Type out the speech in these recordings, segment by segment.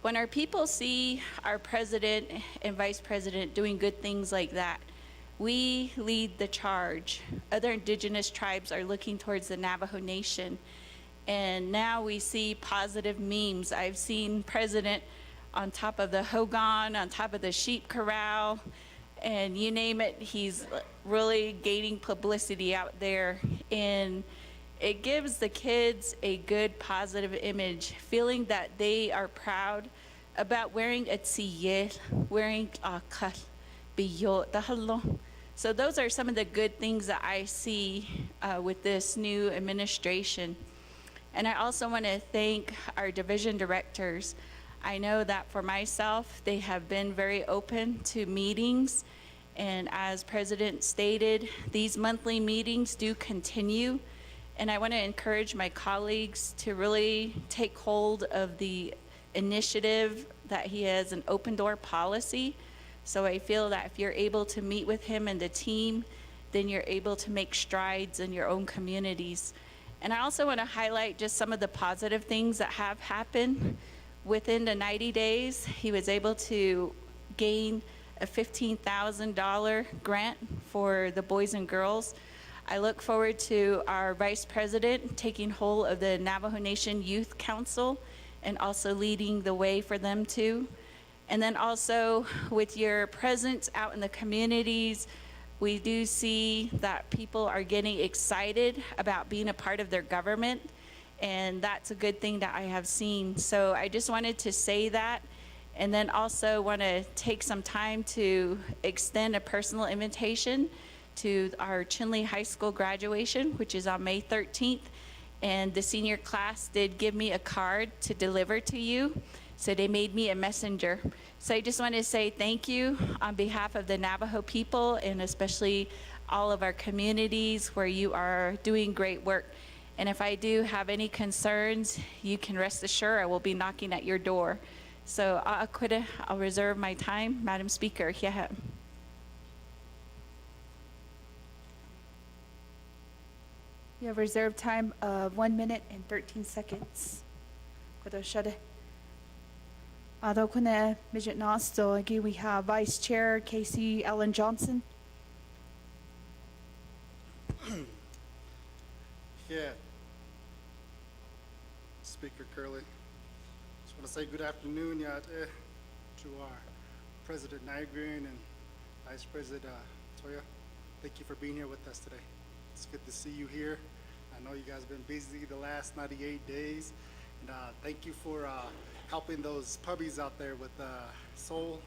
When our people see our president and vice president doing good things like that, we lead the charge. Other indigenous tribes are looking towards the Navajo Nation. And now we see positive memes. I've seen President on top of the hogan, on top of the sheep corral, and you name it, he's really gaining publicity out there. And it gives the kids a good positive image, feeling that they are proud about wearing a tziyel, wearing a kal, biyot, dahalo. So those are some of the good things that I see with this new administration. And I also want to thank our division directors. I know that for myself, they have been very open to meetings. And as President stated, these monthly meetings do continue. And I want to encourage my colleagues to really take hold of the initiative that he has an open door policy. So I feel that if you're able to meet with him and the team, then you're able to make strides in your own communities. And I also want to highlight just some of the positive things that have happened. Within the 90 days, he was able to gain a $15,000 grant for the boys and girls. I look forward to our Vice President taking hold of the Navajo Nation Youth Council and also leading the way for them too. And then also with your presence out in the communities, we do see that people are getting excited about being a part of their government, and that's a good thing that I have seen. So I just wanted to say that, and then also want to take some time to extend a personal invitation to our Chinle High School graduation, which is on May 13th. And the senior class did give me a card to deliver to you. So they made me a messenger. So I just want to say thank you on behalf of the Navajo people and especially all of our communities where you are doing great work. And if I do have any concerns, you can rest assured I will be knocking at your door. So I'll reserve my time. Madam Speaker, yeah. You have reserved time of 1 minute and 13 seconds. Again, we have Vice Chair Casey Ellen Johnson. Yeah. Speaker Curley. Just want to say good afternoon to our President Nygren and Vice President Toya. Thank you for being here with us today. It's good to see you here. I know you guys have been busy the last 98 days. And thank you for helping those puppies out there with Soul,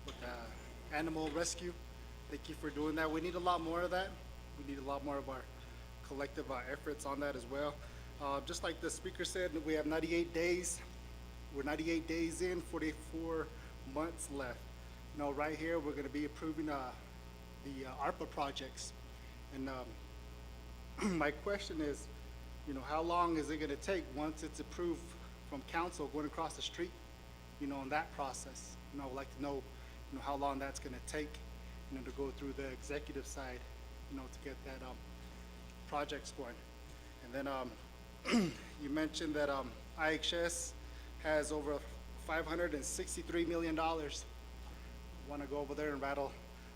with animal rescue. Thank you for doing that. We need a lot more of that. We need a lot more of our collective efforts on that as well. Just like the speaker said, we have 98 days. We're 98 days in, 44 months left. You know, right here, we're going to be approving the ARPA projects. And my question is, you know, how long is it going to take once it's approved from council going across the street, you know, in that process? You know, I'd like to know, you know, how long that's going to take, you know, to go through the executive side, you know, to get that projects going. And then you mentioned that IHS has over $563 million. Want to go over there and rattle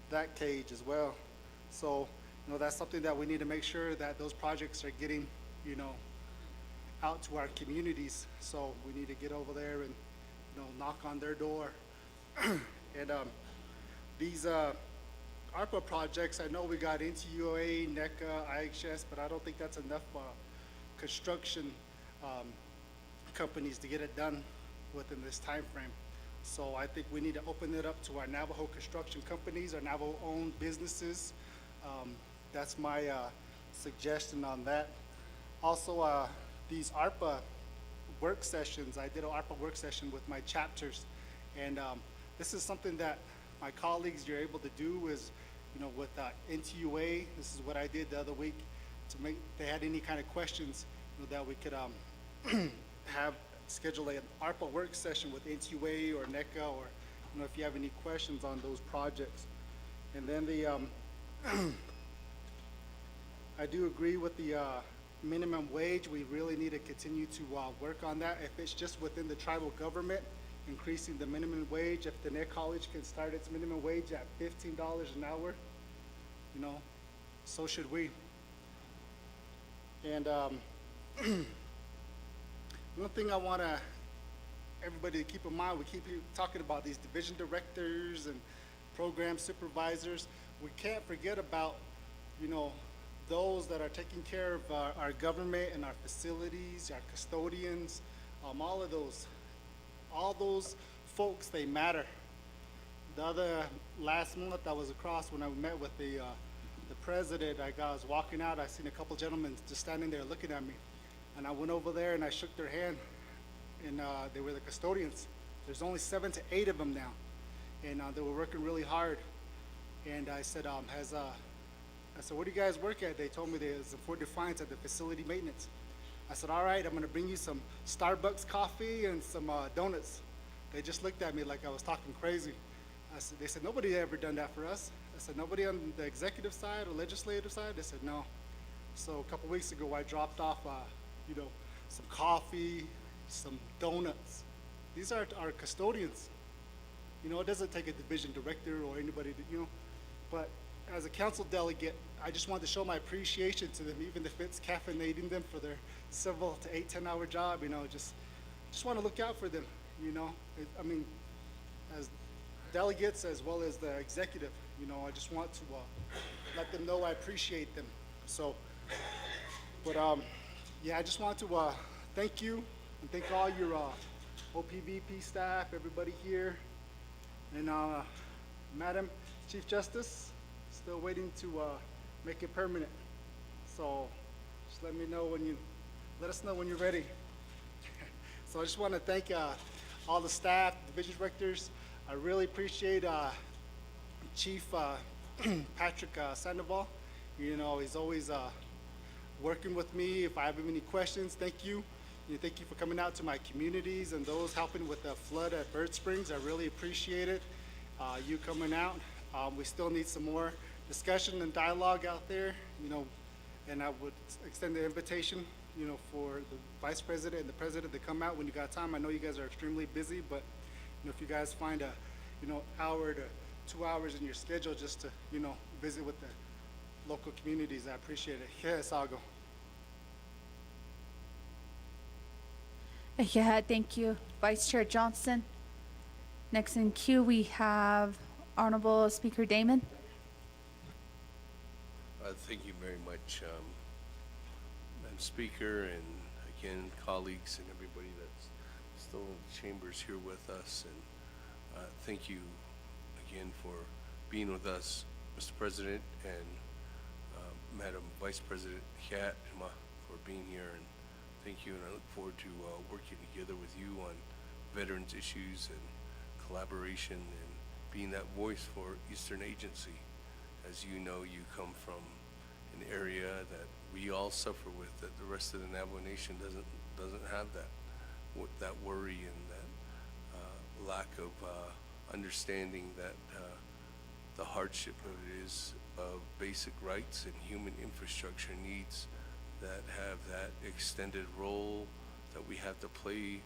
that cage as well. So, you know, that's something that we need to make sure that those projects are getting, you know, out to our communities. So we need to get over there and, you know, knock on their door. And these ARPA projects, I know we got NTUA, NECA, IHS, but I don't think that's enough construction companies to get it done within this time frame. So I think we need to open it up to our Navajo construction companies, our Navajo-owned businesses. That's my suggestion on that. Also, these ARPA work sessions, I did an ARPA work session with my chapters, and this is something that my colleagues you're able to do is, you know, with NTUA, this is what I did the other week, to make, if they had any kind of questions, you know, that we could schedule an ARPA work session with NTUA or NECA, or, you know, if you have any questions on those projects. And then the, I do agree with the minimum wage, we really need to continue to work on that. If it's just within the tribal government, increasing the minimum wage, if the next college can start its minimum wage at $15 an hour, you know, so should we. And one thing I want everybody to keep in mind, we keep talking about these division directors and program supervisors. We can't forget about, you know, those that are taking care of our government and our facilities, our custodians, all those folks, they matter. Last month I was across when I met with the president. I was walking out, I seen a couple gentlemen just standing there looking at me. And I went over there and I shook their hand, and they were the custodians. There's only 7 to 8 of them now. And they were working really hard. And I said, where do you guys work at? They told me there's a Fort Defiance at the facility maintenance. I said, all right, I'm gonna bring you some Starbucks coffee and some donuts. They just looked at me like I was talking crazy. They said, nobody ever done that for us. I said, nobody on the executive side or legislative side? They said, no. So a couple weeks ago, I dropped off, some coffee, some donuts. These are our custodians. You know, it doesn't take a division director or anybody to, but as a council delegate, I just wanted to show my appreciation to them, even if it's caffeinating them for their 7 to 8, 10-hour job, just want to look out for them, as delegates as well as the executive, I just want to let them know I appreciate them. So, I just want to thank you and thank all your OPVP staff, everybody here, and Madam Chief Justice, still waiting to make it permanent. So just let us know when you're ready. So I just want to thank all the staff, division directors. I really appreciate Chief Patrick Sandoval. He's always working with me. If I have any questions, thank you. Thank you for coming out to my communities and those helping with the flood at Bird Springs. I really appreciate it. You coming out. We still need some more discussion and dialogue out there, and I would extend the invitation, for the Vice President and the President to come out when you got time. I know you guys are extremely busy, but if you guys find a, hour to 2 hours in your schedule just to, visit with the local communities, I appreciate it. Yes, I'll go. Yeah, thank you, Vice Chair Johnson. Next in queue, we have Honorable Speaker Damon. Thank you very much, Madam Speaker, and again, colleagues and everybody that's still in the chambers here with us. And thank you again for being with us, Mr. President, and Madam Vice President Hiatma for being here. And thank you, and I look forward to working together with you on veterans issues and collaboration and being that voice for Eastern Agency. As you know, you come from an area that we all suffer with, that the rest of the Navajo Nation doesn't have that worry and that lack of understanding that the hardship of it is of basic rights and human infrastructure needs that have that extended role that we have to play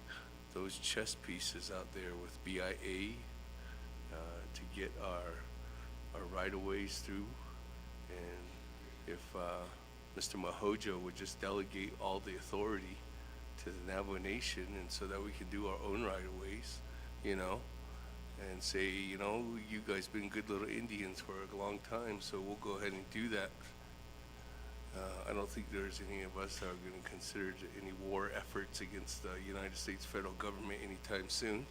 those chess pieces out there with BIA to get our right-of-ways through. And if Mr. Mahojo would just delegate all the authority to the Navajo Nation, and so that we can do our own right-of-ways, and say, you guys been good little Indians for a long time, so we'll go ahead and do that. I don't think there's any of us that are going to consider any war efforts against the United States federal government anytime soon.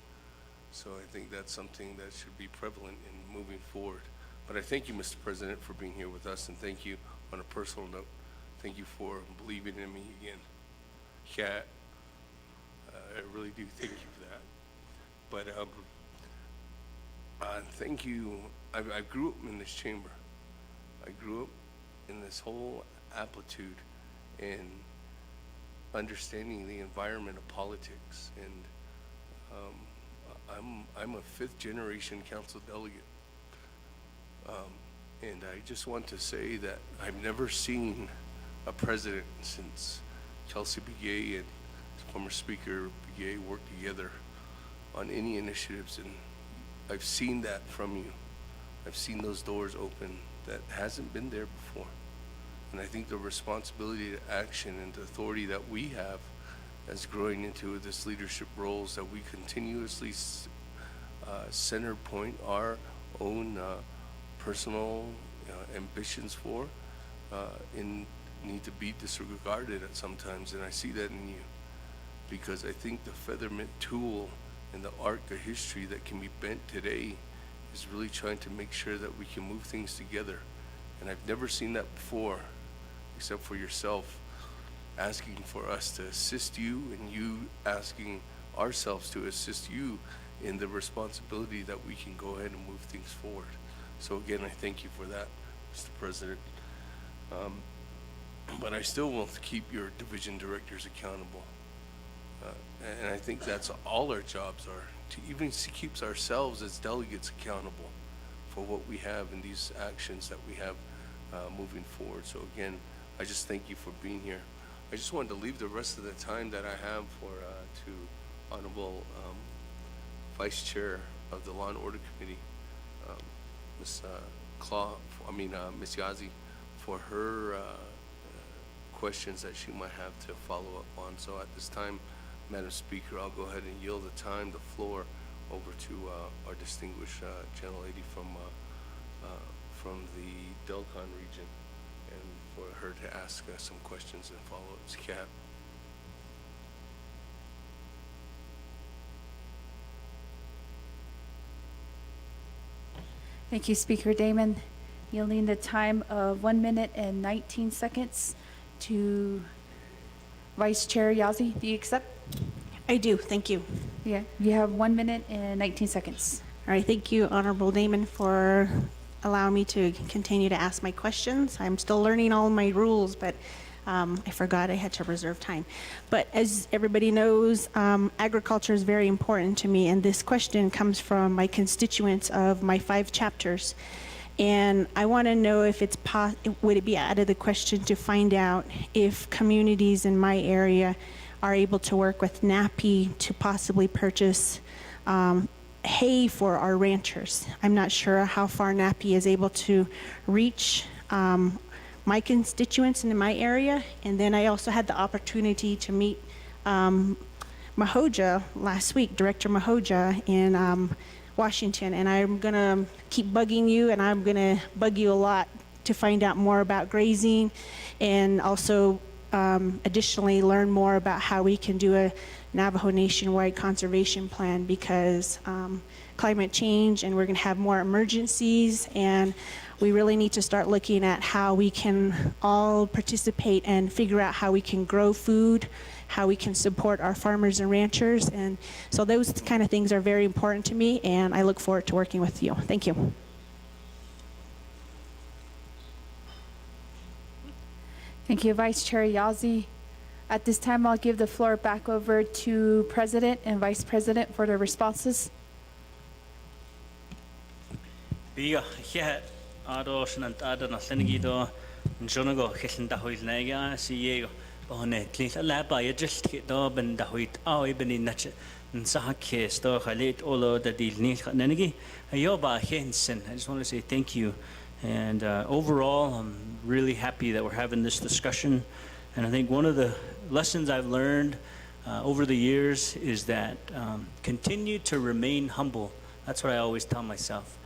So I think that's something that should be prevalent in moving forward. But I thank you, Mr. President, for being here with us, and thank you on a personal note. Thank you for believing in me again. Kat, I really do thank you for that. But thank you. I grew up in this chamber. I grew up in this whole amplitude and understanding the environment of politics, and I'm a 5th generation council delegate, and I just want to say that I've never seen a president since Kelsey Begay and former Speaker Begay worked together on any initiatives, and I've seen that from you. I've seen those doors open that hasn't been there before. And I think the responsibility to action and the authority that we have as growing into this leadership roles, that we continuously center point our own personal ambitions for, need to be disregarded at sometimes. And I see that in you, because I think the featherment tool in the arc of history that can be bent today is really trying to make sure that we can move things together. And I've never seen that before, except for yourself asking for us to assist you, and you asking ourselves to assist you in the responsibility that we can go ahead and move things forward. So again, I thank you for that, Mr. President. But I still will keep your division directors accountable. And I think that's all our jobs are, to even keeps ourselves as delegates accountable for what we have in these actions that we have moving forward. So again, I just thank you for being here. I just wanted to leave the rest of the time that I have to Honorable Vice Chair of the Law and Order Committee, Ms. Ms. Yazi, for her questions that she might have to follow up on. So at this time, Madam Speaker, I'll go ahead and yield the floor over to our distinguished gentlelady from the Delcon region, and for her to ask some questions and follow-ups. Kat. Thank you, Speaker Damon. Yielding the time of 1 minute and 19 seconds to Vice Chair Yazi. Do you accept? I do, thank you. Yeah, you have 1 minute and 19 seconds. All right, thank you, Honorable Damon, for allowing me to continue to ask my questions. I'm still learning all my rules, but I forgot I had to reserve time. But as everybody knows, agriculture is very important to me, and this question comes from my constituents of my 5 chapters. And I want to know if it's would it be out of the question to find out if communities in my area are able to work with NAPI to possibly purchase hay for our ranchers. I'm not sure how far NAPI is able to reach my constituents in my area. And then I also had the opportunity to meet Mahoja last week, Director Mahoja in Washington, and I'm gonna keep bugging you, and I'm gonna bug you a lot to find out more about grazing, and also additionally learn more about how we can do a Navajo nationwide conservation plan, because climate change, and we're gonna have more emergencies, and we really need to start looking at how we can all participate and figure out how we can grow food, how we can support our farmers and ranchers. And so those kind of things are very important to me, and I look forward to working with you. Thank you. Thank you, Vice Chair Yazi. At this time, I'll give the floor back over to President and Vice President for their responses. Ado shnant ada na senegido njonago khisnda hoilnega siye ohne klisa laba ya just do ben da hoit au ibn nach nsahake sto khalit olo da dilni nanegi ayoba hensen. I just want to say thank you, and overall I'm really happy that we're having this discussion. And I think one of the lessons I've learned over the years is that continue to remain humble. That's what I always tell myself.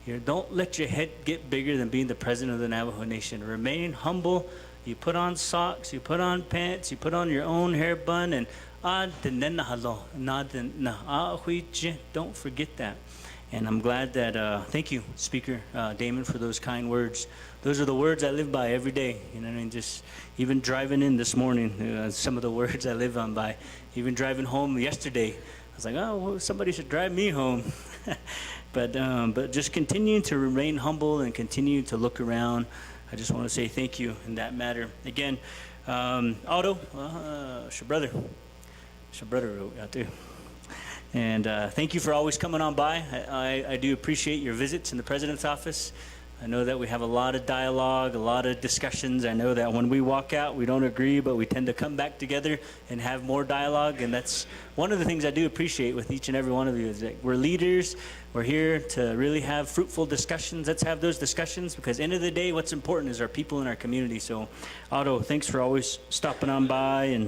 Here, don't let your head get bigger than being the president of the Navajo Nation. Remain humble. You put on socks, you put on pants, you put on your own hair bun, and don't forget that. And I'm glad that, thank you, Speaker Damon, for those kind words. Those are the words I live by every day. You know what I mean? Just even driving in this morning, some of the words I live on by. Even driving home yesterday, I was like, oh, well, somebody should drive me home. But just continuing to remain humble and continue to look around. I just want to say thank you in that matter. Again, Otto, brother wrote out there. And thank you for always coming on by. I do appreciate your visits in the President's office. I know that we have a lot of dialogue, a lot of discussions. I know that when we walk out, we don't agree, but we tend to come back together and have more dialogue. And that's one of the things I do appreciate with each and every one of you is that we're leaders. We're here to really have fruitful discussions. Let's have those discussions because end of the day, what's important is our people in our community. So Otto, thanks for always stopping on by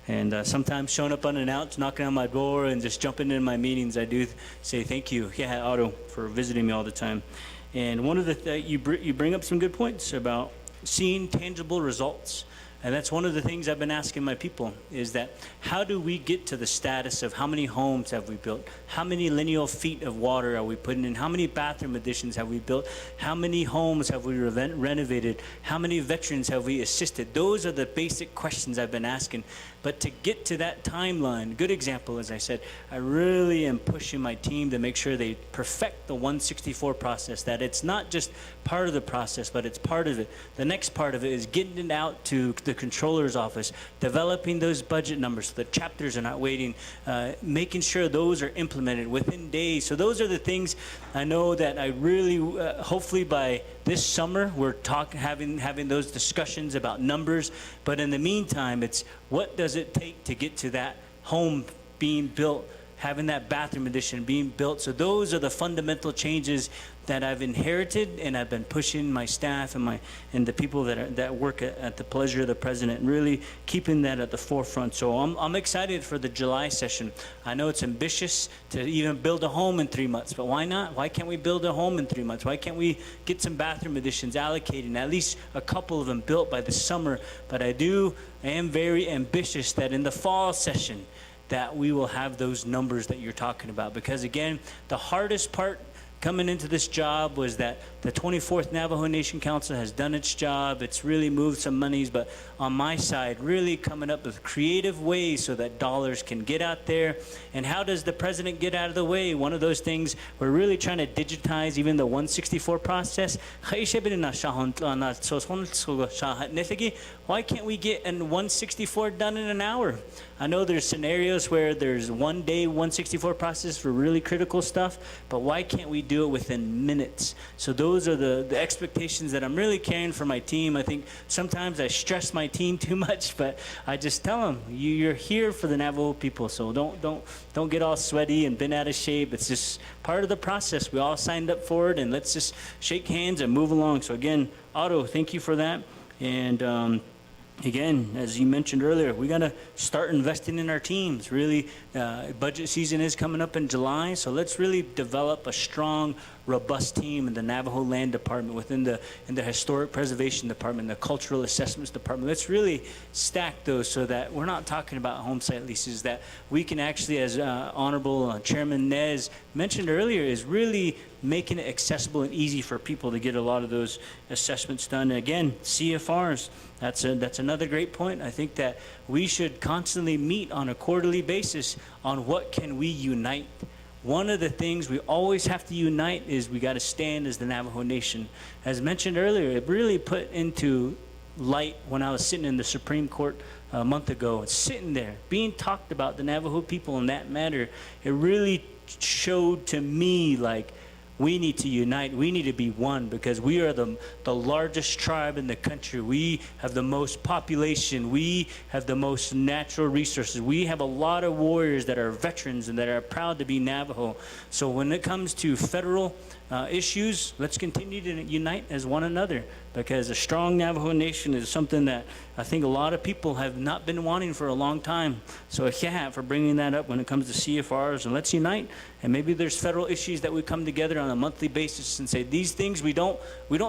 and sometimes showing up unannounced, knocking on my door and just jumping in my meetings. I do say thank you, yeah, Otto, for visiting me all the time. And one of the you bring up some good points about seeing tangible results. And that's one of the things I've been asking my people is that how do we get to the status of how many homes have we built? How many lineal feet of water are we putting in? How many bathroom additions have we built? How many homes have we renovated? How many veterans have we assisted? Those are the basic questions I've been asking. But to get to that timeline, good example, as I said, I really am pushing my team to make sure they perfect the 164 process, that it's not just part of the process, but it's part of it. The next part of it is getting it out to the controller's office, developing those budget numbers so the chapters are not waiting, making sure those are implemented within days. So those are the things I know that I really, hopefully by this summer, we're having those discussions about numbers. But in the meantime, it's what does it take to get to that home being built, having that bathroom addition being built. So those are the fundamental changes that I've inherited, and I've been pushing my staff and the people that work at the pleasure of the president, really keeping that at the forefront. So I'm excited for the July session. I know it's ambitious to even build a home in 3 months, but why not? Why can't we build a home in 3 months? Why can't we get some bathroom additions allocated, and at least a couple of them built by the summer? But I am very ambitious that in the fall session that we will have those numbers that you're talking about. Because again, the hardest part coming into this job was that the 24th Navajo Nation Council has done its job. It's really moved some monies, but on my side, really coming up with creative ways so that dollars can get out there. And how does the president get out of the way? One of those things, we're really trying to digitize even the 164 process. Why can't we get an 164 done in an hour? I know there's scenarios where there's 1 day 164 process for really critical stuff, but why can't we do it within minutes? So those are the expectations that I'm really carrying for my team. I think sometimes I stress my team too much, but I just tell them, you're here for the Navajo people, so don't get all sweaty and bent out of shape. It's just part of the process. We all signed up for it, and let's just shake hands and move along. So again, Otto, thank you for that. And again, as you mentioned earlier, we got to start investing in our teams. Really, budget season is coming up in July, so let's really develop a strong, robust team in the Navajo Land Department, in the Historic Preservation Department, the Cultural Assessments Department. Let's really stack those so that we're not talking about home site leases, that we can actually, as Honorable Chairman Nez mentioned earlier, is really making it accessible and easy for people to get a lot of those assessments done. And again, CFRs, that's another great point. I think that we should constantly meet on a quarterly basis on what can we unite. One of the things we always have to unite is we got to stand as the Navajo Nation. As mentioned earlier, it really put into light when I was sitting in the Supreme Court a month ago, sitting there being talked about the Navajo people in that matter. It really showed to me like we need to unite. We need to be one because we are the largest tribe in the country. We have the most population. We have the most natural resources. We have a lot of warriors that are veterans and that are proud to be Navajo. So when it comes to federal issues, let's continue to unite as one another because a strong Navajo Nation is something that I think a lot of people have not been wanting for a long time. So yeah, for bringing that up when it comes to CFRs, and let's unite. And maybe there's federal issues that we come together on a monthly basis and say these things we don't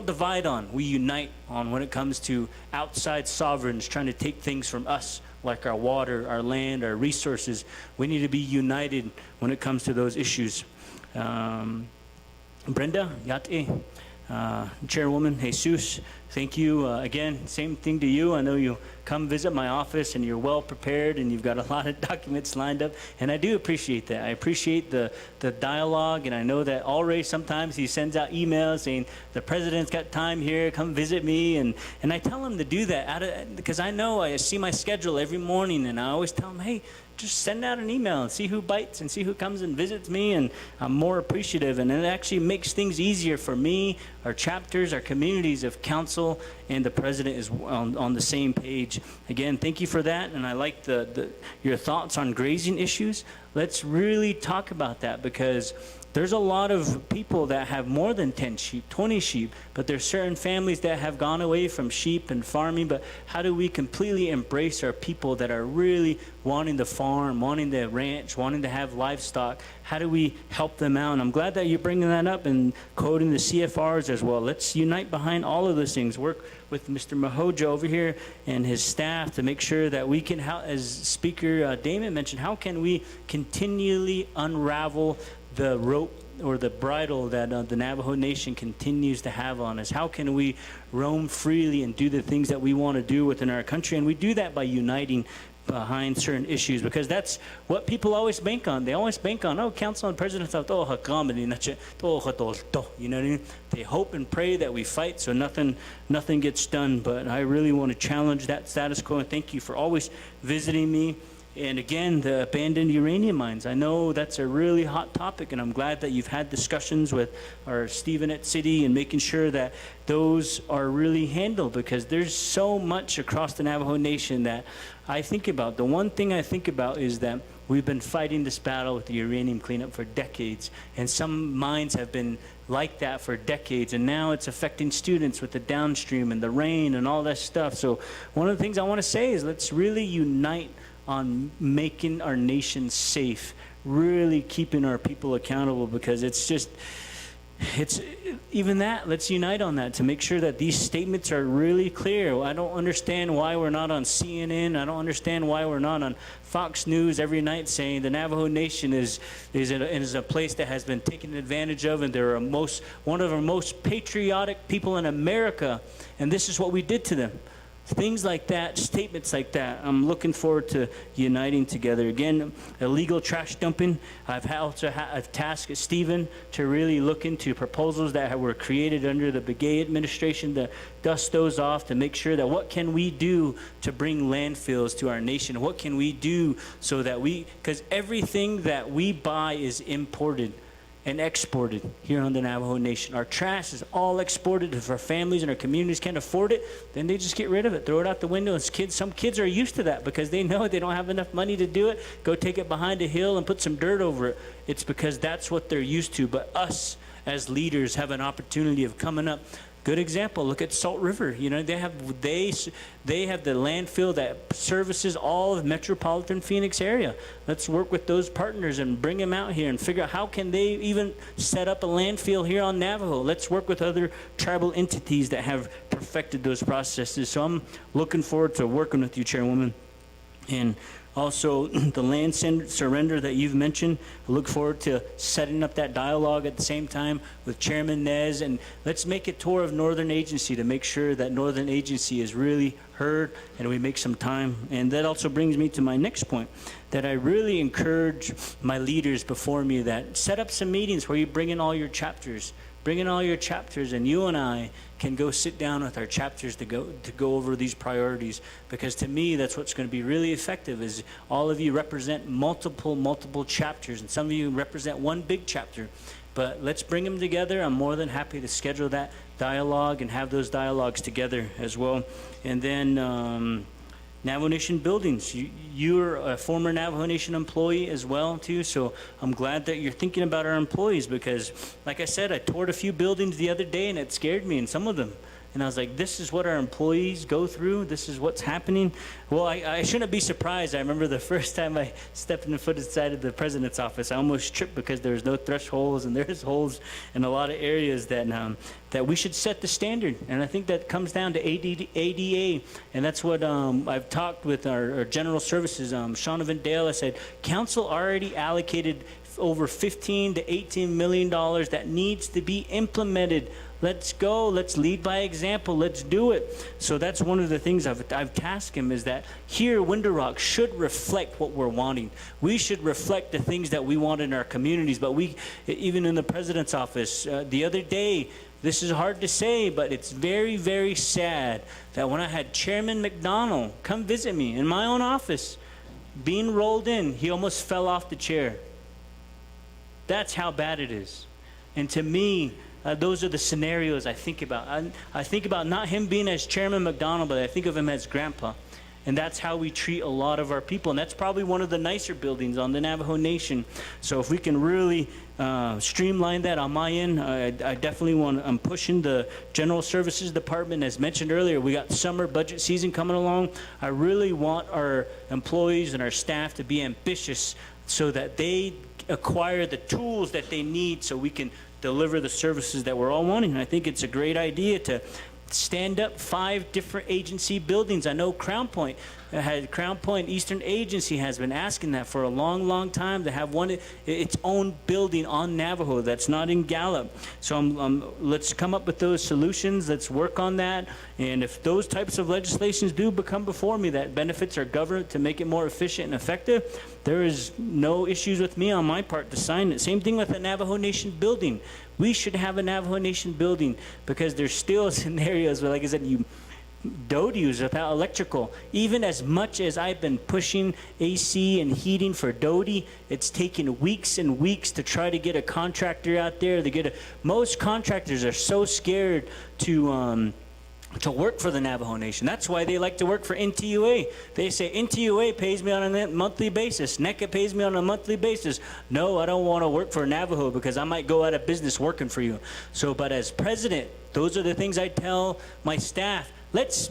divide on. We unite on when it comes to outside sovereigns trying to take things from us, like our water, our land, our resources. We need to be united when it comes to those issues. Brenda, Yate, Chairwoman Jesus, thank you. Again, same thing to you. I know you come visit my office and you're well prepared and you've got a lot of documents lined up. And I do appreciate that. I appreciate the dialogue. And I know that already sometimes he sends out emails saying, the president's got time here, come visit me. And I tell him to do that because I know I see my schedule every morning and I always tell him, hey, just send out an email and see who bites and see who comes and visits me, and I'm more appreciative. And it actually makes things easier for me, our chapters, our communities, if council and the president is on the same page. Again, thank you for that, and I like your thoughts on grazing issues. Let's really talk about that, because there's a lot of people that have more than 10 sheep, 20 sheep, but there's certain families that have gone away from sheep and farming. But how do we completely embrace our people that are really wanting to farm, wanting to ranch, wanting to have livestock? How do we help them out? And I'm glad that you're bringing that up and quoting the CFRs as well. Let's unite behind all of those things. Work with Mr. Mahojo over here and his staff to make sure that we can, as Speaker Damon mentioned, how can we continually unravel the rope or the bridle that the Navajo Nation continues to have on us? How can we roam freely and do the things that we want to do within our country? And we do that by uniting behind certain issues, because that's what people always bank on. They always bank on, council and president, you know what I mean? They hope and pray that we fight so nothing gets done. But I really want to challenge that status quo, and thank you for always visiting me. And again, the abandoned uranium mines. I know that's a really hot topic, and I'm glad that you've had discussions with our Stevenette City and making sure that those are really handled, because there's so much across the Navajo Nation that I think about. The one thing I think about is that we've been fighting this battle with the uranium cleanup for decades, and some mines have been like that for decades, and now it's affecting students with the downstream and the rain and all that stuff. So one of the things I want to say is let's really unite on making our nation safe, really keeping our people accountable, because it's even that, let's unite on that to make sure that these statements are really clear. I don't understand why we're not on CNN. I don't understand why we're not on Fox News every night saying the Navajo Nation is a place that has been taken advantage of, and they're one of our most patriotic people in America, and this is what we did to them. Things like that, statements like that, I'm looking forward to uniting together. Again, illegal trash dumping. I've tasked Stephen to really look into proposals that were created under the Begay administration to dust those off, to make sure that what can we do to bring landfills to our nation? What can we do so that because everything that we buy is imported and exported here on the Navajo Nation. Our trash is all exported. If our families and our communities can't afford it, then they just get rid of it, throw it out the window. And some kids are used to that because they know they don't have enough money to do it. Go take it behind a hill and put some dirt over it. It's because that's what they're used to. But us as leaders have an opportunity of coming up. Good example, look at Salt River. You know, they have the landfill that services all of metropolitan Phoenix area. Let's work with those partners and bring them out here and figure out how can they even set up a landfill here on Navajo. Let's work with other tribal entities that have perfected those processes. So I'm looking forward to working with you, Chairwoman. And also, the land surrender that you've mentioned, I look forward to setting up that dialogue at the same time with Chairman Nez, and let's make a tour of Northern Agency to make sure that Northern Agency is really heard and we make some time. And that also brings me to my next point, that I really encourage my leaders before me that set up some meetings where you bring in all your chapters. Bring in all your chapters, and you and I can go sit down with our chapters to go over these priorities. Because to me, that's what's going to be really effective. Is all of you represent multiple chapters, and some of you represent one big chapter. But let's bring them together. I'm more than happy to schedule that dialogue and have those dialogues together as well. And then Navajo Nation buildings. You're a former Navajo Nation employee as well, too, so I'm glad that you're thinking about our employees because, like I said, I toured a few buildings the other day and it scared me in some of them. And I was like, this is what our employees go through. This is what's happening. Well, I shouldn't be surprised. I remember the first time I stepped in the foot inside of the president's office, I almost tripped because there was no thresholds and there's holes in a lot of areas that we should set the standard. And I think that comes down to ADA. And that's what I've talked with our general services. Shauna Vendale, I said, council already allocated over $15 to $18 million that needs to be implemented. Let's go. Let's lead by example. Let's do it. So that's one of the things I've tasked him is that here, Window Rock should reflect what we're wanting. We should reflect the things that we want in our communities. But even in the president's office, the other day, this is hard to say, but it's very, very sad that when I had Chairman McDonald come visit me in my own office, being rolled in, he almost fell off the chair. That's how bad it is. And to me, those are the scenarios I think about. I think about not him being as Chairman McDonald, but I think of him as Grandpa. And that's how we treat a lot of our people. And that's probably one of the nicer buildings on the Navajo Nation. So if we can really streamline that on my end, I definitely I'm pushing the General Services Department. As mentioned earlier, we got summer budget season coming along. I really want our employees and our staff to be ambitious so that they acquire the tools that they need so we can deliver the services that we're all wanting. And I think it's a great idea to stand up 5 different agency buildings. I know Crown Point Eastern Agency has been asking that for a long, long time, to have its own building on Navajo that's not in Gallup. So let's come up with those solutions. Let's work on that. And if those types of legislations do become before me that benefits our government to make it more efficient and effective, there is no issues with me on my part to sign it. Same thing with the Navajo Nation building. We should have a Navajo Nation building because there's still scenarios where, like I said, Doty's without electrical. Even as much as I've been pushing AC and heating for Doty, it's taken weeks and weeks to try to get a contractor out there. Most contractors are so scared to work for the Navajo Nation. That's why they like to work for NTUA. They say, NTUA pays me on a monthly basis. NECA pays me on a monthly basis. No, I don't want to work for Navajo because I might go out of business working for you. So, but as president, those are the things I tell my staff. Let's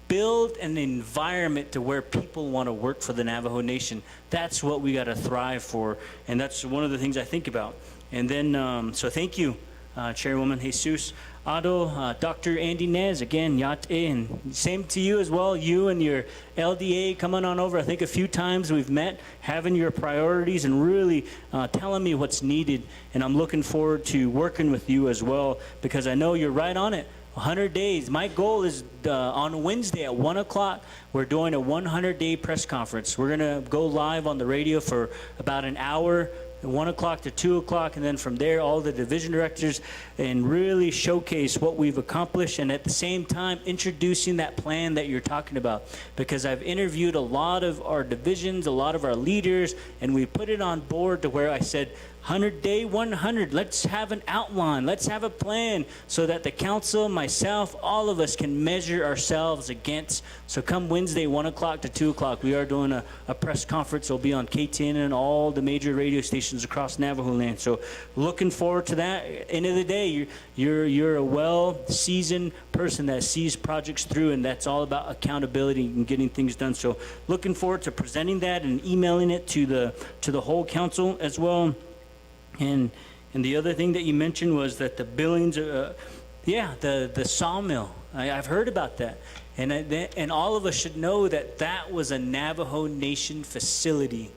build an environment to where people want to work for the Navajo Nation. That's what we got to thrive for. And that's one of the things I think about. And then, so thank you, Chairwoman Jesus. Ado, Dr. Andy Nez, again, Yate, and same to you as well. You and your LDA coming on over. I think a few times we've met, having your priorities and really telling me what's needed. And I'm looking forward to working with you as well because I know you're right on it. 100 days. My goal is on Wednesday at 1 o'clock, we're doing a 100-day press conference. We're going to go live on the radio for about an hour, 1 o'clock to 2 o'clock, and then from there, all the division directors, and really showcase what we've accomplished, and at the same time, introducing that plan that you're talking about. Because I've interviewed a lot of our divisions, a lot of our leaders, and we put it on board to where I said, 100-day 100, let's have an outline, let's have a plan so that the council, myself, all of us can measure ourselves against. So come Wednesday, 1 o'clock to 2 o'clock, we are doing a press conference. It'll be on KTN and all the major radio stations across Navajo land. So looking forward to that. End of the day, you're a well-seasoned person that sees projects through, and that's all about accountability and getting things done. So looking forward to presenting that and emailing it to the whole council as well. And the other thing that you mentioned was that the Billings, the sawmill. I've heard about that. And all of us should know that that was a Navajo Nation facility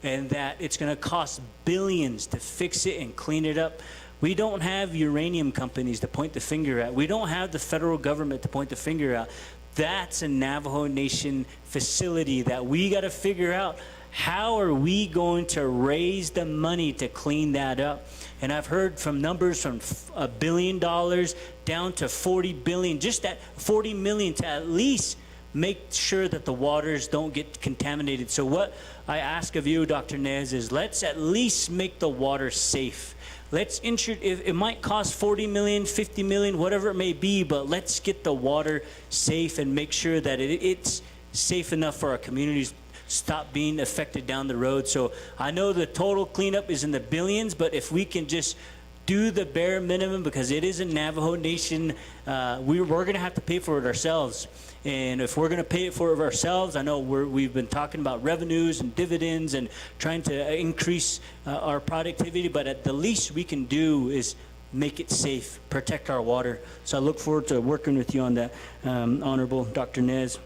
and that it's going to cost billions to fix it and clean it up. We don't have uranium companies to point the finger at. We don't have the federal government to point the finger at. That's a Navajo Nation facility that we got to figure out. How are we going to raise the money to clean that up? And I've heard from numbers from $1 billion down to 40 billion, just that 40 million to at least make sure that the waters don't get contaminated. So what I ask of you, Dr. Nez, is let's at least make the water safe. Let's ensure, if it might cost 40 million, 50 million, whatever it may be, but let's get the water safe and make sure that it's safe enough for our communities stop being affected down the road. So I know the total cleanup is in the billions, but if we can just do the bare minimum, because it is a Navajo Nation, we're going to have to pay for it ourselves. And if we're going to pay for it ourselves, I know we've been talking about revenues and dividends and trying to increase our productivity, but at the least we can do is make it safe, protect our water. So I look forward to working with you on that, Honorable Dr. Nez.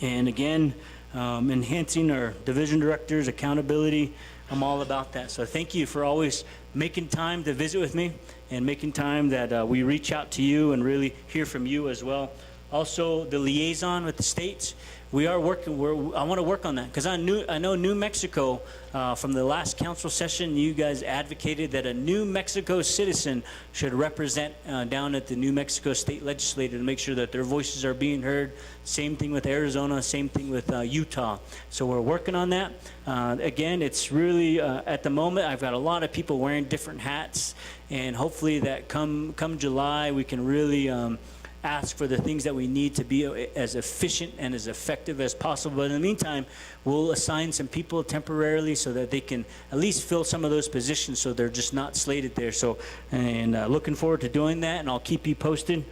And again, enhancing our division directors' accountability. I'm all about that. So thank you for always making time to visit with me and making time that we reach out to you and really hear from you as well. Also, the liaison with the states. we are working. I want to work on that because I know New Mexico from the last council session. You guys advocated that a New Mexico citizen should represent down at the New Mexico State Legislature to make sure that their voices are being heard. Same thing with Arizona. Same thing with Utah. So we're working on that. Again, it's really at the moment I've got a lot of people wearing different hats, and hopefully that come July we can really. Ask for the things that we need to be as efficient and as effective as possible. But in the meantime, we'll assign some people temporarily so that they can at least fill some of those positions so they're just not slated there. So, and looking forward to doing that, and I'll keep you posted.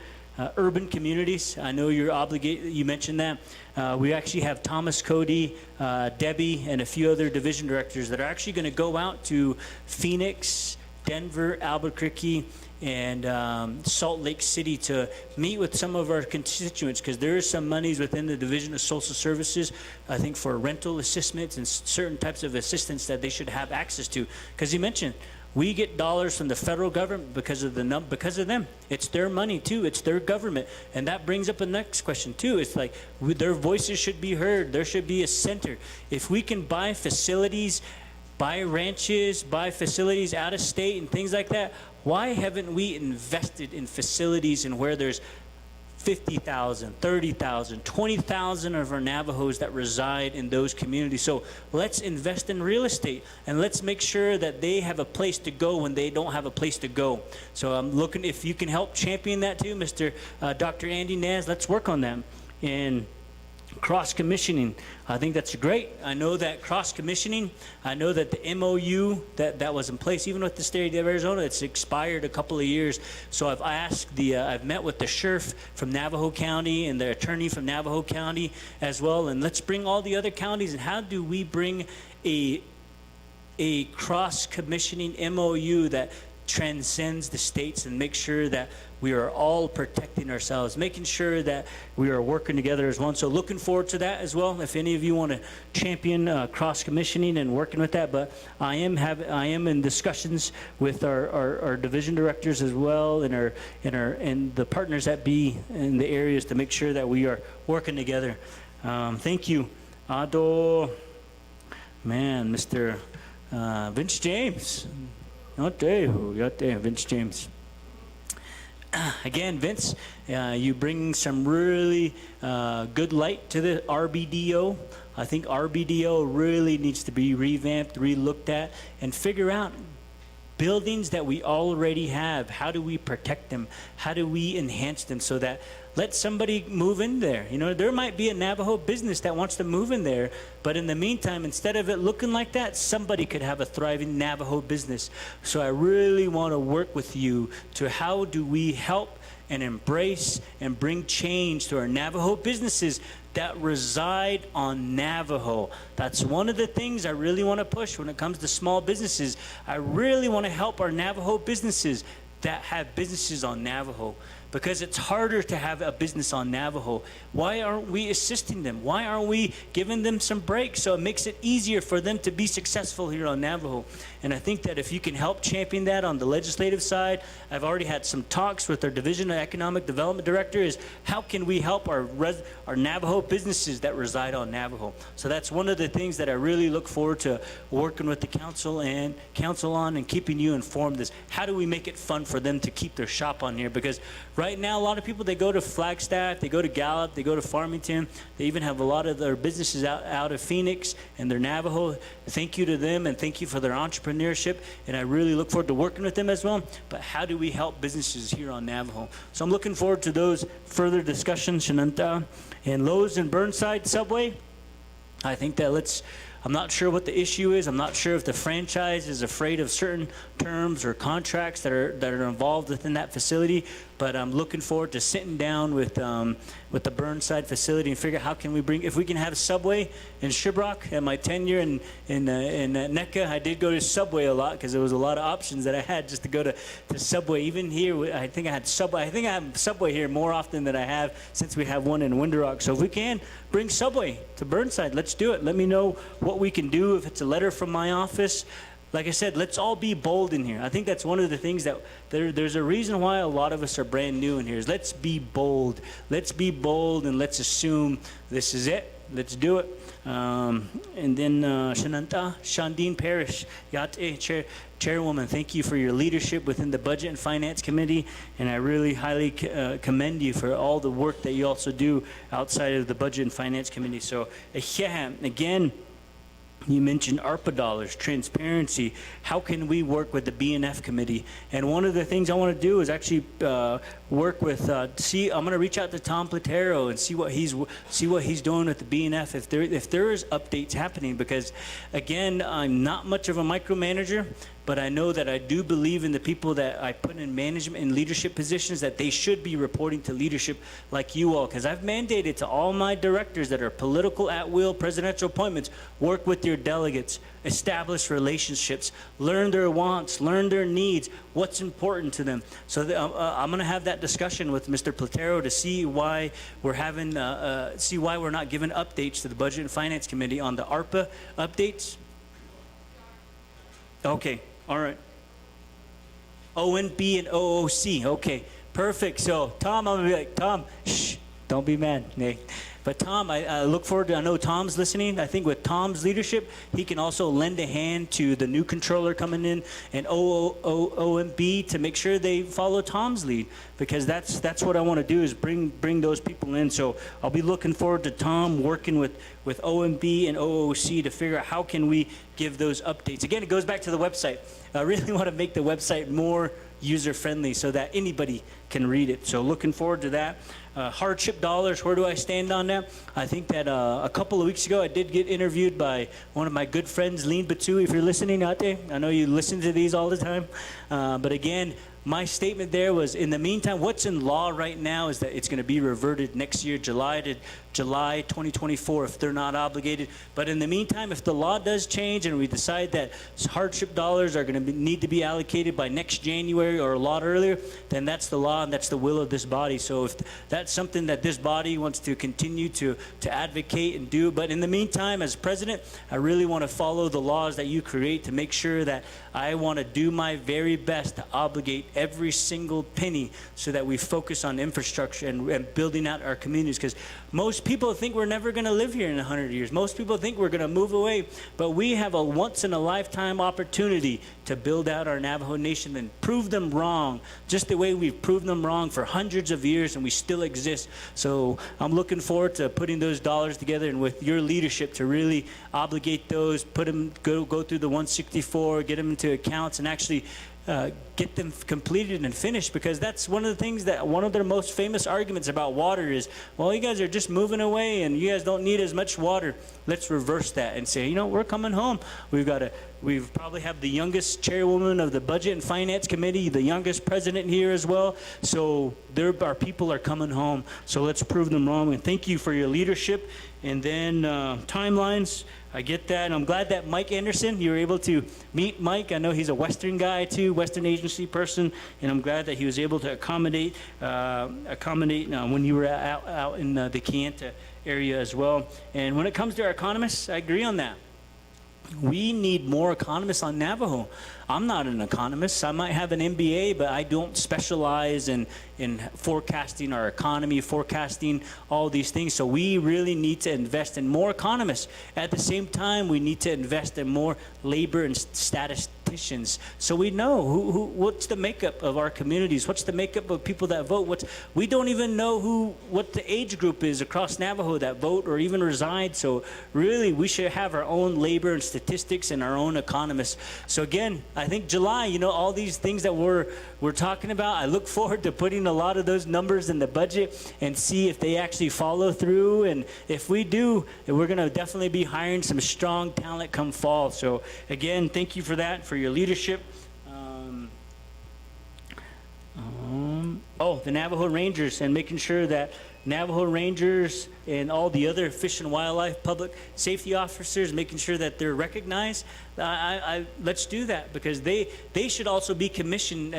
Urban communities, I know you're obligated, you mentioned that. We actually have Thomas Cody, Debbie, and a few other division directors that are actually going to go out to Phoenix, Denver, Albuquerque, and Salt Lake City to meet with some of our constituents, because there is some monies within the Division of Social Services, I think, for rental assistance and certain types of assistance that they should have access to. Because you mentioned, we get dollars from the federal government because of them. It's their money too. It's their government, and that brings up the next question too. It's like their voices should be heard. There should be a center. If we can buy facilities, buy ranches, buy facilities out of state and things like that, why haven't we invested in facilities and where there's 50,000, 30,000, 20,000 of our Navajos that reside in those communities? So let's invest in real estate, and let's make sure that they have a place to go when they don't have a place to go. So I'm looking if you can help champion that too, Mr. Dr. Andy Naz. Let's work on them. And cross-commissioning, I think that's great. I know that cross-commissioning, I know that the MOU that was in place, even with the state of Arizona, it's expired a couple of years. So I've asked I've met with the sheriff from Navajo County and the attorney from Navajo County as well, and let's bring all the other counties, and how do we bring a cross-commissioning MOU that transcends the states and make sure that we are all protecting ourselves, making sure that we are working together as one. So looking forward to that as well. If any of you want to champion cross-commissioning and working with that, but I am in discussions with our division directors as well, and the partners that be in the areas to make sure that we are working together. Thank you, Ado, man, Mr. Vince James. Vince James. Again, Vince, you bring some really good light to the RBDO. I think RBDO really needs to be revamped, relooked at, and figure out buildings that we already have. How do we protect them? How do we enhance them so that let somebody move in there? You know, there might be a Navajo business that wants to move in there, but in the meantime, instead of it looking like that, somebody could have a thriving Navajo business. So I really want to work with you to how do we help and embrace and bring change to our Navajo businesses that reside on Navajo. That's one of the things I really want to push when it comes to small businesses. I really want to help our Navajo businesses that have businesses on Navajo, because it's harder to have a business on Navajo. Why aren't we assisting them? Why aren't we giving them some breaks so it makes it easier for them to be successful here on Navajo? And I think that if you can help champion that on the legislative side, I've already had some talks with our Division of Economic Development Director, is how can we help our Navajo businesses that reside on Navajo? So that's one of the things that I really look forward to working with the council on and keeping you informed, is how do we make it fun for them to keep their shop on here? Because right now, a lot of people, they go to Flagstaff, they go to Gallup, they go to Farmington. They even have a lot of their businesses out of Phoenix, and they're Navajo. Thank you to them, and thank you for their entrepreneurship. And I really look forward to working with them as well. But how do we help businesses here on Navajo? So I'm looking forward to those further discussions. Shananta. And Lowe's and Burnside Subway, I think that I'm not sure what the issue is. I'm not sure if the franchise is afraid of certain terms or contracts that are involved within that facility. But I'm looking forward to sitting down with the Burnside facility and figure out how can we if we can have a Subway in Shiprock. At my tenure in NECA, I did go to Subway a lot because there was a lot of options that I had just to go to Subway. Even here, I think I had Subway. I think I have Subway here more often than I have since we have one in Winter Rock. So if we can bring Subway to Burnside, let's do it. Let me know what we can do. If it's a letter from my office, like I said, let's all be bold in here. I think that's one of the things that there's a reason why a lot of us are brand new in here, is let's be bold. Let's be bold and let's assume this is it. let's do it. And then Shananta, Shandine Parrish, Yate, Chairwoman, thank you for your leadership within the Budget and Finance Committee, and I really highly commend you for all the work that you also do outside of the Budget and Finance Committee. So, again, you mentioned ARPA dollars, transparency. How can we work with the BNF committee? And one of the things I want to do is actually work with. I'm going to reach out to Tom Platero and see what he's doing with the BNF. If there is updates happening, because again, I'm not much of a micromanager, but I know that I do believe in the people that I put in management and leadership positions, that they should be reporting to leadership like you all. Because I've mandated to all my directors that are political at-will presidential appointments, work with your delegates, establish relationships, learn their wants, learn their needs, what's important to them. So I'm going to have that discussion with Mr. Platero to see why we're not giving updates to the Budget and Finance Committee on the ARPA updates. Okay. All right. ONB and OOC. Okay, perfect. So, Tom, I'm going to be like, Tom, shh, don't be mad. Nay. But Tom, I look forward to, I know Tom's listening. I think with Tom's leadership, he can also lend a hand to the new controller coming in and OMB to make sure they follow Tom's lead, because that's what I want to do, is bring those people in. So I'll be looking forward to Tom working with OMB and OOC to figure out how can we give those updates. Again, it goes back to the website. I really want to make the website more user-friendly so that anybody can read it. So looking forward to that. Hardship dollars, where do I stand on that? I think that a couple of weeks ago I did get interviewed by one of my good friends, Lean Batu. If you're listening out there, I know you listen to these all the time. But again, my statement there was, in the meantime, what's in law right now is that it's going to be reverted next year, July 2024, if they're not obligated. But in the meantime, if the law does change and we decide that hardship dollars are going to need to be allocated by next January or a lot earlier, then that's the law and that's the will of this body. So if that's something that this body wants to continue to advocate and do. But in the meantime, as president, I really want to follow the laws that you create to make sure that I want to do my very best to obligate every single penny so that we focus on infrastructure and building out our communities. Because most people think we're never going to live here in 100 years. Most people think we're going to move away. But we have a once-in-a-lifetime opportunity to build out our Navajo Nation and prove them wrong, just the way we've proven them wrong for hundreds of years, and we still exist. So I'm looking forward to putting those dollars together, and with your leadership to really obligate those, put them, go through the 164, get them into accounts, and actually get them completed and finished, because that's one of the things that one of their most famous arguments about water is, well, you guys are just moving away and you guys don't need as much water. Let's reverse that and say, we're coming home. We probably have the youngest chairwoman of the Budget and Finance Committee, the youngest president here as well. So our people are coming home. So let's prove them wrong. And thank you for your leadership. And then timelines, I get that. And I'm glad that Mike Anderson, you were able to meet Mike. I know he's a Western guy too, Western agency person. And I'm glad that he was able to accommodate when you were out in the Kayenta area as well. And when it comes to our economists, I agree on that. We need more economists on Navajo. I'm not an economist. I might have an MBA, but I don't specialize in forecasting our economy, forecasting all these things. So we really need to invest in more economists. At the same time, we need to invest in more labor and statisticians, so we know what's the makeup of our communities, what's the makeup of people that vote. We don't even know what the age group is across Navajo that vote or even reside. So really, we should have our own labor and statistics and our own economists. So again, I think July, all these things that we're talking about, I look forward to putting a lot of those numbers in the budget and see if they actually follow through. And if we do, we're going to definitely be hiring some strong talent come fall. So again, thank you for that, for your leadership. The Navajo Rangers, and making sure that Navajo Rangers and all the other fish and wildlife public safety officers, making sure that they're recognized. Let's do that, because they should also be commissioned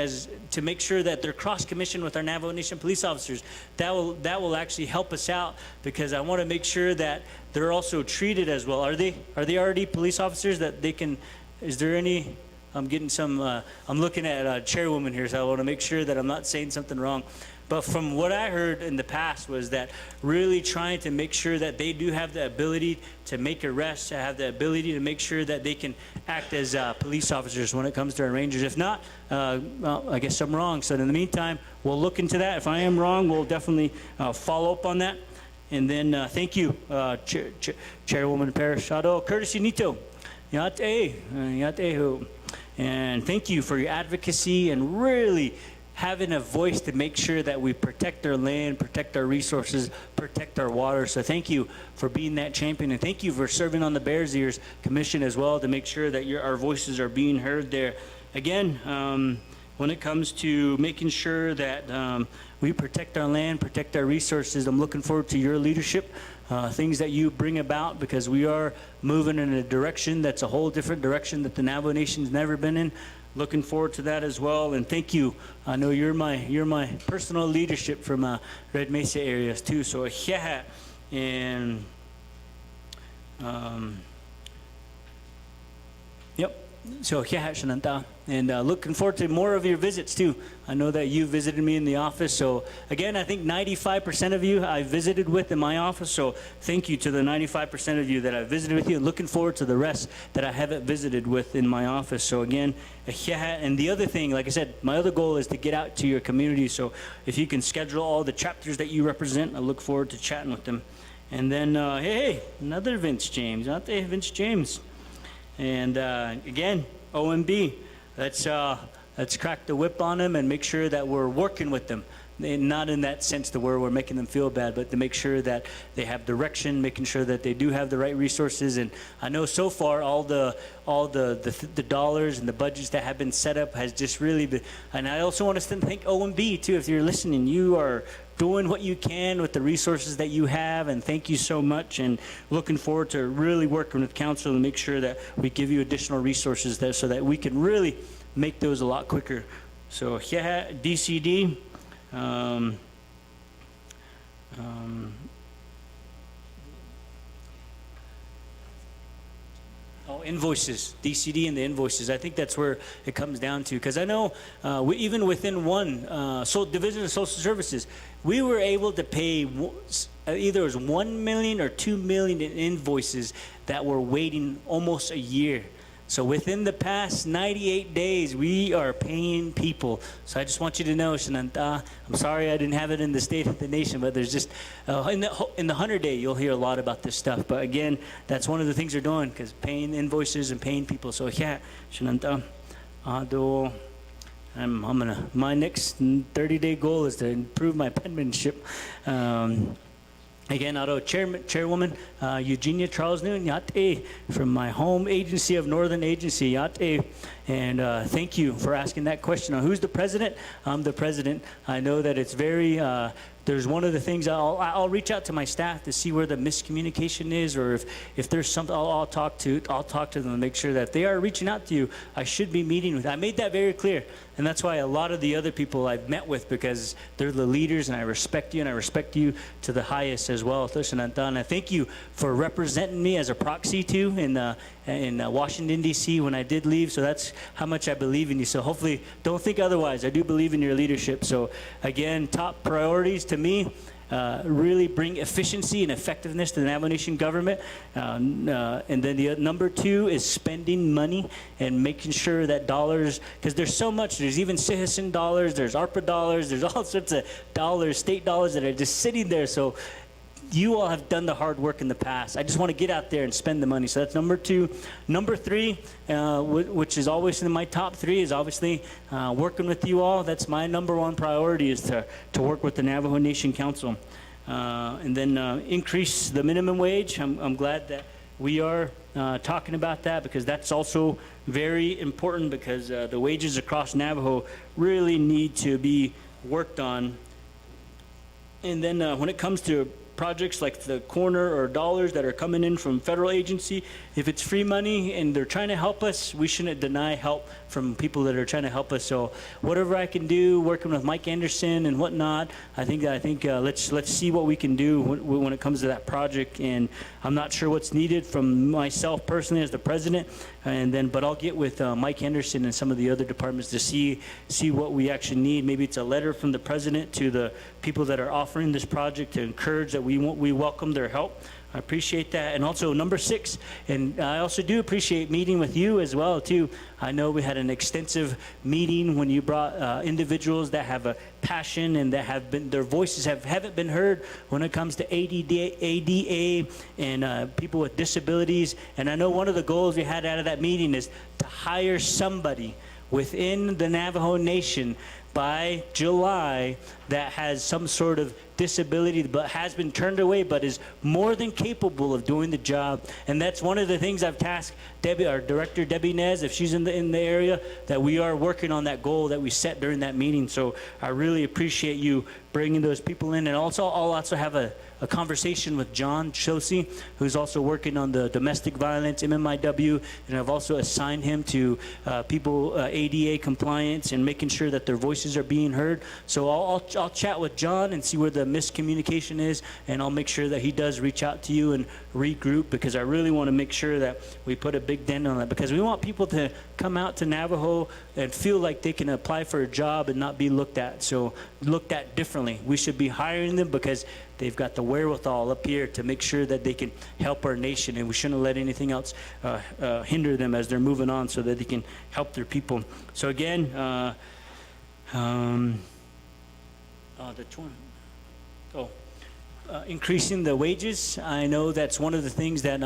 to make sure that they're cross-commissioned with our Navajo Nation police officers. That will actually help us out, because I want to make sure that they're also treated as well. Are they already police officers that they can? Is there any? I'm getting some. I'm looking at Chairwoman here, so I want to make sure that I'm not saying something wrong. But from what I heard in the past was that really trying to make sure that they do have the ability to make arrests, to have the ability to make sure that they can act as police officers when it comes to our rangers. If not, well, I guess I'm wrong. So in the meantime, we'll look into that. If I am wrong, we'll definitely follow up on that. And then thank you, Chairwoman Parashado. Courtesy Nito. Yatehu. And thank you for your advocacy and really having a voice to make sure that we protect our land, protect our resources, protect our water. So thank you for being that champion. And thank you for serving on the Bears Ears Commission as well to make sure that our voices are being heard there. Again, when it comes to making sure that we protect our land, protect our resources, I'm looking forward to your leadership, things that you bring about, because we are moving in a direction that's a whole different direction that the Navajo Nation's never been in. Looking forward to that as well, and thank you. I know you're my personal leadership from Red Mesa areas too. So yeah, and yep. So yeah, Shananta, and looking forward to more of your visits too. I know that you visited me in the office. So again, I think 95% of you I visited with in my office. So thank you to the 95% of you that I visited with you. Looking forward to the rest that I haven't visited with in my office. So again, yeah. And the other thing, like I said, my other goal is to get out to your community. So if you can schedule all the chapters that you represent, I look forward to chatting with them. And then hey, another Vince James, not the Vince James. And again, OMB, let's crack the whip on them and make sure that we're working with them. And not in that sense to where we're making them feel bad, but to make sure that they have direction, making sure that they do have the right resources. And I know so far all the dollars and the budgets that have been set up has just really been. And I also want to thank OMB too. If you're listening, you are doing what you can with the resources that you have, and thank you so much, and looking forward to really working with council to make sure that we give you additional resources there so that we can really make those a lot quicker. So yeah, DCD. Invoices, DCD and the invoices. I think that's where it comes down to, because I know even within one division of social services, we were able to pay either it was 1 million or 2 million in invoices that were waiting almost a year. So within the past 98 days, we are paying people. So I just want you to know, Shananta, I'm sorry I didn't have it in the State of the Nation, but there's just, in the 100-day, you'll hear a lot about this stuff. But again, that's one of the things they're doing, because paying invoices and paying people. So yeah, Shananta, my next 30-day goal is to improve my penmanship. Again, Chairwoman Eugenia Charles Noon, Yate, from my home agency of Northern Agency, Yate. And thank you for asking that question. Who's the president? I'm the president. I know that it's very, there's one of the things I'll reach out to my staff to see where the miscommunication is, or if there's something I'll talk to them and make sure that they are reaching out to you. I should be meeting with. I made that very clear. And that's why a lot of the other people I've met with, because they're the leaders, and I respect you, and I respect you to the highest as well. And I thank you for representing me as a proxy too in Washington, D.C. when I did leave. So that's how much I believe in you. So hopefully don't think otherwise. I do believe in your leadership. So again, top priorities to me, really bring efficiency and effectiveness to the Navajo Nation government. And then the number 2 is spending money and making sure that dollars, because there's so much, there's even citizen dollars, there's ARPA dollars, there's all sorts of dollars, state dollars that are just sitting there. So you all have done the hard work in the past. I just want to get out there and spend the money. So that's number 2. Number 3, which is always in my top 3, is obviously working with you all. That's my number 1 priority, is to work with the Navajo Nation Council. And then increase the minimum wage. I'm glad that we are talking about that, because that's also very important, because the wages across Navajo really need to be worked on. And then when it comes to projects like the corner or dollars that are coming in from federal agency, if it's free money and they're trying to help us, we shouldn't deny help from people that are trying to help us. So whatever I can do, working with Mike Anderson and whatnot, I think let's see what we can do when it comes to that project. And I'm not sure what's needed from myself personally as the president. but I'll get with Mike Henderson and some of the other departments to see what we actually need. Maybe it's a letter from the president to the people that are offering this project to encourage that we welcome their help. I appreciate that. And also number 6, and I also do appreciate meeting with you as well too. I know we had an extensive meeting when you brought individuals that have a passion and that have been, their voices haven't been heard when it comes to ADA and people with disabilities. And I know one of the goals we had out of that meeting is to hire somebody within the Navajo Nation by July that has some sort of disability but has been turned away but is more than capable of doing the job. And that's one of the things I've tasked Debbie, our director, Debbie Nez, if she's in the area, that we are working on that goal that we set during that meeting. So I really appreciate you bringing those people in. And also, I'll also have a conversation with John Chosey, who's also working on the domestic violence, MMIW, and I've also assigned him to people ADA compliance and making sure that their voices are being heard. So I'll chat with John and see where the miscommunication is, and I'll make sure that he does reach out to you and regroup, because I really want to make sure that we put a big dent on that, because we want people to come out to Navajo and feel like they can apply for a job and not be looked at differently. We should be hiring them because they've got the wherewithal up here to make sure that they can help our nation, and we shouldn't let anything else hinder them as they're moving on, so that they can help their people. So again, increasing the wages. I know that's one of the things that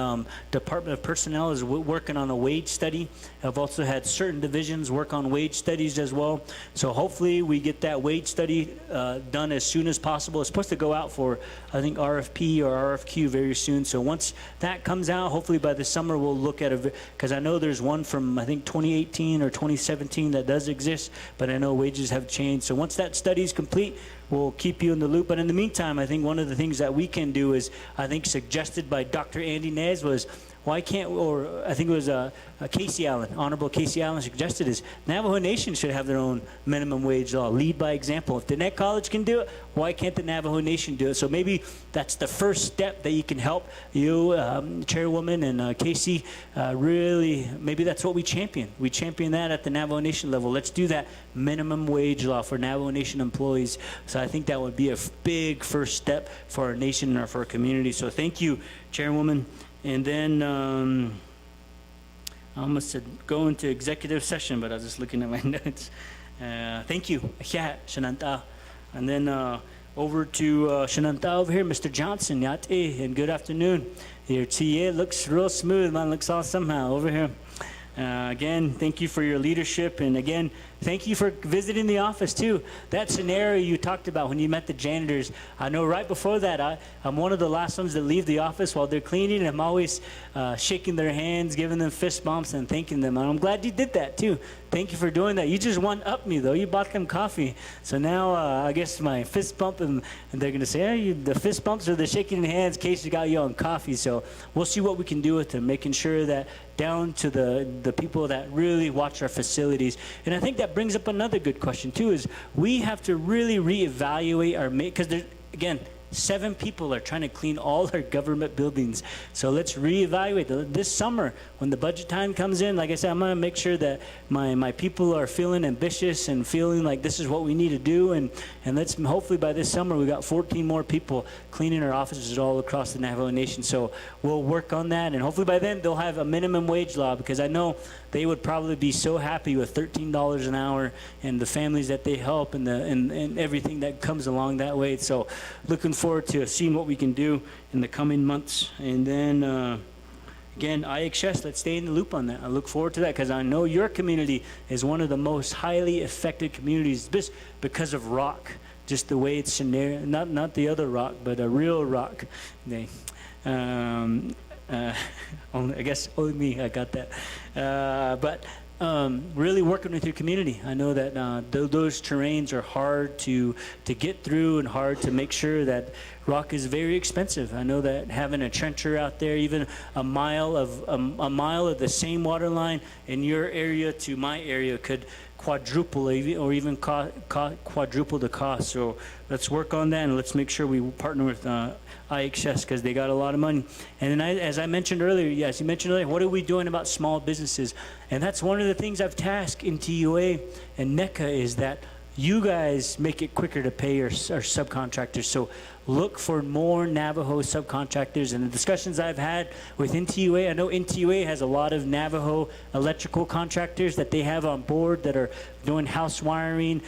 Department of Personnel is working on, a wage study. I've also had certain divisions work on wage studies as well. So hopefully we get that wage study done as soon as possible. It's supposed to go out for, I think, RFP or RFQ very soon. So once that comes out, hopefully by the summer we'll look at it, because I know there's one from, I think, 2018 or 2017 that does exist, but I know wages have changed. So once that study is complete, we'll keep you in the loop. But in the meantime, I think one of the things that we can do is, I think suggested by Dr. Andy Nez, was why can't, or I think it was Casey Allen, Honorable Casey Allen suggested, is Navajo Nation should have their own minimum wage law. Lead by example. If the Net College can do it, why can't the Navajo Nation do it? So maybe that's the first step that you can help you, Chairwoman and Casey, really, maybe that's what we champion. We champion that at the Navajo Nation level. Let's do that minimum wage law for Navajo Nation employees. So I think that would be a big first step for our nation and for our community. So thank you, Chairwoman. And then I almost said go into executive session, but I was just looking at my notes. Thank you. And then over to Shananta over here, Mr. Johnson. Yate, and good afternoon. Your TA looks real smooth, man. Looks awesome somehow over here. Again, thank you for your leadership, and again, thank you for visiting the office too. That scenario you talked about when you met the janitors, I know right before that, I'm one of the last ones that leave the office while they're cleaning, and I'm always shaking their hands, giving them fist bumps and thanking them. And I'm glad you did that too. Thank you for doing that. You just one-upped me though. You bought them coffee. So now I guess my fist bump, and they're gonna say, hey, the fist bumps or the shaking hands, Casey got you on coffee. So we'll see what we can do with them, making sure that down to the people that really watch our facilities. And I think that brings up another good question too, is we have to really reevaluate our, because there's, again, 7 people are trying to clean all our government buildings. So let's reevaluate. This summer, when the budget time comes in, like I said, I'm going to make sure that my people are feeling ambitious and feeling like this is what we need to do. And let's, hopefully by this summer, we got 14 more people cleaning our offices all across the Navajo Nation. So we'll work on that. And hopefully by then, they'll have a minimum wage law, because I know they would probably be so happy with $13 an hour and the families that they help and everything that comes along that way. So looking forward to seeing what we can do in the coming months. And then again, IHS, let's stay in the loop on that. I look forward to that, because I know your community is one of the most highly affected communities just because of rock, just the way it's scenario, not the other rock, but a real rock. I guess only me, I got that. But really working with your community. I know that those terrains are hard to get through and hard to make sure that rock is very expensive. I know that having a trencher out there, even a mile of the same water line in your area to my area could quadruple or even quadruple the cost. So let's work on that, and let's make sure we partner with IHS because they got a lot of money. And then as I mentioned earlier, yes, you mentioned earlier, what are we doing about small businesses? And that's one of the things I've tasked in TUA and NECA is that you guys make it quicker to pay our subcontractors. So look for more Navajo subcontractors. And the discussions I've had with NTUA, I know NTUA has a lot of Navajo electrical contractors that they have on board that are doing house wiring,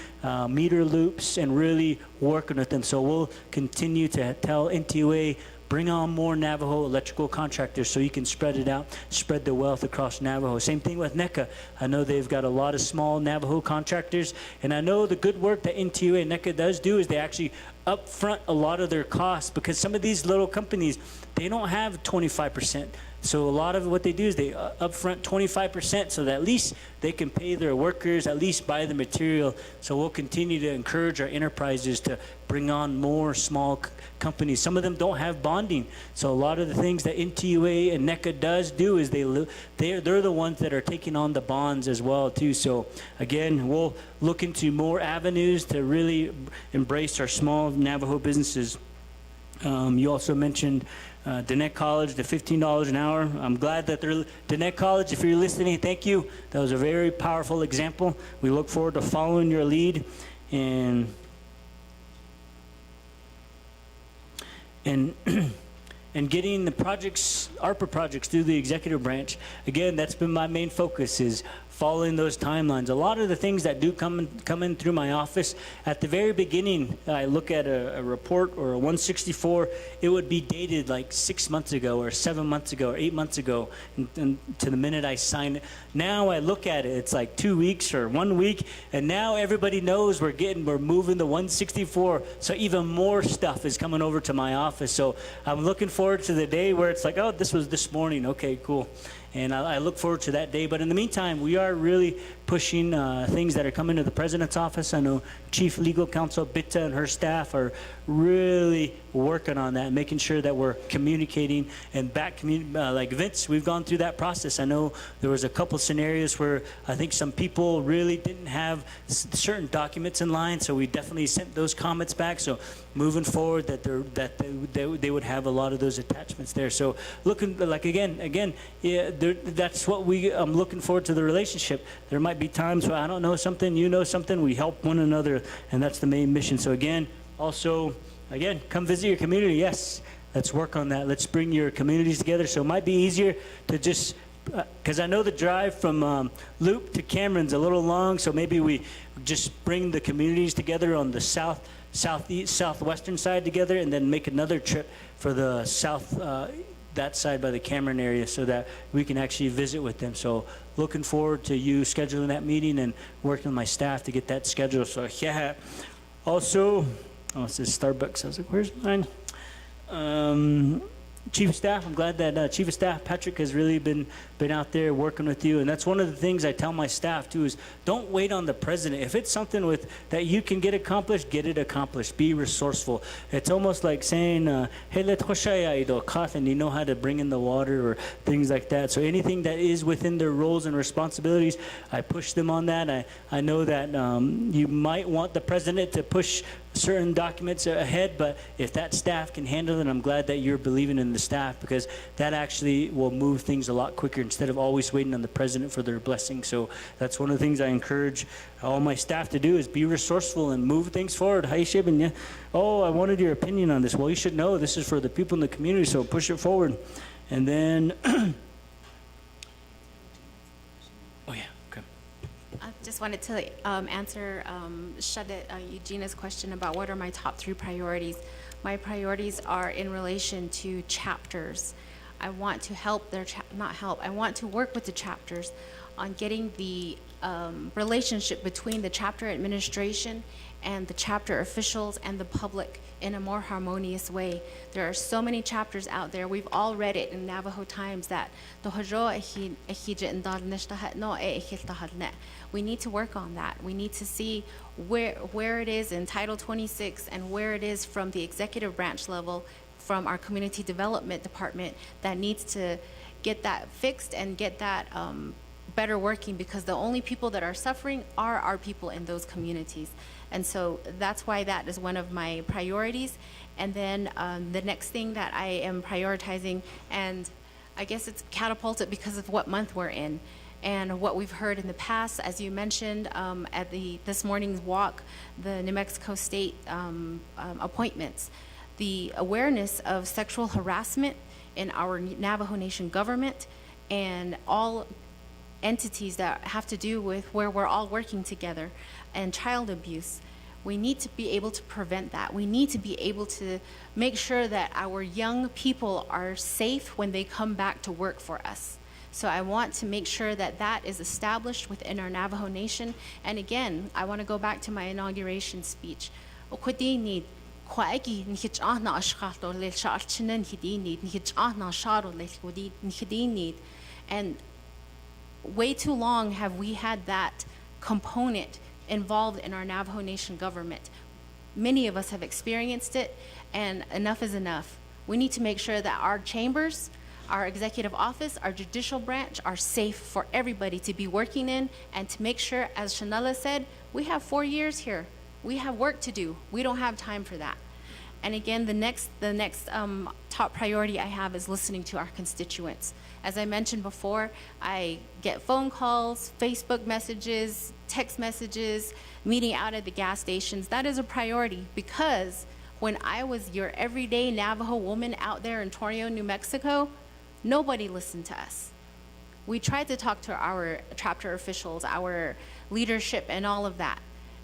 meter loops, and really working with them. So we'll continue to tell NTUA, bring on more Navajo electrical contractors so you can spread it out, spread the wealth across Navajo. Same thing with NECA. I know they've got a lot of small Navajo contractors, and I know the good work that NTUA and NECA does do is they actually upfront a lot of their costs because some of these little companies, they don't have 25%. So a lot of what they do is they upfront 25% so that at least they can pay their workers, at least buy the material. So we'll continue to encourage our enterprises to bring on more small companies. Some of them don't have bonding. So a lot of the things that NTUA and NECA does do is they're the ones that are taking on the bonds as well too. So again, we'll look into more avenues to really embrace our small Navajo businesses. You also mentioned Dannett College, the $15 an hour. I'm glad that Dannett College, if you're listening, thank you. That was a very powerful example. We look forward to following your lead and getting the projects, ARPA projects, through the executive branch. Again, that's been my main focus, is following those timelines. A lot of the things that do come in through my office, at the very beginning, I look at a report or a 164, it would be dated like 6 months ago or 7 months ago or 8 months ago, and to the minute I sign it. Now I look at it, it's like 2 weeks or 1 week, and now everybody knows we're moving the 164, so even more stuff is coming over to my office. So I'm looking forward to the day where it's like, oh, this was this morning, okay, cool. And I look forward to that day. But in the meantime, we are really pushing things that are coming to the president's office. I know Chief Legal Counsel Bitta and her staff are really working on that, making sure that we're communicating and like Vince, we've gone through that process. I know there was a couple scenarios where I think some people really didn't have certain documents in line, so we definitely sent those comments back. So moving forward, they would have a lot of those attachments there. So looking like again, yeah, that's what I'm looking forward to the relationship. There might be times where I don't know something, you know something, we help one another, and that's the main mission. So again, come visit your community. Yes, let's work on that. Let's bring your communities together. So it might be easier to just, because I know the drive from Loop to Cameron's a little long, so maybe we just bring the communities together on the southwestern side together, and then make another trip for the that side by the Cameron area, so that we can actually visit with them. So looking forward to you scheduling that meeting and working with my staff to get that scheduled. So yeah. Also, it says Starbucks. I was like, where's mine? Chief of Staff, I'm glad that Chief of Staff Patrick has really been out there working with you, and that's one of the things I tell my staff too, is don't wait on the president. If it's something that you can get it accomplished. Be resourceful. It's almost like saying, hey, and you know how to bring in the water or things like that. So anything that is within their roles and responsibilities, I push them on that. I know that you might want the president to push certain documents ahead, but if that staff can handle it, I'm glad that you're believing in the staff, because that actually will move things a lot quicker instead of always waiting on the president for their blessing. So that's one of the things I encourage all my staff to do, is be resourceful and move things forward. Oh, I wanted your opinion on this. Well, you should know this is for the people in the community, so push it forward. And then I just wanted to answer Eugenia's question about what are my top 3 priorities. My priorities are in relation to chapters. I want to help I want to work with the chapters on getting the relationship between the chapter administration and the chapter officials and the public in a more harmonious way. There are so many chapters out there. We've all read it in Navajo Times that we need to work on that. We need to see where it is in Title 26 and where it is from the executive branch level, from our community development department, that needs to get that fixed and get that better working, because the only people that are suffering are our people in those communities. And so that's why that is one of my priorities. And then the next thing that I am prioritizing, and I guess it's catapulted because of what month we're in and what we've heard in the past, as you mentioned at this morning's walk, the New Mexico State appointments, the awareness of sexual harassment in our Navajo Nation government and all entities that have to do with where we're all working together, and child abuse. We need to be able to prevent that. We need to be able to make sure that our young people are safe when they come back to work for us. So I want to make sure that that is established within our Navajo Nation. And again, I want to go back to my inauguration speech. And way too long have we had that component involved in our Navajo Nation government. Many of us have experienced it, and enough is enough. We need to make sure that our chambers, our executive office, our judicial branch are safe for everybody to be working in, and to make sure, as Shanella said, we have 4 years here. We have work to do. We don't have time for that. And again, the next top priority I have is listening to our constituents. As I mentioned before, I get phone calls, Facebook messages, text messages, meeting out at the gas stations. That is a priority, because when I was your everyday Navajo woman out there in Torreon, New Mexico, nobody listened to us. We tried to talk to our chapter officials, our leadership, and all of that.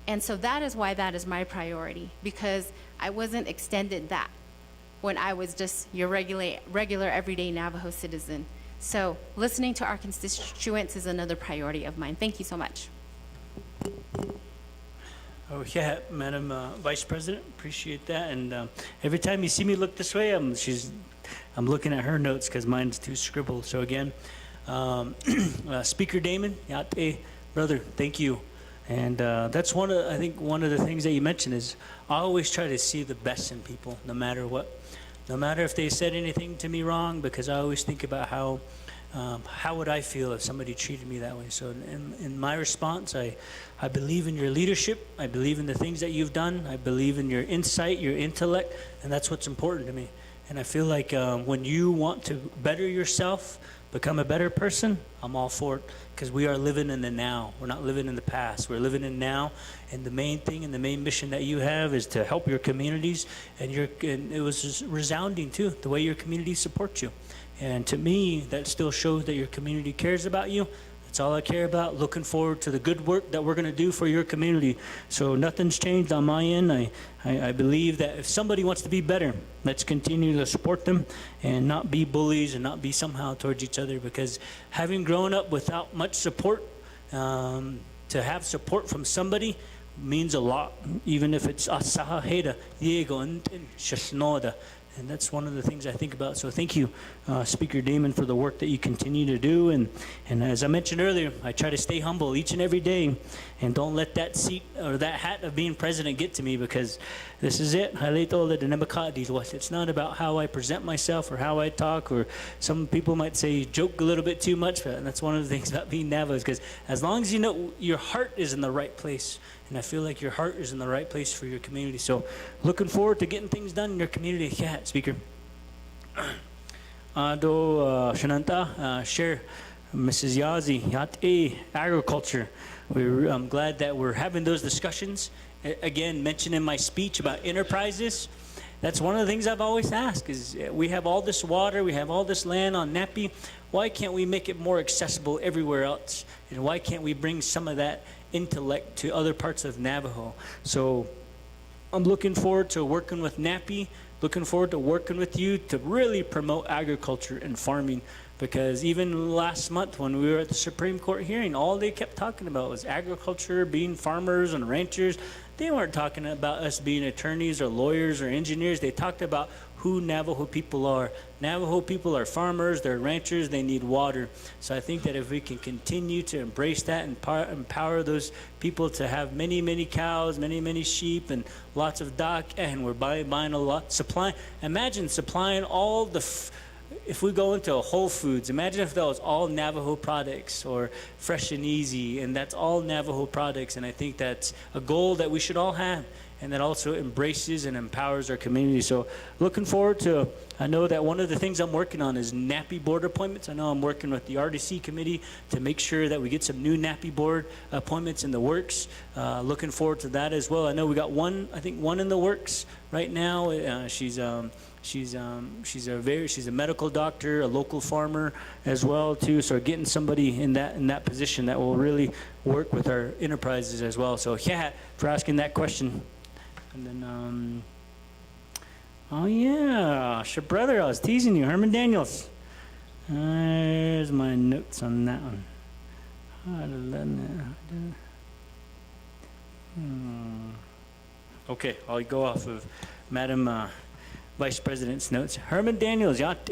And so that is why that is my priority, because I wasn't extended that when I was just your regular everyday Navajo citizen. So listening to our constituents is another priority of mine. Thank you so much. Oh, yeah, Madam Vice President, appreciate that. And every time you see me look this way, I'm looking at her notes because mine's too scribbled. So again, Speaker Damon, Yate, brother, thank you. And that's one of the things that you mentioned is I always try to see the best in people, no matter what. No matter if they said anything to me wrong, because I always think about how would I feel if somebody treated me that way. So in my response, I believe in your leadership. I believe in the things that you've done. I believe in your insight, your intellect, and that's what's important to me. And I feel like when you want to better yourself, become a better person, I'm all for it, because we are living in the now. We're not living in the past. We're living in now, and the main thing and the main mission that you have is to help your communities, and it was just resounding too, the way your community supports you. And to me, that still shows that your community cares about you. That's all I care about. Looking forward to the good work that we're going to do for your community. So nothing's changed on my end. I believe that if somebody wants to be better, let's continue to support them and not be bullies and not be somehow towards each other, because having grown up without much support, to have support from somebody means a lot, even if it's asaha heda, Diego, and shashnoda. And that's one of the things I think about. So thank you, Speaker Damon, for the work that you continue to do. And as I mentioned earlier, I try to stay humble each and every day and don't let that seat or that hat of being president get to me, because this is it. It's not about how I present myself or how I talk, or some people might say joke a little bit too much. But that's one of the things about being Navajo, because as long as you know your heart is in the right place, and I feel like your heart is in the right place for your community. So looking forward to getting things done in your community. Yeah, Speaker. Shananta, share Mrs. Yazi, Yate, agriculture. I'm glad that we're having those discussions. Again, mentioned in my speech about enterprises. That's one of the things I've always asked is we have all this water, we have all this land on Napi. Why can't we make it more accessible everywhere else? And why can't we bring some of that intellect to other parts of Navajo? So I'm looking forward to working with Napi, looking forward to working with you to really promote agriculture and farming Because even last month when we were at the Supreme Court hearing, all they kept talking about was agriculture, being farmers and ranchers. They weren't talking about us being attorneys or lawyers or engineers. They talked about who Navajo people are. Navajo people are farmers, they're ranchers, they need water. So I think that if we can continue to embrace that and empower those people to have many, many cows, many, many sheep, and lots of duck, and we're buying a lot, imagine supplying all the if we go into a Whole Foods, imagine if that was all Navajo products or Fresh and Easy, and that's all Navajo products. And I think that's a goal that we should all have, and that also embraces and empowers our community. So looking forward to, I know that one of the things I'm working on is NAPI board appointments. I know I'm working with the RDC committee to make sure that we get some new NAPI board appointments in the works. Looking forward to that as well. I know we got one in the works right now. She's a medical doctor, a local farmer as well too. So getting somebody in that position that will really work with our enterprises as well. So yeah, for asking that question. And then oh yeah, your brother, I was teasing you, Herman Daniels. There's my notes on that one. Okay, I'll go off of Madam Vice President's notes. Herman Daniels, thank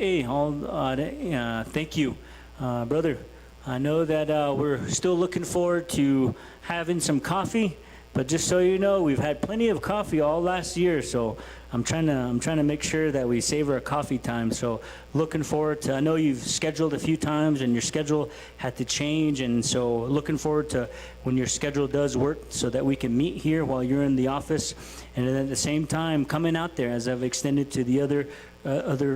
you, brother. I know that we're still looking forward to having some coffee, but just so you know, we've had plenty of coffee all last year, so I'm trying to make sure that we save our coffee time. So looking forward to, I know you've scheduled a few times and your schedule had to change, and so looking forward to when your schedule does work so that we can meet here while you're in the office. And then at the same time, coming out there, as I've extended to the other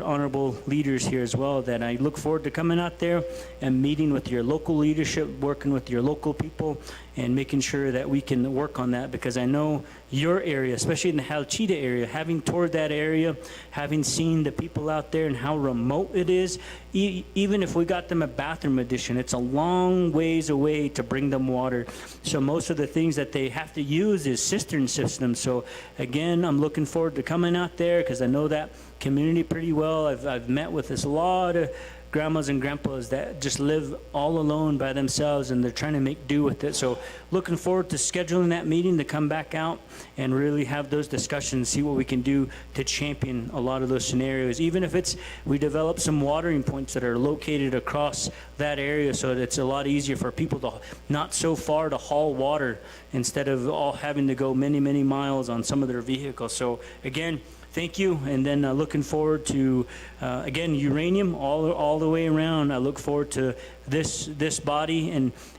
honorable leaders here as well, that I look forward to coming out there and meeting with your local leadership, working with your local people, and making sure that we can work on that, because I know your area, especially in the Halchita area, having toured that area, having seen the people out there and how remote it is, even if we got them a bathroom addition, it's a long ways away to bring them water. So most of the things that they have to use is cistern systems. So again, I'm looking forward to coming out there because I know that community pretty well. I've met with a lot of grandmas and grandpas that just live all alone by themselves, and they're trying to make do with it. So looking forward to scheduling that meeting to come back out and really have those discussions, see what we can do to champion a lot of those scenarios. Even if it's we develop some watering points that are located across that area so that it's a lot easier for people to not so far to haul water instead of all having to go many, many miles on some of their vehicles. So again, thank you, and then looking forward to, again, uranium all the way around. I look forward to this body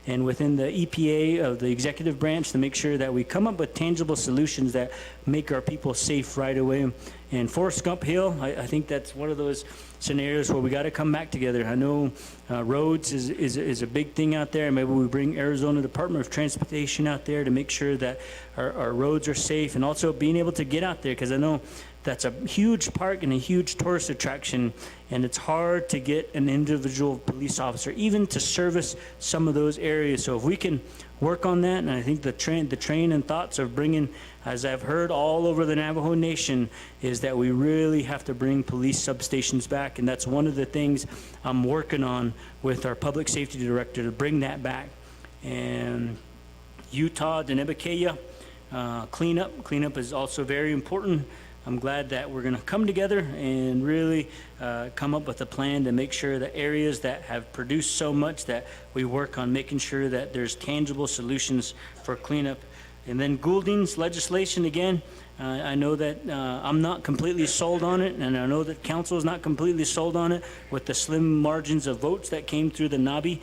and within the EPA of the executive branch to make sure that we come up with tangible solutions that make our people safe right away. And Forest Gump Hill, I think that's one of those scenarios where we got to come back together. I know roads is a big thing out there. Maybe we bring Arizona Department of Transportation out there to make sure that our roads are safe, and also being able to get out there, because I know that's a huge park and a huge tourist attraction, and it's hard to get an individual police officer even to service some of those areas. So if we can work on that, and I think the train and thoughts of bringing, as I've heard all over the Navajo Nation, is that we really have to bring police substations back, and that's one of the things I'm working on with our public safety director to bring that back. And Utah, Denebikeya, cleanup is also very important. I'm glad that we're going to come together and really come up with a plan to make sure that areas that have produced so much that we work on making sure that there's tangible solutions for cleanup. And then Goulding's legislation, again, I know that I'm not completely sold on it, and I know that council is not completely sold on it with the slim margins of votes that came through the NABI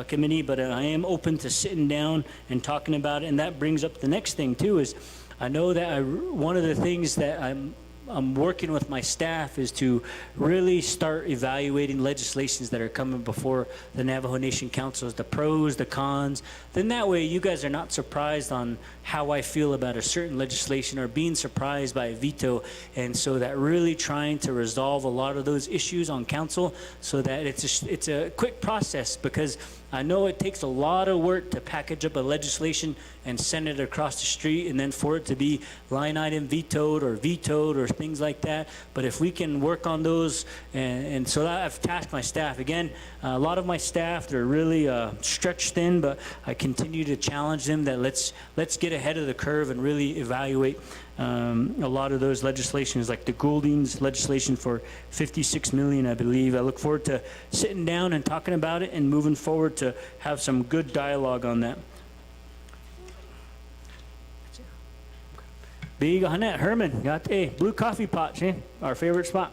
committee, but I am open to sitting down and talking about it. And that brings up the next thing too, is I know that one of the things that I'm working with my staff is to really start evaluating legislations that are coming before the Navajo Nation Councils, the pros, the cons. Then that way you guys are not surprised on how I feel about a certain legislation or being surprised by a veto. And so that really trying to resolve a lot of those issues on council so that it's a quick process, because I know it takes a lot of work to package up a legislation and send it across the street and then for it to be line item vetoed or things like that. But if we can work on those, and so that I've tasked my staff. Again, a lot of my staff, they're really stretched thin, but I continue to challenge them that let's get ahead of the curve and really evaluate a lot of those legislations, like the Goulding's legislation for 56 million, I believe. I look forward to sitting down and talking about it and moving forward to have some good dialogue on that. Big Hanet Herman, got a blue coffee pot, eh? Our favorite spot.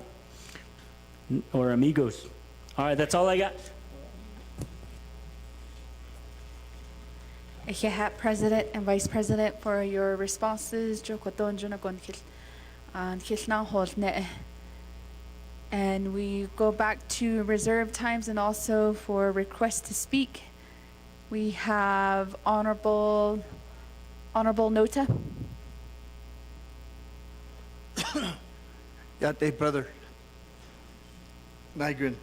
Or amigos. All right, that's all I got. Ejehat, President and Vice President, for your responses. And we go back to reserved times and also for requests to speak. We have Honorable Nota. Yate, brother. Nigrin.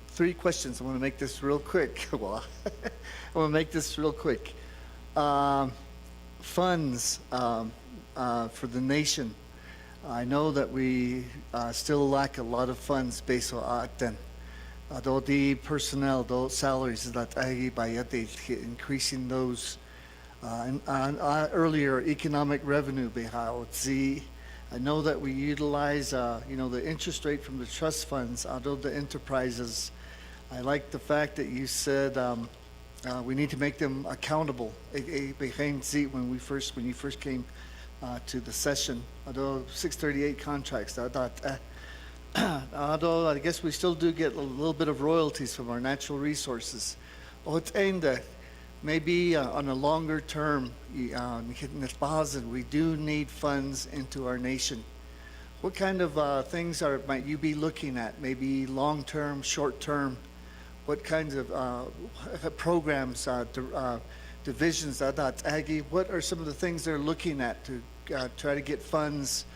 3 questions. I want to make this real quick. Well, I want to make this real quick. Funds for the nation. I know that we still lack a lot of funds based on aten. Though the personnel, those salaries that I increasing those. Earlier, economic revenue behind. I know that we utilize, the interest rate from the trust funds, although the enterprises. I like the fact that you said we need to make them accountable. When you first came to the session, although 638 contracts, although I guess we still do get a little bit of royalties from our natural resources. Maybe on a longer term, we do need funds into our nation. What kind of things might you be looking at? Maybe long-term, short-term? What kinds of programs, divisions, what are some of the things they're looking at to try to get funds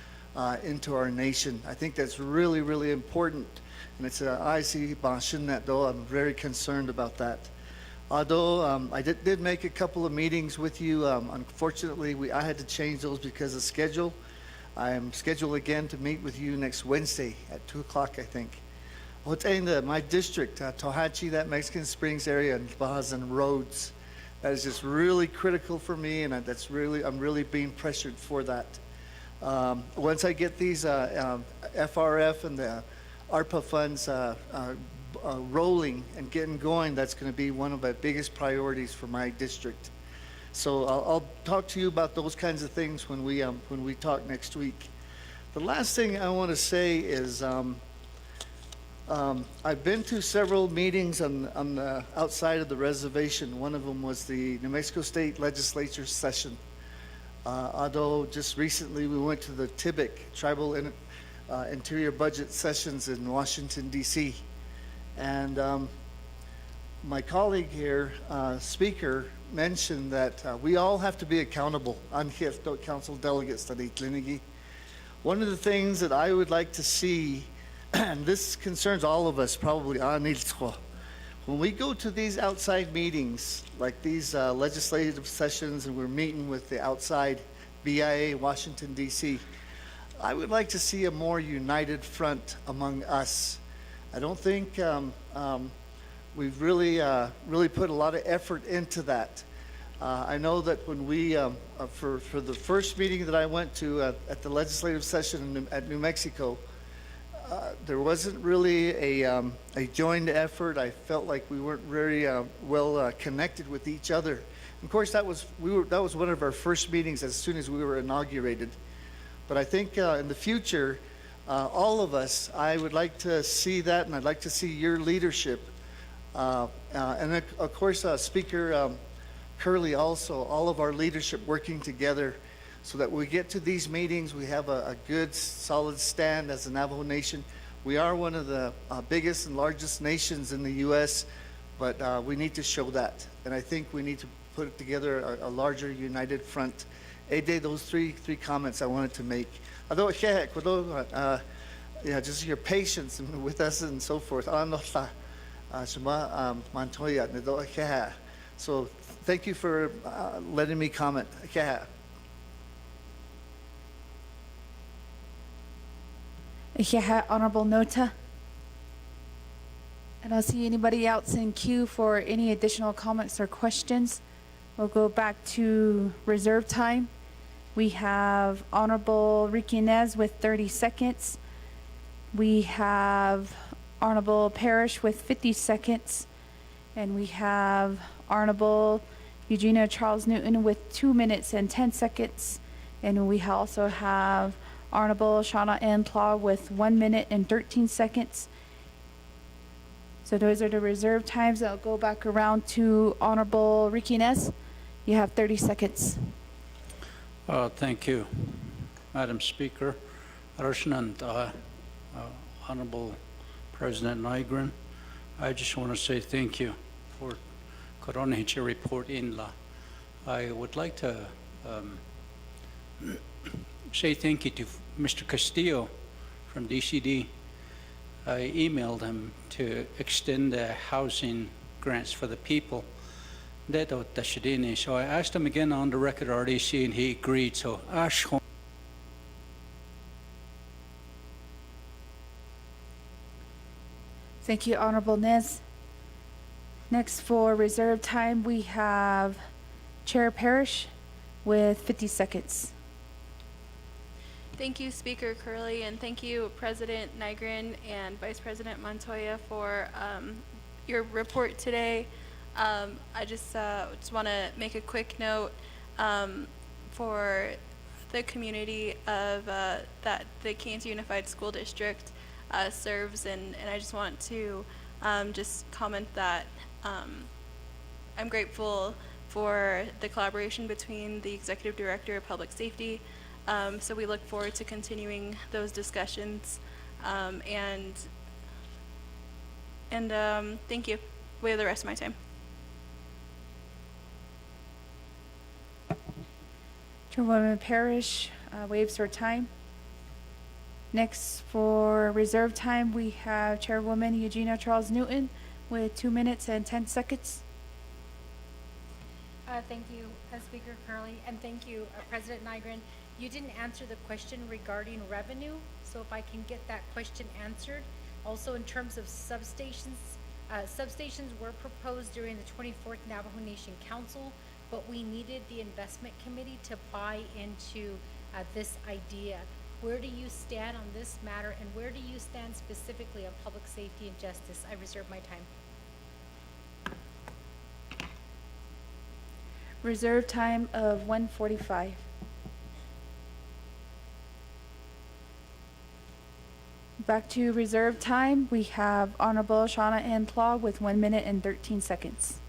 into our nation? I think that's really, really important. And it's I see that though, I'm very concerned about that. Although I did make a couple of meetings with you, unfortunately I had to change those because of schedule. I am scheduled again to meet with you next Wednesday at 2 o'clock, I think. What's in my district, Tohatchi, that Mexican Springs area, and Bahazan roads, that is just really critical for me, and I'm really being pressured for that. Once I get these FRF and the ARPA funds rolling and getting going, that's going to be one of my biggest priorities for my district. So I'll talk to you about those kinds of things when we talk next week. The last thing I want to say is I've been to several meetings on the outside of the reservation. One of them was the New Mexico State Legislature session. Although just recently we went to the TIBIC, Tribal Interior Budget Sessions in Washington, D.C. And my colleague here, speaker, mentioned that we all have to be accountable. Council delegates. One of the things that I would like to see, and this concerns all of us probably, when we go to these outside meetings, like these legislative sessions, and we're meeting with the outside BIA, Washington, D.C., I would like to see a more united front among us. I don't think we've really put a lot of effort into that. I know that when we, for the first meeting that I went to at the legislative session at New Mexico, there wasn't really a joined effort. I felt like we weren't very well connected with each other. Of course, that was one of our first meetings as soon as we were inaugurated. But I think in the future, all of us, I would like to see that, and I'd like to see your leadership. And of course, Speaker Curley also, all of our leadership working together so that when we get to these meetings, we have a good, solid stand as a Navajo Nation. We are one of the biggest and largest nations in the U.S., but we need to show that. And I think we need to put together a larger, united front. Those three comments I wanted to make. Although, just your patience with us and so forth. Shema Montoya, Nido Keha. So thank you for letting me comment. Keha. Iheha, Honorable Nota. I don't see anybody else in queue for any additional comments or questions. We'll go back to reserve time. We have Honorable Ricky Inez with 30 seconds. We have Honorable Parrish with 50 seconds. And we have Honorable Eugenia Charles Newton with 2 minutes and 10 seconds. And we also have Honorable Shauna Ann Plow with 1 minute and 13 seconds. So those are the reserve times. I'll go back around to Honorable Ricky Inez. You have 30 seconds. Thank you, Madam Speaker. Arshanand, Honorable President Nygren, I just want to say thank you for Koronichi report in La. I would like to say thank you to Mr. Castillo from DCD. I emailed him to extend the housing grants for the people. So I asked him again on the record RDC and he agreed. So Thank you, Honorable Nez. Next for reserve time, we have Chair Parrish with 50 seconds. Thank you, Speaker Curley, and thank you, President Nygren and Vice President Montoya, for your report today. I just want to make a quick note for the community of that the Kansas Unified School District serves, and I just want to just comment that I'm grateful for the collaboration between the Executive Director of Public Safety. So we look forward to continuing those discussions, and thank you. We have the rest of my time. Chairwoman Parrish waives her time. Next for reserve time, we have Chairwoman Eugenia Charles Newton with 2 minutes and 10 seconds. Thank you, Speaker Curley, and thank you, President Nygren. You didn't answer the question regarding revenue, so if I can get that question answered. Also, in terms of substations, substations were proposed during the 24th Navajo Nation Council, but we needed the investment committee to buy into this idea. Where do you stand on this matter, and where do you stand specifically on public safety and justice? I reserve my time. Reserve time of 1:45. Back to reserve time, we have Honorable Shauna Ann Plow with 1 minute and 13 seconds.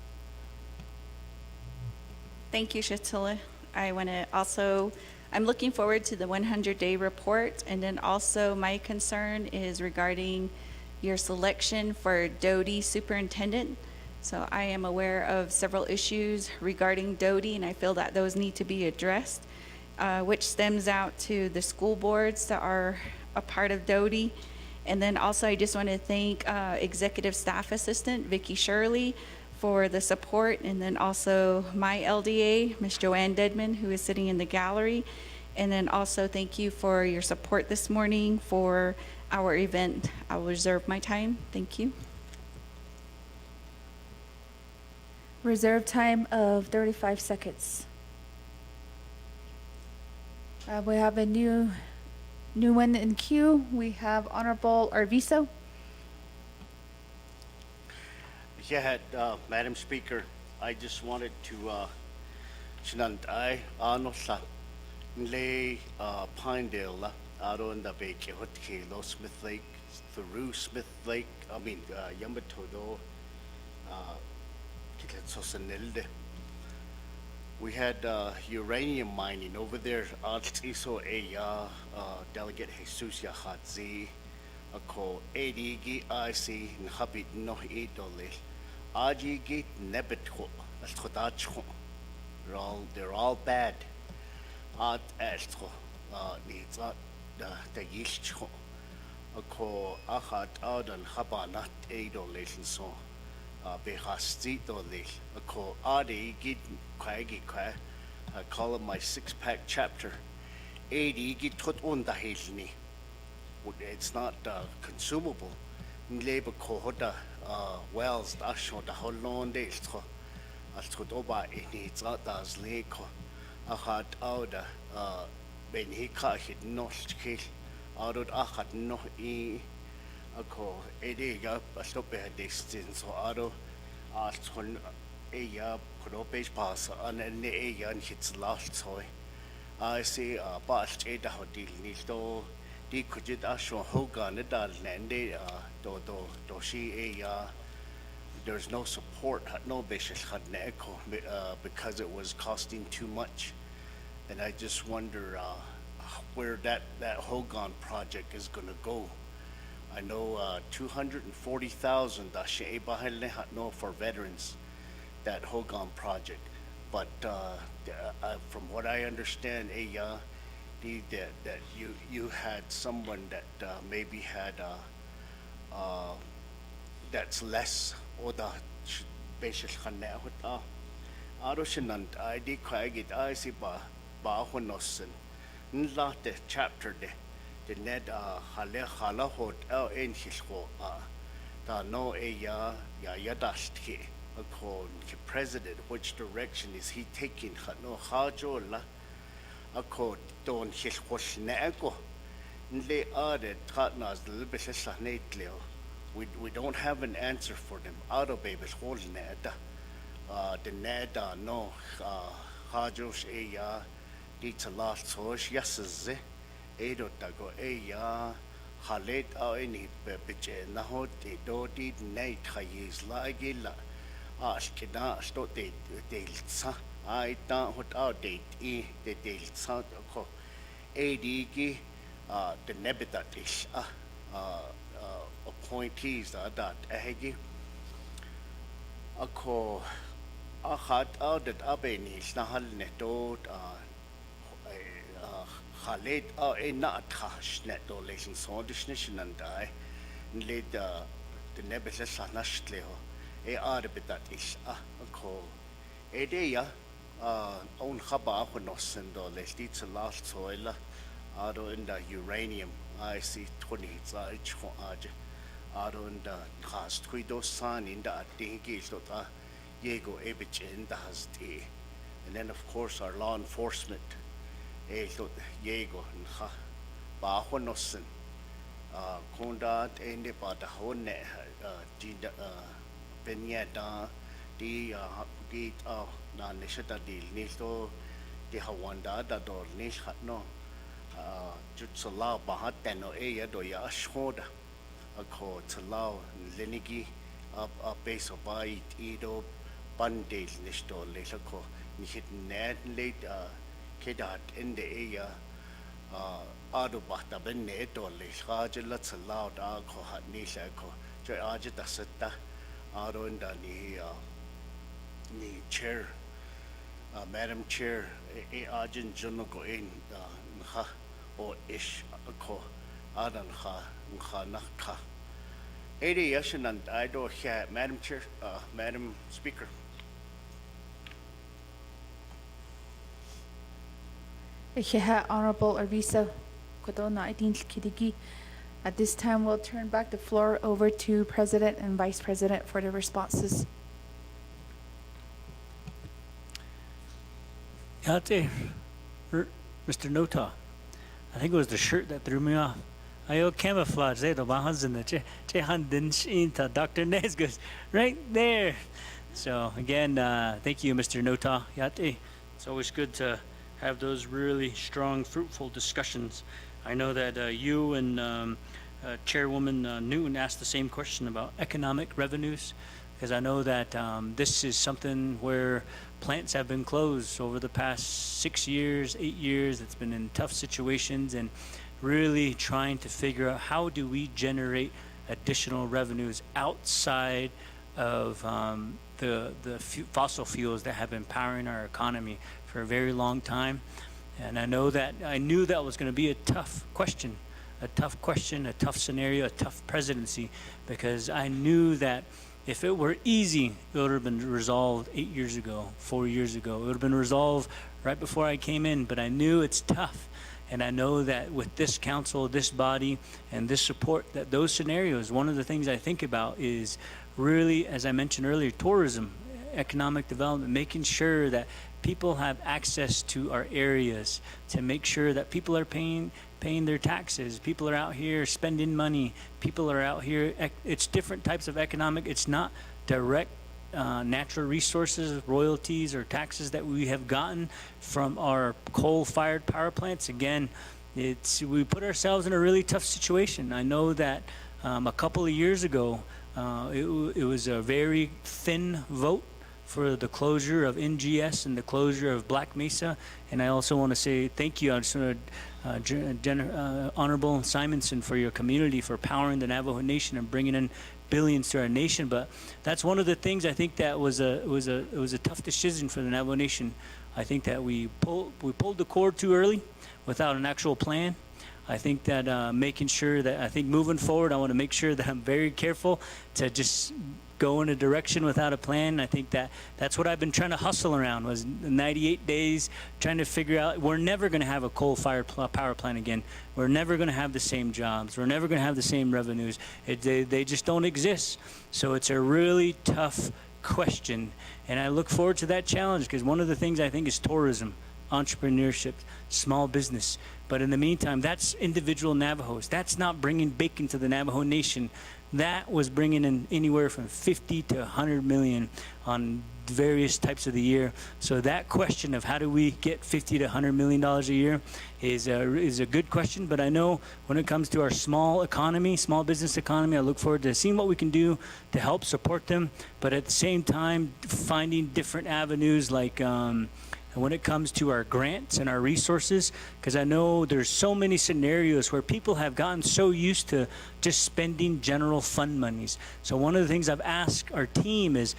Thank you, Shatila. I want to also, I'm looking forward to the 100-day report, and then also my concern is regarding your selection for Doty Superintendent. So I am aware of several issues regarding Doty, and I feel that those need to be addressed, which stems out to the school boards that are a part of Doty. And then also I just want to thank Executive Staff Assistant Vicki Shirley for the support, and then also my LDA, Ms. Joanne Dedman, who is sitting in the gallery. And then also thank you for your support this morning for our event. I will reserve my time. Thank you. Reserve time of 35 seconds. We have a new one in queue. We have Honorable Arvizo. Yeah, Madam Speaker, I just wanted to sinantai anosa nle Pinedale la aron da beke hotke lo Smith Lake through Smith Lake. I mean Yamatodo Kitsosanelde. We had uranium mining over there. Iso Delegate Jesus Yahatzi, a ko ADG IC Habit no Idole, Ajigi Nebetko, Astrodachko. They're all bad. At Astro needs the Yishko, a ko Ahat Adan Habanat Idolation so. behasti to le ko adi git kwagi kwa. I call it my 6-pack chapter. 80 git tot on da helni. It's not consumable. Nleba ko hoda wells da sho da holon de stro. Als tot oba ini tsat das leko. Achat ouda ben hika hit noskil. Audod achat no I ako ediga stop a distance so ado als kon eya kodopes pass an eya hits last soy. I see past eda hodil nilto di kujit asho hogan dal lande do she there's no support no bishop had neko because it was costing too much, and I just wonder where that Hogan project is going to go. I know 240,000 no for veterans, that Hogan project, but from what I understand, that you had someone that maybe had that's less or the basis khanna aroshinant ID kwagit I see ba honosen nla the chapter the ned hale hala hot in his ho da no ya dast ki akon the president, which direction is he taking no hajola akon don his hosh neko nle ade tatnas the libesha netleo. We don't have an answer for them. Auto babies whole neda. The neda no hajos eya dita last sosh yasaze edo tago eya halet any bebiche naho de do di night hayes lagila ashkina sto de delsa I don't hot out date the delsa ko adigi the nebitat ish appointees that ehegi ako achat audit abenis nahal netot khaled not hash neto lesson so disnation and I led the nebeses nashtleho arbit is ako edeya on haba honos and the last soil ado in the uranium I see 20 aron da khas twido san in da tingi so ta yego ebich in da has ti, and then of course our law enforcement so yego ha ba honosen konda ende pa da honne di penya da di na nishata dil ni so di hawanda da dor ni no jutsala ba no e do ya shoda ako talao linigi base of by ido bandel nisto lesako nihit ned late kedat in the area ado bata benne to leshaje la talao da ko hat nisha ko jo aje dasata ado nda ni chair madam chair ajin jono go in ha o ish ko adan ha nakha 80 years and I do Madam Chair, Madam Speaker. Honorable Arvisa Kodona Idin Kidigi. At this time, we'll turn back the floor over to President and Vice President for the responses. Yate, Mr. Nota, I think it was the shirt that threw me off. Ayo camouflage there, the Bahans in the Chehan Dinshinta, Dr. Nesgus, right there. So again, thank you, Mr. Nota Yate. It's always good to have those really strong, fruitful discussions. I know that you and Chairwoman Newton asked the same question about economic revenues, because I know that this is something where plants have been closed over the past 6 years, 8 years. It's been in tough situations, and really trying to figure out how do we generate additional revenues outside of the fossil fuels that have been powering our economy for a very long time. And I knew that was going to be a tough question, a tough scenario, a tough presidency, because I knew that If it were easy, it would have been resolved 8 years ago, 4 years ago. It would have been resolved right before I came in, but I knew it's tough. And I know that with this council, this body, and this support, that those scenarios, one of the things I think about is really, as I mentioned earlier, tourism, economic development, making sure that people have access to our areas, to make sure that people are paying their taxes, people are out here spending money, people are out here, it's different types of economic, it's not direct natural resources, royalties, or taxes that we have gotten from our coal-fired power plants. Again, we put ourselves in a really tough situation. I know that a couple of years ago, it was a very thin vote for the closure of NGS and the closure of Black Mesa. And I also want to say thank you, Honorable Simonson, for your community, for powering the Navajo Nation and bringing in billions to our nation. But that's one of the things I think that was a tough decision for the Navajo Nation. I think that we pulled the cord too early without an actual plan. I think that making sure that, I think moving forward, I want to make sure that I'm very careful to just go in a direction without a plan. I think that that's what I've been trying to hustle around, was 98 days trying to figure out, we're never going to have a coal-fired power plant again. We're never going to have the same jobs. We're never going to have the same revenues. They just don't exist. So it's a really tough question. And I look forward to that challenge, because one of the things I think is tourism, entrepreneurship, small business. But in the meantime, that's individual Navajos. That's not bringing bacon to the Navajo Nation. That was bringing in anywhere from 50 to 100 million on various types of the year. So that question of how do we get 50 to 100 million dollars a year is a good question. But I know when it comes to our small economy, small business economy, I look forward to seeing what we can do to help support them. But at the same time, finding different avenues, like when it comes to our grants and our resources, because I know there's so many scenarios where people have gotten so used to just spending general fund monies. So one of the things I've asked our team is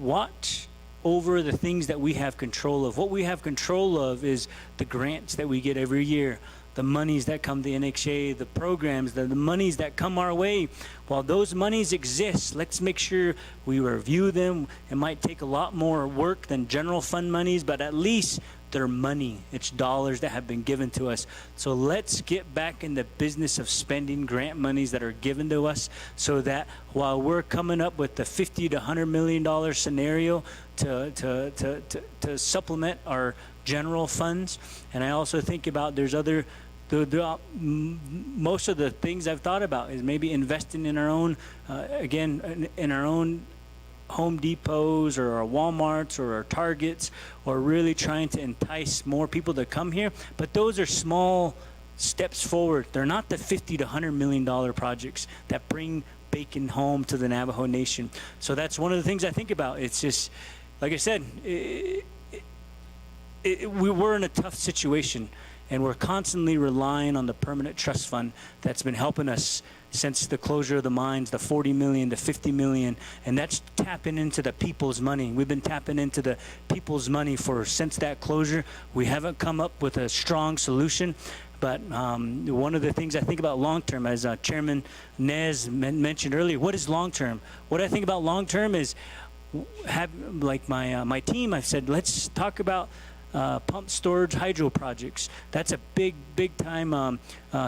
watch over the things that we have control of. What we have control of is the grants that we get every year, the monies that come to NHA, the programs, the monies that come our way. While those monies exist, let's make sure we review them. It might take a lot more work than general fund monies, but at least they're money. It's dollars that have been given to us. So let's get back in the business of spending grant monies that are given to us, so that while we're coming up with the 50 to 100 million dollar scenario to supplement our general funds. And I also think about there's other most of the things I've thought about is maybe investing in our own, in our own Home Depots or our Walmarts or our Targets, or really trying to entice more people to come here. But those are small steps forward. They're not the 50 to 100 million dollar projects that bring bacon home to the Navajo Nation. So that's one of the things I think about. It's just, like I said, we're in a tough situation, and we're constantly relying on the permanent trust fund that's been helping us since the closure of the mines, the 40 million, the 50 million, and that's tapping into the people's money. We've been tapping into the people's money since that closure. We haven't come up with a strong solution. But one of the things I think about long-term, as Chairman Nez mentioned earlier, what is long-term? What I think about long-term is, like my team, I've said, let's talk about pump storage hydro projects. That's a big time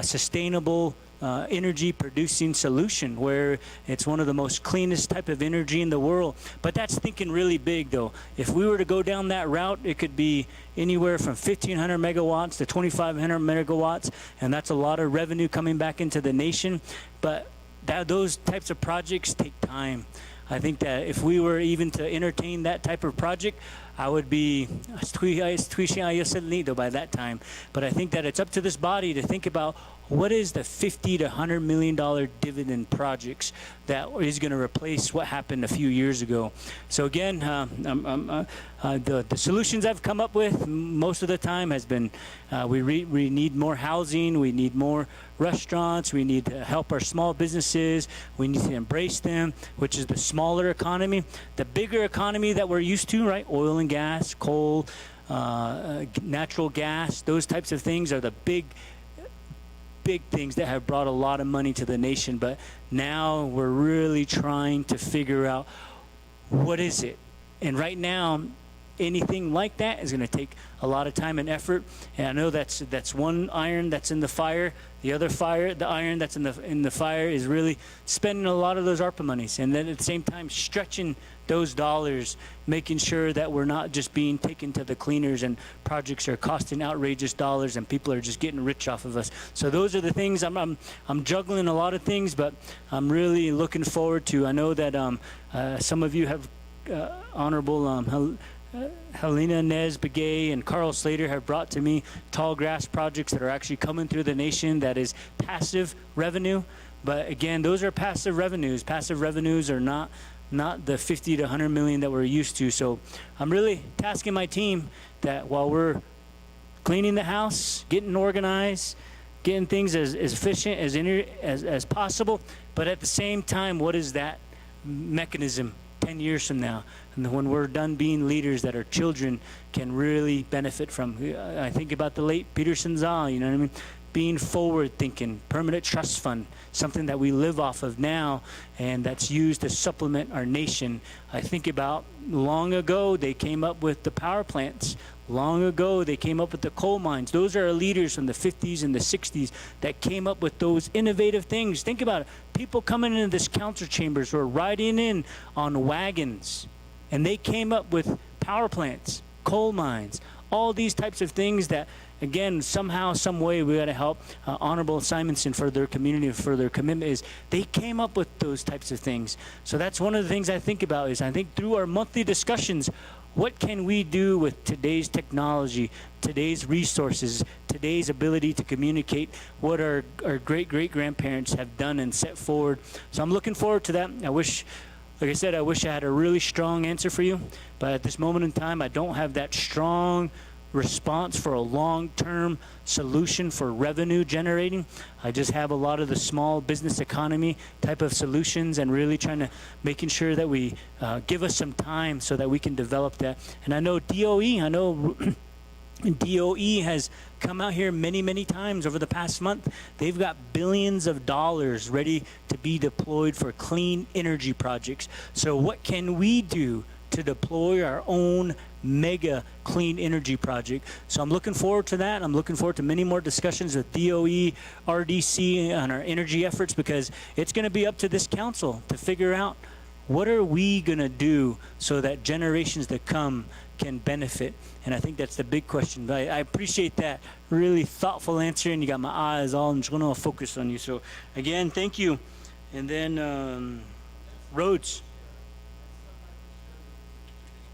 sustainable energy producing solution, where it's one of the most cleanest type of energy in the world. But that's thinking really big, though. If we were to go down that route, it could be anywhere from 1,500 megawatts to 2,500 megawatts, and that's a lot of revenue coming back into the nation. But those types of projects take time. I think that if we were even to entertain that type of project, I would be by that time. But I think that it's up to this body to think about what is the 50 to 100 million dollar dividend projects that is going to replace what happened a few years ago. So again, the solutions I've come up with most of the time has been we need more housing, we need more restaurants, we need to help our small businesses, we need to embrace them, which is the smaller economy. The bigger economy that we're used to, right? Oil and gas, coal, natural gas, those types of things are the big big things that have brought a lot of money to the nation. But now we're really trying to figure out what is it. And right now, anything like that is going to take a lot of time and effort. And I know that's one iron that's in the fire. The other fire, the iron that's in the fire, is really spending a lot of those ARPA monies, and then at the same time stretching those dollars, making sure that we're not just being taken to the cleaners and projects are costing outrageous dollars and people are just getting rich off of us. So those are the things I'm juggling a lot of things, but I'm really looking forward to. I know that some of you have Honorable Helena Nez Begay and Carl Slater have brought to me tall grass projects that are actually coming through the nation that is passive revenue. But again, those are passive revenues. Passive revenues are not the 50 to 100 million that we're used to. So I'm really tasking my team that while we're cleaning the house, getting organized, getting things as efficient as possible, but at the same time, what is that mechanism 10 years from now, and when we're done being leaders that our children can really benefit from? I think about the late Peter Senzal, you know what I mean? Being forward thinking, permanent trust fund, something that we live off of now and that's used to supplement our nation. I think about long ago they came up with the power plants. Long ago they came up with the coal mines. Those are our leaders from the 50s and the 60s that came up with those innovative things. Think about it. People coming into this council chambers were riding in on wagons, and they came up with power plants, coal mines, all these types of things that, again, somehow, some way, we got to help Honorable Simonson for their community, for their commitment. Is they came up with those types of things. So that's one of the things I think about. Is I think through our monthly discussions, what can we do with today's technology, today's resources, today's ability to communicate what our great-great-grandparents have done and set forward. So I'm looking forward to that. I wish, like I said, I wish I had a really strong answer for you. But at this moment in time, I don't have that strong response for a long-term solution for revenue generating. I just have a lot of the small business economy type of solutions and really trying to making sure that we give us some time so that we can develop that. And I know DOE has come out here many times over the past month. They've got billions of dollars ready to be deployed for clean energy projects. So what can we do to deploy our own mega clean energy project? So I'm looking forward to that. I'm looking forward to many more discussions with DOE, RDC on our energy efforts, because it's going to be up to this council to figure out what are we going to do so that generations that come can benefit. And I think that's the big question. But I appreciate that really thoughtful answer, and you got my eyes all, I'm just going to focus on you. So again, thank you. And then roads.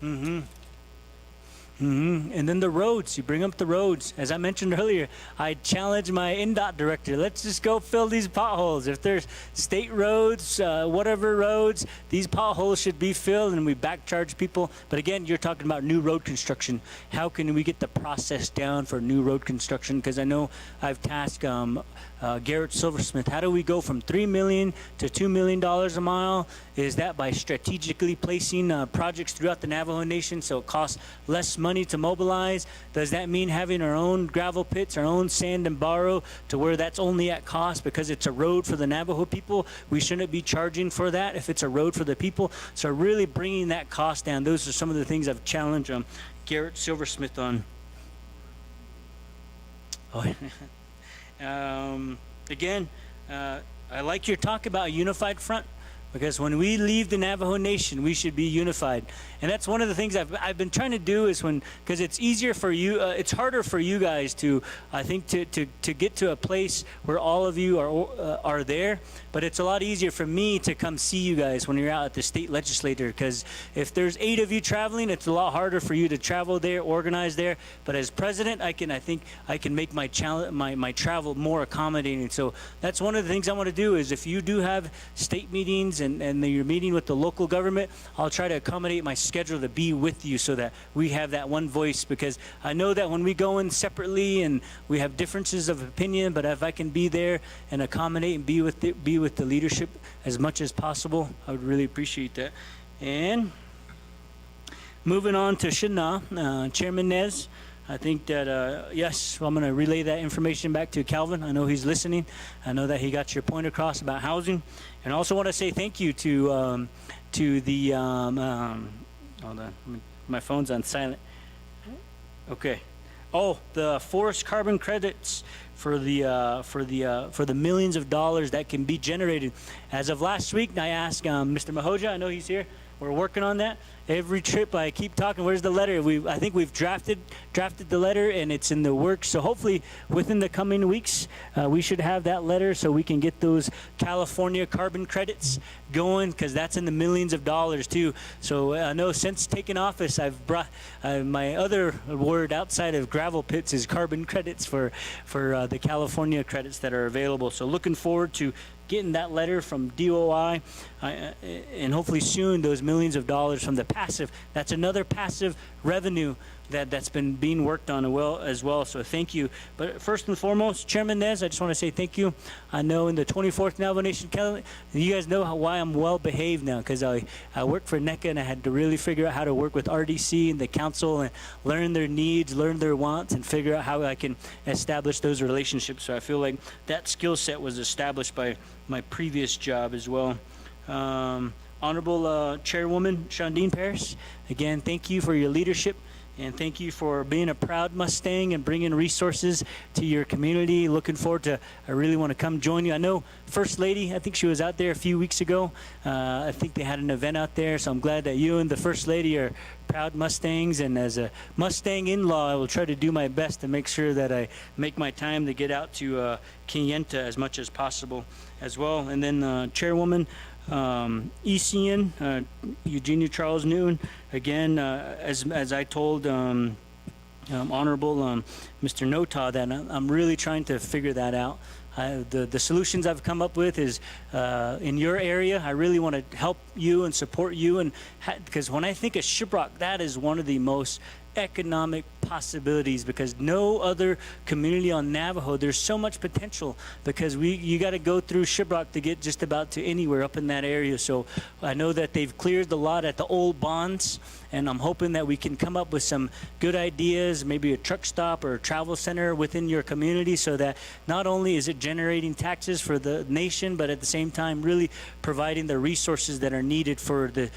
And then the roads, you bring up the roads. As I mentioned earlier, I challenge my NDOT director, let's just go fill these potholes. If there's state roads, whatever roads, these potholes should be filled, and we back charge people. But again, you're talking about new road construction. How can we get the process down for new road construction? Because I know I've tasked Garrett Silversmith, how do we go from $3 million to $2 million a mile? Is that by strategically placing projects throughout the Navajo Nation so it costs less money to mobilize? Does that mean having our own gravel pits, our own sand and borrow, to where that's only at cost because it's a road for the Navajo people? We shouldn't be charging for that if it's a road for the people. So really bringing that cost down. Those are some of the things I've challenged Garrett Silversmith on. Again, I like your talk about a unified front, because when we leave the Navajo Nation, we should be unified. And that's one of the things I've been trying to do, is because it's easier for you, it's harder for you guys to, I think, to get to a place where all of you are there. But it's a lot easier for me to come see you guys when you're out at the state legislature, because if there's 8 of you traveling, it's a lot harder for you to travel there, organize there. But as president, I think I can make my travel more accommodating. So that's one of the things I want to do, is if you do have state meetings and you're meeting with the local government, I'll try to accommodate my schedule to be with you so that we have that one voice. Because I know that when we go in separately and we have differences of opinion, but if I can be there and accommodate and be with the leadership as much as possible, I would really appreciate that. And moving on to Shana, Chairman Nez, I think that, yes, I'm going to relay that information back to Calvin. I know he's listening. I know that he got your point across about housing. And I also want to say thank you to the, hold on, my phone's on silent. Okay. Oh, the forest carbon credits for the millions of dollars that can be generated. As of last week, I asked Mr. Mahoja, I know he's here. We're working on that. Every trip I keep talking, where's the letter? I think we've drafted the letter and it's in the works. So hopefully within the coming weeks, we should have that letter so we can get those California carbon credits going, because that's in the millions of dollars too. So I know since taking office, I've brought my other word outside of gravel pits is carbon credits for the California credits that are available. So looking forward to getting that letter from DOI, and hopefully soon those millions of dollars from the passive. That's another passive revenue that's been being worked on as well. So thank you. But first and foremost, Chairman Nez, I just want to say thank you. I know in the 24th Navajo Nation Council, you guys know why I'm well behaved now, because I worked for NECA and I had to really figure out how to work with RDC and the council and learn their needs, learn their wants, and figure out how I can establish those relationships. So I feel like that skill set was established by my previous job as well. Honorable Chairwoman Shondine Paris, again, thank you for your leadership. And thank you for being a proud Mustang and bringing resources to your community. Looking forward to, I really want to come join you. I know First Lady, I think she was out there a few weeks ago. I think they had an event out there, so I'm glad that you and the First Lady are proud Mustangs. And as a Mustang in-law, I will try to do my best to make sure that I make my time to get out to Kayenta as much as possible as well. And then Chairwoman, ECN, Eugenia Charles Newton, again, as I told Honorable Mr. Nota, that I'm really trying to figure that out. The solutions I've come up with is in your area. I really want to help you and support you, and because when I think of Shiprock, that is one of the most economic possibilities, because no other community on Navajo, there's so much potential, because you got to go through Shiprock to get just about to anywhere up in that area. So I know that they've cleared the lot at the old bonds, and I'm hoping that we can come up with some good ideas, maybe a truck stop or a travel center within your community, so that not only is it generating taxes for the nation, but at the same time really providing the resources that are needed for the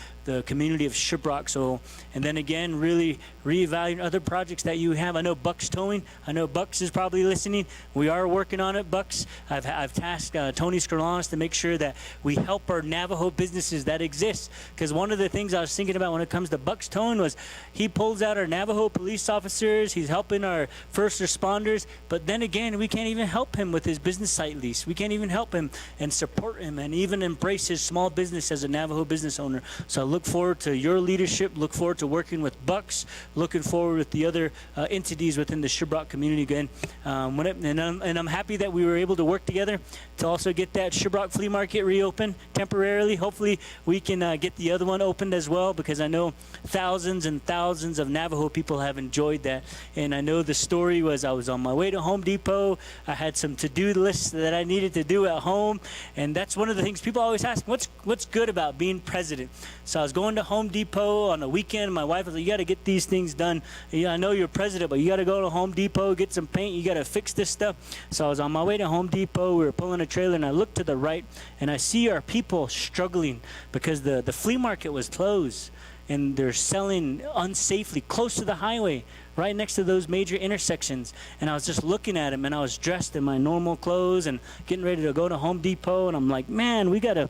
community of Shiprock. So, and then again, really reevaluating other projects that you have. I know Buck's Towing. I know Bucks is probably listening. We are working on it, Bucks. I've tasked Tony Skerlanis to make sure that we help our Navajo businesses that exist. Because one of the things I was thinking about when it comes to Bucks Towing was he pulls out our Navajo police officers. He's helping our first responders. But then again, we can't even help him with his business site lease. We can't even help him and support him and even embrace his small business as a Navajo business owner. So I look forward to your leadership. Look forward to working with Bucks. Looking forward with the other entities within the Shiprock community again. And I'm happy that we were able to work together to also get that Shiprock flea market reopened temporarily. Hopefully we can get the other one opened as well, because I know thousands and thousands of Navajo people have enjoyed that. And I know the story was I was on my way to Home Depot. I had some to-do lists that I needed to do at home. And that's one of the things people always ask, what's good about being president? So I was going to Home Depot on a weekend. My wife was like, you got to get these things done. I know you're president, but you got to go to Home Depot, get some paint. You got to fix this stuff. So I was on my way to Home Depot. We were pulling a trailer, and I looked to the right, and I see our people struggling because the flea market was closed, and they're selling unsafely close to the highway, right next to those major intersections. And I was just looking at them, and I was dressed in my normal clothes and getting ready to go to Home Depot. And I'm like, man, we gotta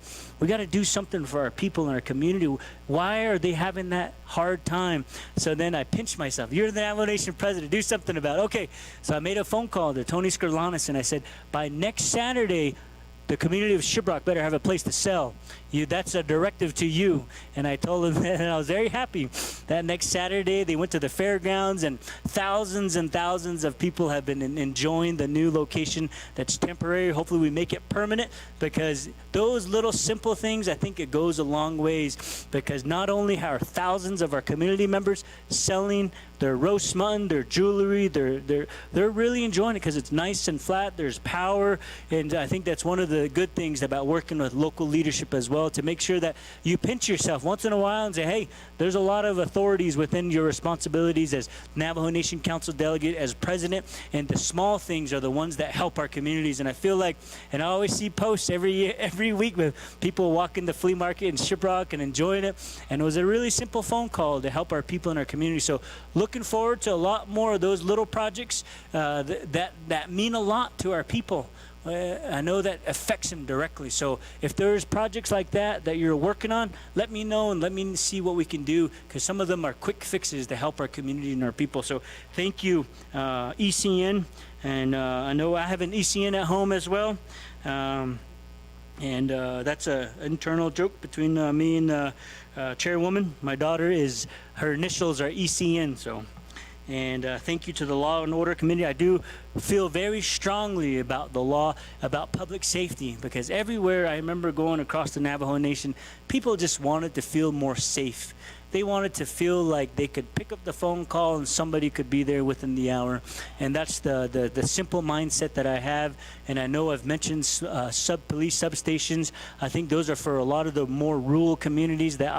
do something for our people in our community. Why are they having that hard time? So then I pinched myself. You're the Navajo Nation president. Do something about it. Okay. So I made a phone call to Tony Skerlanis, and I said, by next Saturday, the community of Shiprock better have a place to sell. That's a directive to you. And I told them that, and I was very happy. That next Saturday, they went to the fairgrounds, and thousands of people have been enjoying the new location that's temporary. Hopefully we make it permanent, because those little simple things, I think it goes a long ways, because not only are thousands of our community members selling their roast mutton, their jewelry, they're really enjoying it because it's nice and flat, there's power, and I think that's one of the good things about working with local leadership as well. well, to make sure that you pinch yourself once in a while and say, hey, there's a lot of authorities within your responsibilities as Navajo Nation Council delegate, as president, and the small things are the ones that help our communities. And I feel like, and I always see posts every week with people walking the flea market in Shiprock and enjoying it. And it was a really simple phone call to help our people in our community. So looking forward to a lot more of those little projects that mean a lot to our people. I know that affects them directly. So if there's projects like that you're working on, let me know and let me see what we can do, because some of them are quick fixes to help our community and our people. So thank you, ECN. And I know I have an ECN at home as well. And that's an internal joke between me and Chairwoman. My daughter her initials are ECN, so. And thank you to the Law and Order Committee. I do feel very strongly about the law, about public safety, because everywhere I remember going across the Navajo Nation, people just wanted to feel more safe. They wanted to feel like they could pick up the phone call and somebody could be there within the hour. And that's the simple mindset that I have. And I know I've mentioned police substations. I think those are for a lot of the more rural communities that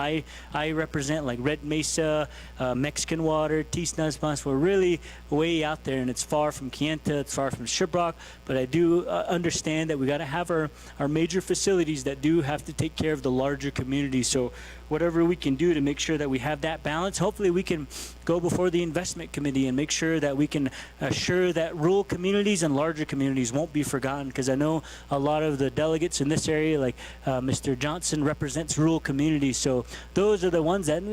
I represent, like Red Mesa, Mexican Water, Tisnaspas. We're really way out there, and it's far from Kienta, it's far from Shiprock. But I do understand that we got to have our major facilities that do have to take care of the larger communities. So whatever we can do to make sure that we have that balance. Hopefully we can go before the investment committee and make sure that we can assure that rural communities and larger communities won't be forgotten, because I know a lot of the delegates in this area, like Mr. Johnson, represents rural communities. So those are the ones that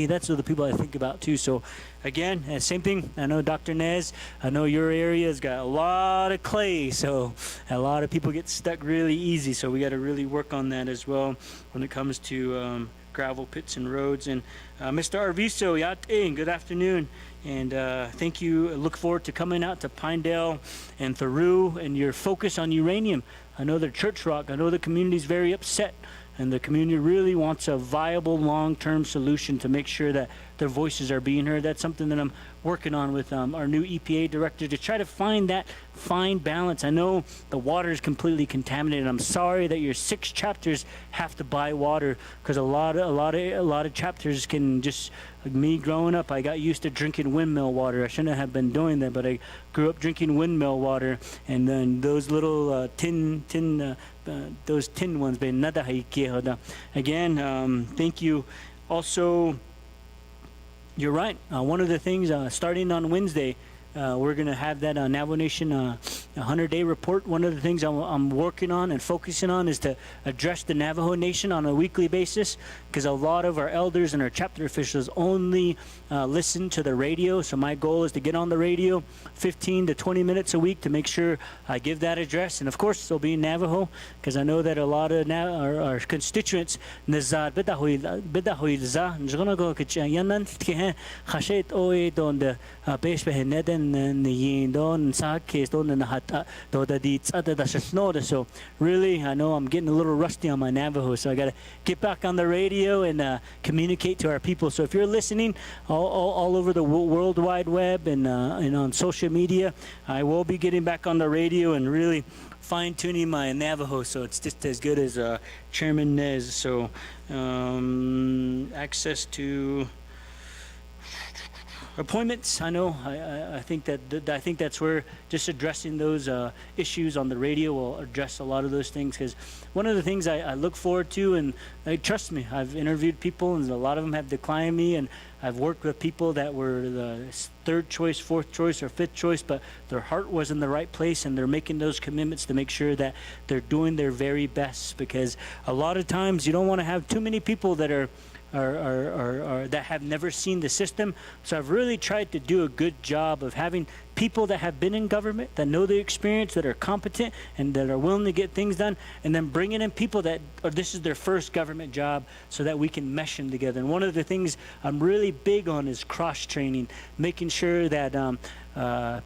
that's what the people I think about too. So again, same thing. I know Dr. Nez, I know your area has got a lot of clay, so a lot of people get stuck really easy. So we got to really work on that as well when it comes to gravel pits and roads. And Mr. Arviso, good afternoon. And thank you. I look forward to coming out to Pinedale and Thoreau and your focus on uranium. I know the Church Rock, I know the community's very upset. And the community really wants a viable long-term solution to make sure that their voices are being heard. That's something that I'm working on with our new EPA director, to try to find that fine balance. I know the water is completely contaminated. I'm sorry that your 6 chapters have to buy water, because a lot of chapters can just, like me growing up, I got used to drinking windmill water. I shouldn't have been doing that, but I grew up drinking windmill water, and then those little those tin ones. Again, thank you. Also, you're right. One of the things, starting on Wednesday, we're going to have that Navajo Nation 100-day report. One of the things I'm working on and focusing on is to address the Navajo Nation on a weekly basis, because a lot of our elders and our chapter officials only listen to the radio. So my goal is to get on the radio 15 to 20 minutes a week to make sure I give that address. And of course, it'll be in Navajo, because I know that a lot of our constituents so really, I know I'm getting a little rusty on my Navajo, so I got to get back on the radio and communicate to our people. So if you're listening all over the World Wide Web and on social media, I will be getting back on the radio and really fine-tuning my Navajo, so it's just as good as Chairman Nez. So access to appointments, I know. I think that's where just addressing those issues on the radio will address a lot of those things. Because one of the things I look forward to, and trust me, I've interviewed people, and a lot of them have declined me, and I've worked with people that were the 3rd choice, 4th choice, or 5th choice, but their heart was in the right place, and they're making those commitments to make sure that they're doing their very best. Because a lot of times you don't want to have too many people that are that have never seen the system. So I've really tried to do a good job of having people that have been in government, that know the experience, that are competent, and that are willing to get things done, and then bringing in people that this is their first government job so that we can mesh them together. And one of the things I'm really big on is cross-training, making sure that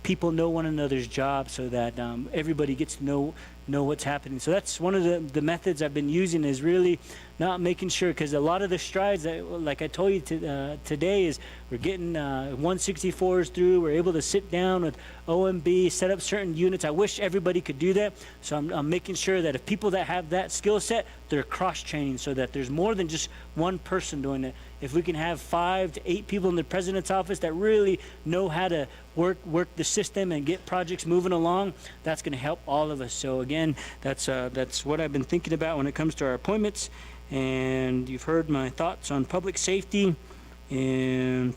people know one another's jobs so that everybody gets to know what's happening. So that's one of the methods I've been using, is really not making sure, because a lot of the strides that, like I told you today, is we're getting 164s through. We're able to sit down with OMB, set up certain units. I wish everybody could do that. So I'm making sure that if people that have that skill set, they're cross-training so that there's more than just one person doing it. If we can have 5 to 8 people in the president's office that really know how to work the system and get projects moving along, that's going to help all of us. So again, that's what I've been thinking about when it comes to our appointments. And you've heard my thoughts on public safety and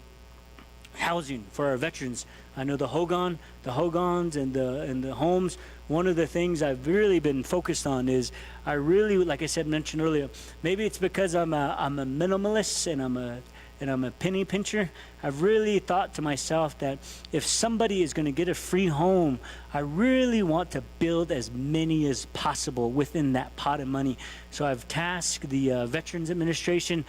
housing for our veterans. I know the Hogans and the homes. One of the things I've really been focused on is I really, like I said, mentioned earlier, maybe it's because I'm a minimalist and I'm a penny pincher. I've really thought to myself that if somebody is going to get a free home, I really want to build as many as possible within that pot of money. So I've tasked the Veterans Administration,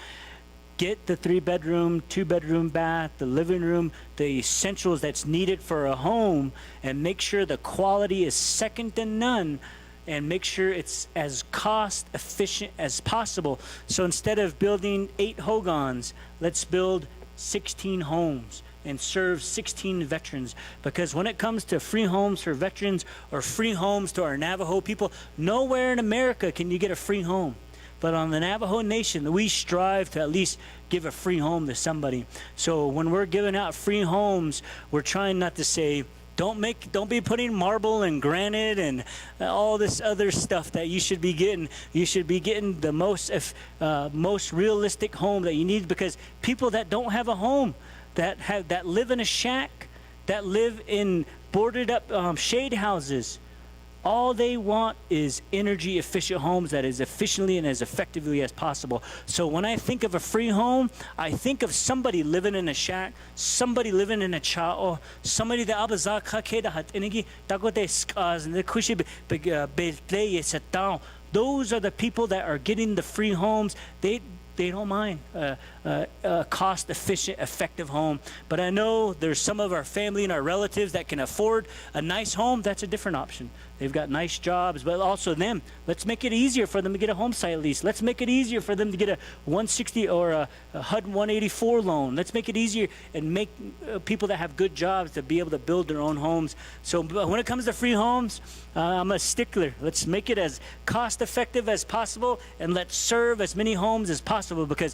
get the 3-bedroom, 2-bedroom bath, the living room, the essentials that's needed for a home, and make sure the quality is second to none, and make sure it's as cost efficient as possible. So instead of building 8 Hogans, let's build 16 homes and serve 16 veterans. Because when it comes to free homes for veterans or free homes to our Navajo people, nowhere in America can you get a free home. But on the Navajo Nation, we strive to at least give a free home to somebody. So when we're giving out free homes, we're trying not to say, don't be putting marble and granite and all this other stuff that you should be getting. You should be getting the most realistic home that you need, because people that don't have a home, that live in a shack, that live in boarded up shade houses, all they want is energy efficient homes that is efficiently and as effectively as possible. So when I think of a free home, I think of somebody living in a shack, somebody living in a chao, somebody that abazak hakeda hat inigi dagote skaz and the kushi be set down. Those are the people that are getting the free homes. They don't mind a cost-efficient, effective home. But I know there's some of our family and our relatives that can afford a nice home. That's a different option. They've got nice jobs, but also them. Let's make it easier for them to get a home site lease. Let's make it easier for them to get a 160 or a HUD 184 loan. Let's make it easier and make people that have good jobs to be able to build their own homes. So when it comes to free homes, I'm a stickler. Let's make it as cost-effective as possible, and let's serve as many homes as possible, because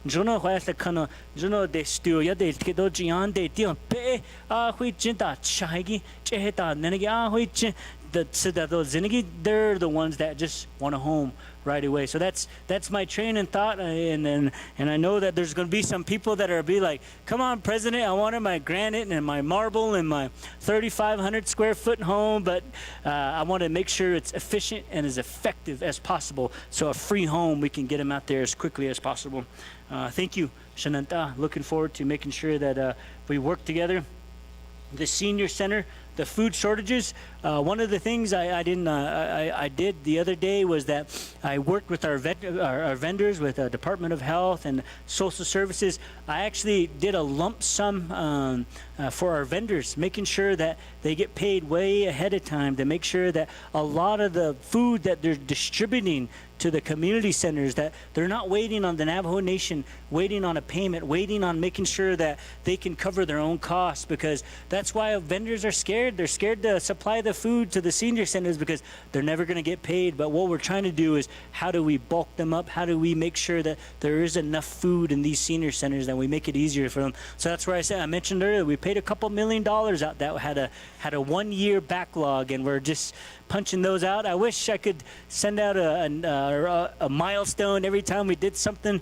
Jono hoyasla kano jono de stu ya de kedo jian de tion pe hui jinta chagi cheheta nenegi hui the those zinigi, they're the ones that just want a home right away. So that's my train and thought, and I know that there's going to be some people that are be like, come on, President, I wanted my granite and my marble and my 3,500 square foot home, but I want to make sure it's efficient and as effective as possible. So a free home, we can get them out there as quickly as possible. Thank you, Shananta. Looking forward to making sure that we work together. The senior center, the food shortages. One of the things I did the other day was that I worked with our vendors, with the Department of Health and Social Services. I actually did a lump sum for our vendors, making sure that they get paid way ahead of time, to make sure that a lot of the food that they're distributing to the community centers, that they're not waiting on the Navajo Nation, waiting on a payment, waiting on making sure that they can cover their own costs, because that's why vendors are scared. They're scared to supply the food to the senior centers because they're never going to get paid. But what we're trying to do is, how do we bulk them up? How do we make sure that there is enough food in these senior centers, that we make it easier for them? So that's where I mentioned earlier, we paid a couple $1 million out that had a 1-year backlog, and we're just punching those out. I wish I could send out a milestone every time we did something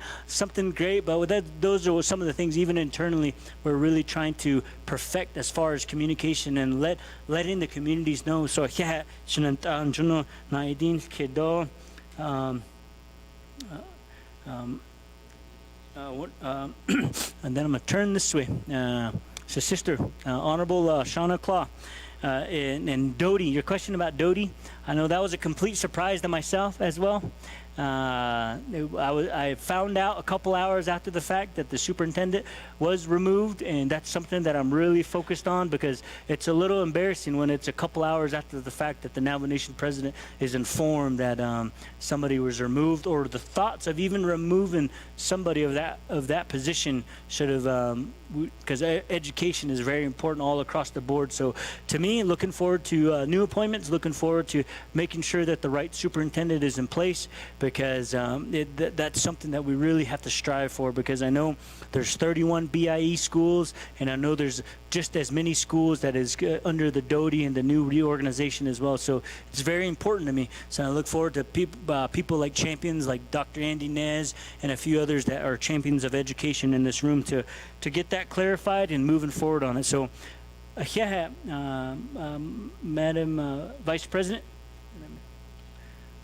great, but with that, those are some of the things, even internally, we're really trying to perfect as far as communication and letting the communities know. So yeah, and then I'm gonna turn this way. So, Sister, Honorable Shauna Claw, and Doty, your question about Doty, I know that was a complete surprise to myself as well. I found out a couple hours after the fact that the superintendent was removed, and that's something that I'm really focused on because it's a little embarrassing when it's a couple hours after the fact that the Navajo Nation president is informed that somebody was removed, or the thoughts of even removing somebody of that position should have, because education is very important all across the board. So to me, looking forward to new appointments, looking forward to making sure that the right superintendent is in place, because that's something that we really have to strive for, because I know there's 31 BIE schools, and I know there's just as many schools that is under the Doty and the new reorganization as well. So it's very important to me. So I look forward to people like champions like Dr. Andy Nez and a few others that are champions of education in this room to get that clarified and moving forward on it. So, Madam Vice President,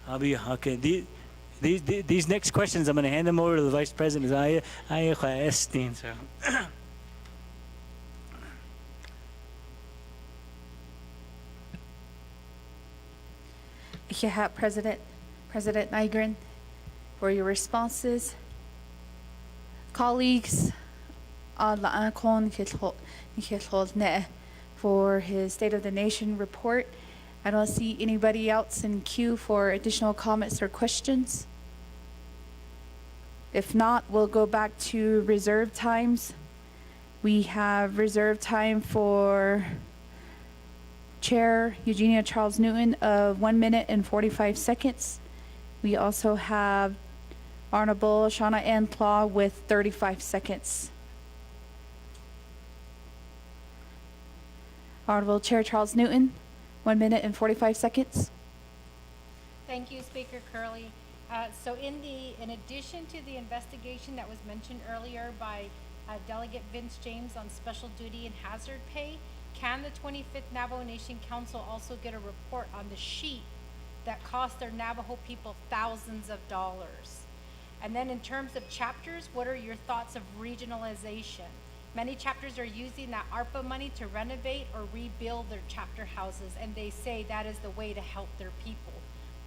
I'll be okay. These next questions, I'm going to hand them over to the Vice President. So. President Nygren, for your responses. Colleagues, for his State of the Nation report. I don't see anybody else in queue for additional comments or questions. If not, we'll go back to reserve times. We have reserve time for Chair Eugenia Charles Newton of 1 minute and 45 seconds. We also have Honorable Shauna Ann Claw with 35 seconds. Honorable Chair Charles Newton, 1 minute and 45 seconds. Thank you, Speaker Curley. So in addition to the investigation that was mentioned earlier by Delegate Vince James on special duty and hazard pay, can the 25th Navajo Nation Council also get a report on the sheet that cost their Navajo people thousands of dollars? And then in terms of chapters, what are your thoughts of regionalization? Many chapters are using that ARPA money to renovate or rebuild their chapter houses, and they say that is the way to help their people.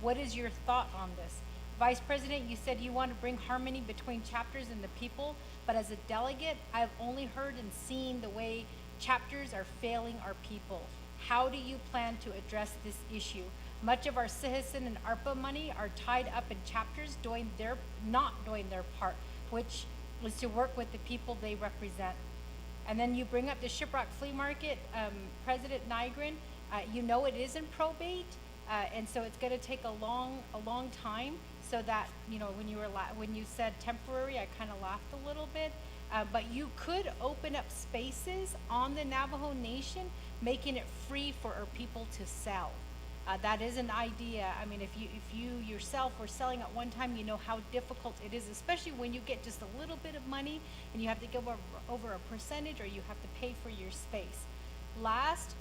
What is your thought on this? Vice President, you said you want to bring harmony between chapters and the people, but as a delegate, I've only heard and seen the way chapters are failing our people. How do you plan to address this issue? Much of our citizen and ARPA money are tied up in chapters not doing their part, which was to work with the people they represent. And then you bring up the Shiprock Flea Market, President Nygren. You know it is in probate, and so it's going to take a long time. So that, you know, when you said temporary, I kind of laughed a little bit. But you could open up spaces on the Navajo Nation, making it free for our people to sell. That is an idea. I mean, if you yourself were selling at one time, you know how difficult it is, especially when you get just a little bit of money and you have to give over a percentage, or you have to pay for your space. Last,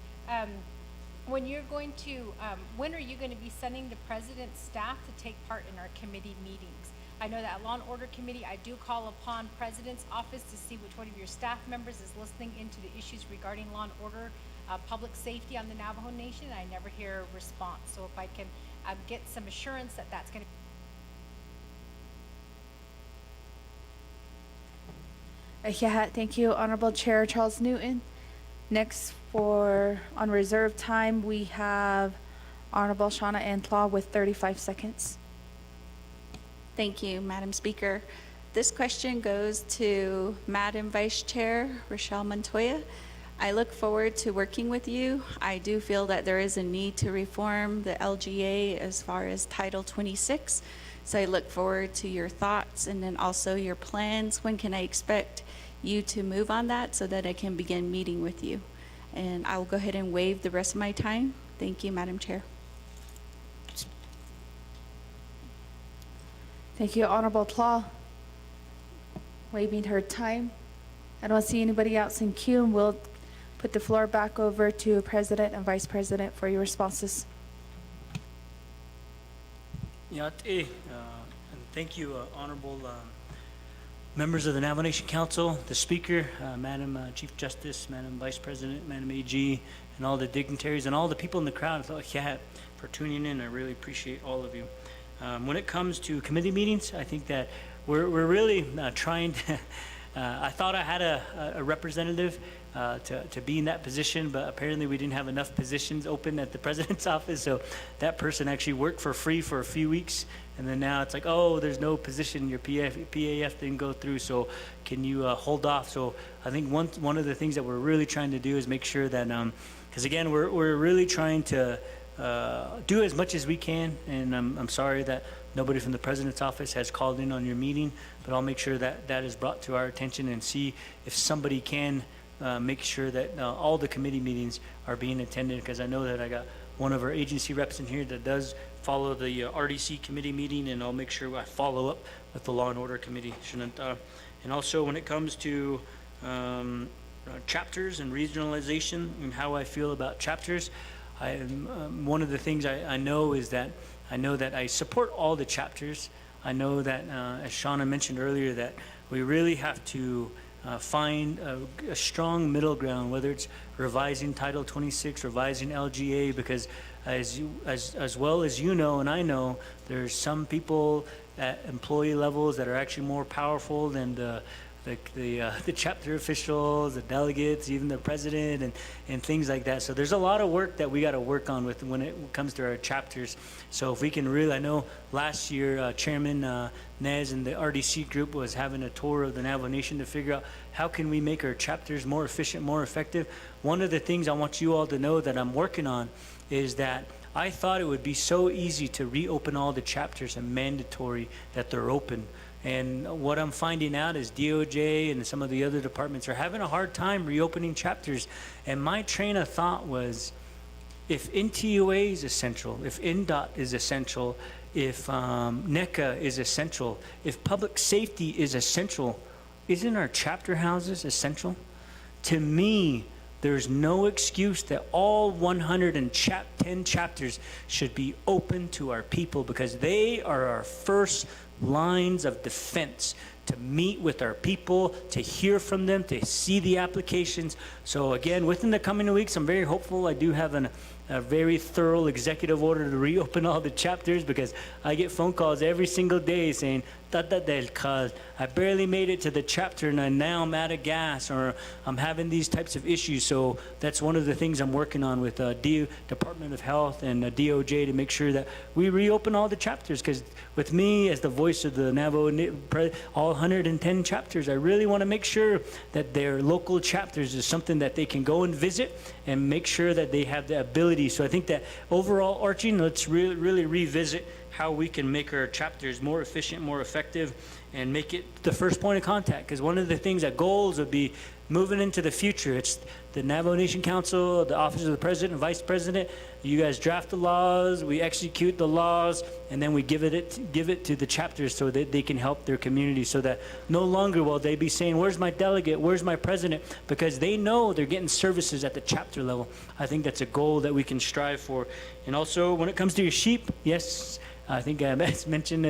when are you going to be sending the president's staff to take part in our committee meetings? I know that Law and Order Committee, I do call upon President's office to see which one of your staff members is listening into the issues regarding law and order, public safety on the Navajo Nation. I never hear a response. So if I can get some assurance that that's going to Thank you, Honorable Chair Charles Newton. Next, on reserve time, we have Honorable Shauna Ann Claw with 35 seconds. Thank you, Madam Speaker. This question goes to Madam Vice Chair Rochelle Montoya. I look forward to working with you. I do feel that there is a need to reform the LGA as far as Title 26. So I look forward to your thoughts and then also your plans. When can I expect you to move on that so that I can begin meeting with you? And I will go ahead and waive the rest of my time. Thank you, Madam Chair. Thank you, Honorable Claw. Waiving her time. I don't see anybody else in queue, and we'll put the floor back over to President and Vice President for your responses. And thank you, Honorable members of the Navajo Nation Council, the Speaker, Madam Chief Justice, Madam Vice President, Madam AG, and all the dignitaries and all the people in the crowd for tuning in. I really appreciate all of you. When it comes to committee meetings, I think that we're really trying to, I thought I had a representative to be in that position, but apparently we didn't have enough positions open at the president's office, so that person actually worked for free for a few weeks, and then now it's like, oh, there's no position, your PAF didn't go through, so can you hold off? So I think one of the things that we're really trying to do is make sure that, because again, we're really trying to do as much as we can, and I'm sorry that nobody from the president's office has called in on your meeting, but I'll make sure that that is brought to our attention and see if somebody can make sure that all the committee meetings are being attended, because I know that I got one of our agency reps in here that does follow the RDC committee meeting, and I'll make sure I follow up with the Law and Order Committee. And also when it comes to chapters and regionalization and how I feel about chapters, one of the things I know is that I support all the chapters. I know that, as Shauna mentioned earlier, that we really have to find a strong middle ground, whether it's revising Title 26, revising LGA, because as well as you know and I know, there's some people at employee levels that are actually more powerful than the chapter officials, the delegates, even the president, and things like that. So there's a lot of work that we got to work on with when it comes to our chapters. So if we can really, I know last year Chairman Nez and the RDC group was having a tour of the Navajo Nation to figure out how can we make our chapters more efficient, more effective. One of the things I want you all to know that I'm working on is that I thought it would be so easy to reopen all the chapters and mandatory that they're open. And what I'm finding out is DOJ and some of the other departments are having a hard time reopening chapters. And my train of thought was, if NTUA is essential, if NDOT is essential, if NECA is essential, if public safety is essential, isn't our chapter houses essential? To me, there's no excuse that all 110 chapters should be open to our people, because they are our first lines of defense to meet with our people, to hear from them, to see the applications. So again, within the coming weeks, I'm very hopeful. I do have a very thorough executive order to reopen all the chapters, because I get phone calls every single day saying, I barely made it to the chapter and now I'm out of gas, or I'm having these types of issues. So that's one of the things I'm working on with Department of Health and DOJ to make sure that we reopen all the chapters, because with me as the voice of the Navajo, all 110 chapters, I really want to make sure that their local chapters is something that they can go and visit and make sure that they have the ability. So I think that overall, Archie, let's really revisit how we can make our chapters more efficient, more effective, and make it the first point of contact. Because one of the things that goals would be moving into the future, it's the Navajo Nation Council, the Office of the President and Vice President. You guys draft the laws, we execute the laws, and then we give it to the chapters so that they can help their community, so that no longer will they be saying, where's my delegate, where's my president, because they know they're getting services at the chapter level. I think that's a goal that we can strive for. And also, when it comes to your sheep, yes, I think as mentioned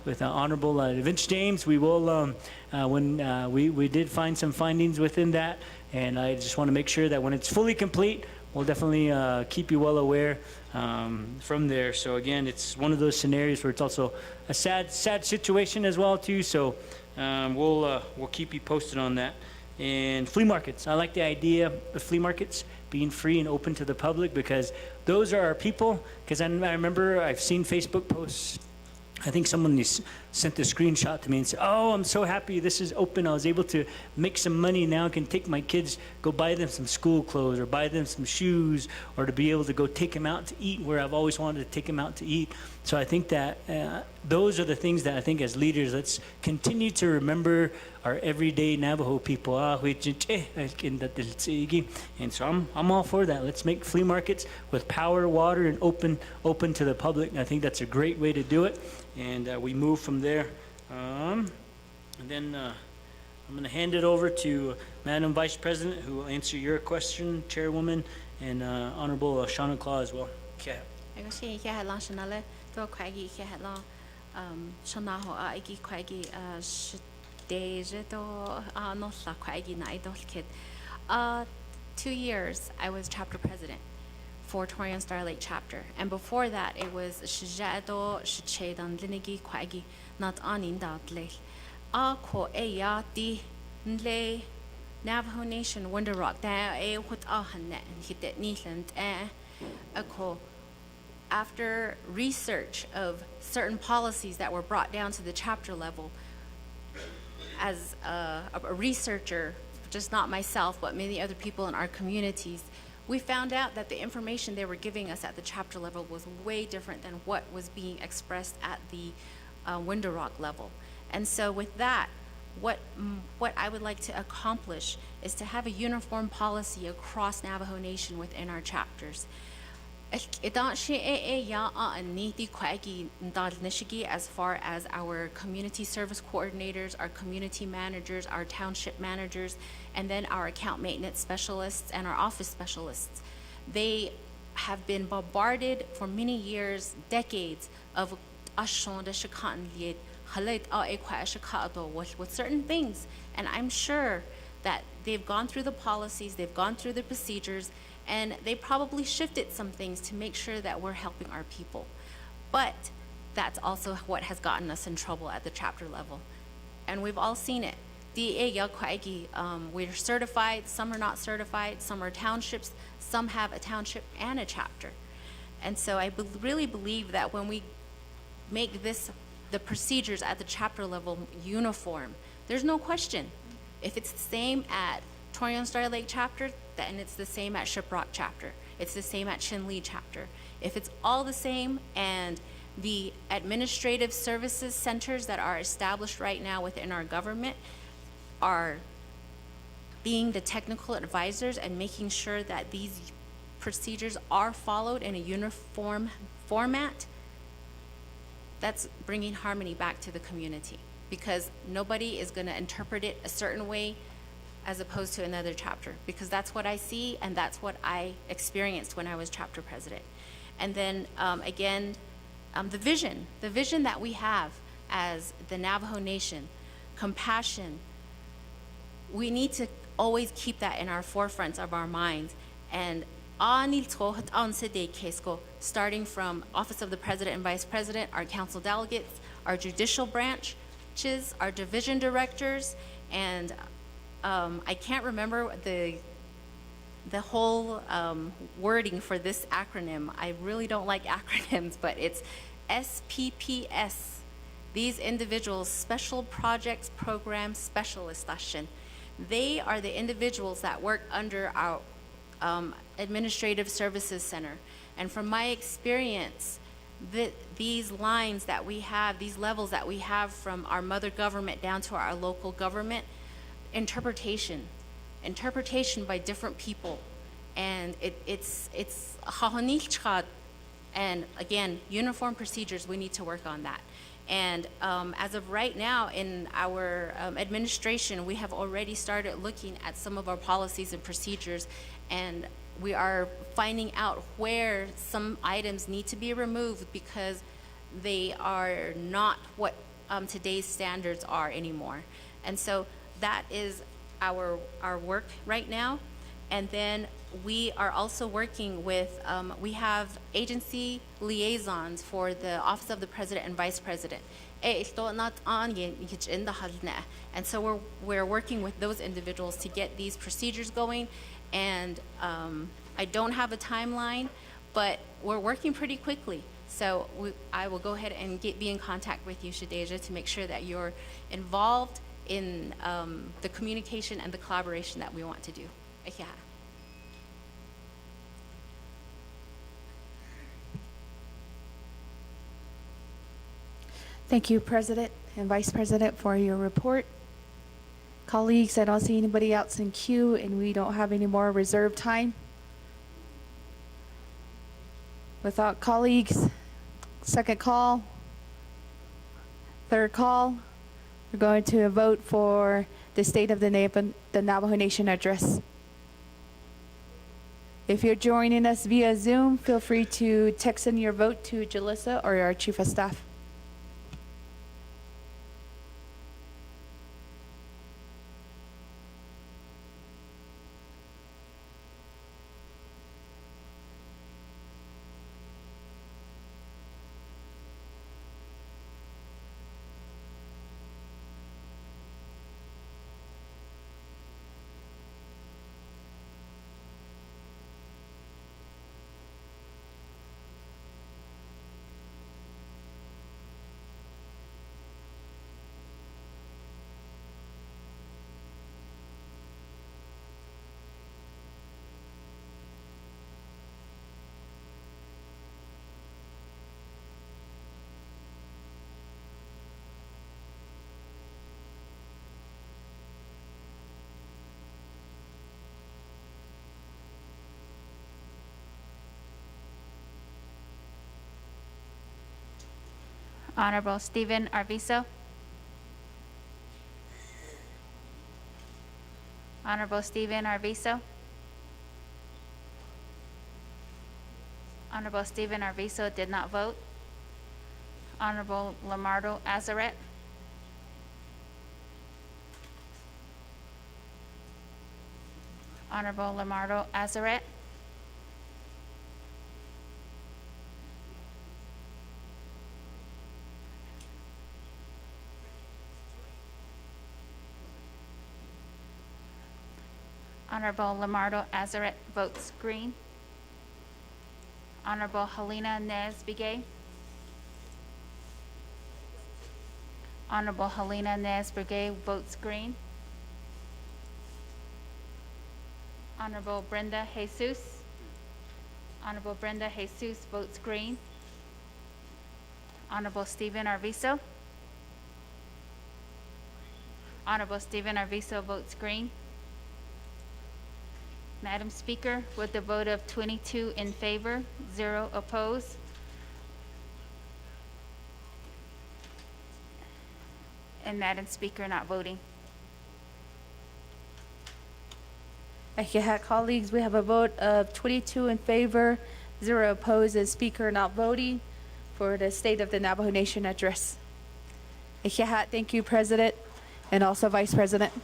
with Honorable Vince James, we will, we did find some findings within that, and I just want to make sure that when it's fully complete, we'll definitely keep you well aware from there. So again, it's one of those scenarios where it's also a sad situation as well too. So we'll keep you posted on that. And flea markets, I like the idea of flea markets being free and open to the public, because those are our people. Because I remember I've seen Facebook posts, I think someone sent a screenshot to me and said, oh, I'm so happy this is open. I was able to make some money now. I can take my kids, go buy them some school clothes or buy them some shoes, or to be able to go take them out to eat where I've always wanted to take them out to eat. So I think that those are the things that I think as leaders, let's continue to remember our everyday Navajo people. And so I'm all for that. Let's make flea markets with power, water, and open to the public. And I think that's a great way to do it. And we move from there. And then I'm going to hand it over to Madam Vice President, who will answer your question, Chairwoman, and Honorable Shauna Claw as well. Okay. Shadeja do no sa kwagi na idol kid. 2 years I was chapter president for Torian Star Lake chapter, and before that it was Shajado Shachedan Linigi kwagi not anin le. Ko ya di nle Navajo Nation Wonder Rock da what ahanet and hit that Nisland ko. After research of certain policies that were brought down to the chapter level, as a researcher, just not myself, but many other people in our communities, we found out that the information they were giving us at the chapter level was way different than what was being expressed at the Window Rock level. And so with that, what I would like to accomplish is to have a uniform policy across Navajo Nation within our chapters. As far as our community service coordinators, our community managers, our township managers, and then our account maintenance specialists and our office specialists. They have been bombarded for many years, decades of with certain things. And I'm sure that they've gone through the policies, they've gone through the procedures, and they probably shifted some things to make sure that we're helping our people. But that's also what has gotten us in trouble at the chapter level. And we've all seen it. We're certified, some are not certified, some are townships, some have a township and a chapter. And so I really believe that when we make the procedures at the chapter level uniform, there's no question. If it's the same at Torian Star Lake chapter, then it's the same at Shiprock chapter. It's the same at Chinle chapter. If it's all the same and the administrative services centers that are established right now within our government are being the technical advisors and making sure that these procedures are followed in a uniform format, that's bringing harmony back to the community, because nobody is going to interpret it a certain way as opposed to another chapter, because that's what I see and that's what I experienced when I was chapter president. And then again, the vision that we have as the Navajo Nation, compassion, we need to always keep that in our forefronts of our minds. And starting from Office of the President and Vice President, our council delegates, our judicial branches, our division directors, and I can't remember the whole wording for this acronym. I really don't like acronyms, but it's SPPS. These individuals, Special Projects Program Specialist. They are the individuals that work under our Administrative Services Center. And from my experience, these lines that we have, these levels that we have from our mother government down to our local government, interpretation by different people. And it's and again, uniform procedures, we need to work on that. And as of right now in our administration, we have already started looking at some of our policies and procedures, and we are finding out where some items need to be removed because they are not what today's standards are anymore. And so that is our work right now. And then we are also working with, we have agency liaisons for the Office of the President and Vice President. And so we're working with those individuals to get these procedures going. And I don't have a timeline, but we're working pretty quickly. So I will go ahead and be in contact with you, Shadeja, to make sure that you're involved in the communication and the collaboration that we want to do. Yeah. Thank you, President and Vice President, for your report. Colleagues, I don't see anybody else in queue, and we don't have any more reserved time. Without colleagues, second call, third call, we're going to vote for the State of the Navajo Nation address. If you're joining us via Zoom, feel free to text in your vote to Jalissa or our Chief of Staff. Honorable Stephen Arvizo. Honorable Stephen Arvizo. Honorable Stephen Arvizo did not vote. Honorable Lamardo Azaret. Honorable Lamardo Azaret. Honorable Lamardo Azaret votes green. Honorable Helena Nez Begay. Honorable Helena Nez Begay votes green. Honorable Brenda Jesus. Honorable Brenda Jesus votes green. Honorable Stephen Arvizo. Honorable Stephen Arvizo votes green. Madam Speaker, with the vote of 22 in favor, 0 opposed, and Madam Speaker not voting. Colleagues, we have a vote of 22 in favor, 0 opposed, and Speaker not voting for the State of the Navajo Nation address. Thank you, President, and also Vice President.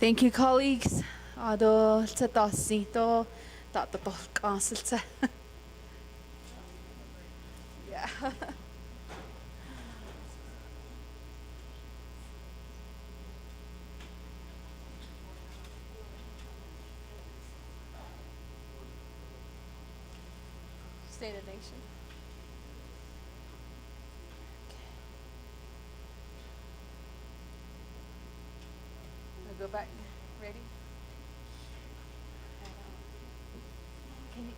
Thank you, colleagues. Ado sa tosito, tatatol council sa. Yeah. State of Nation. We'll go back. Ready? Can you,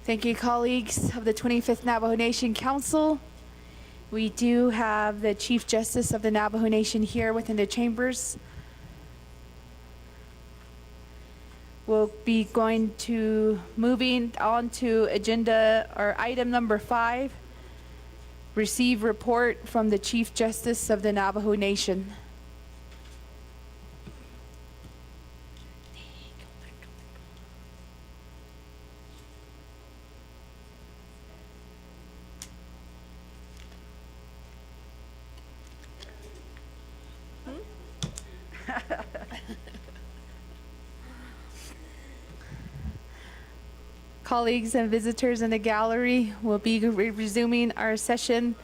Thank you, colleagues of the 25th Navajo Nation Council. We do have the Chief Justice of the Navajo Nation here within the chambers. We'll be going to moving on to agenda or item number 5, receive report from the Chief Justice of the Navajo Nation. Colleagues and visitors in the gallery, will be resuming our session.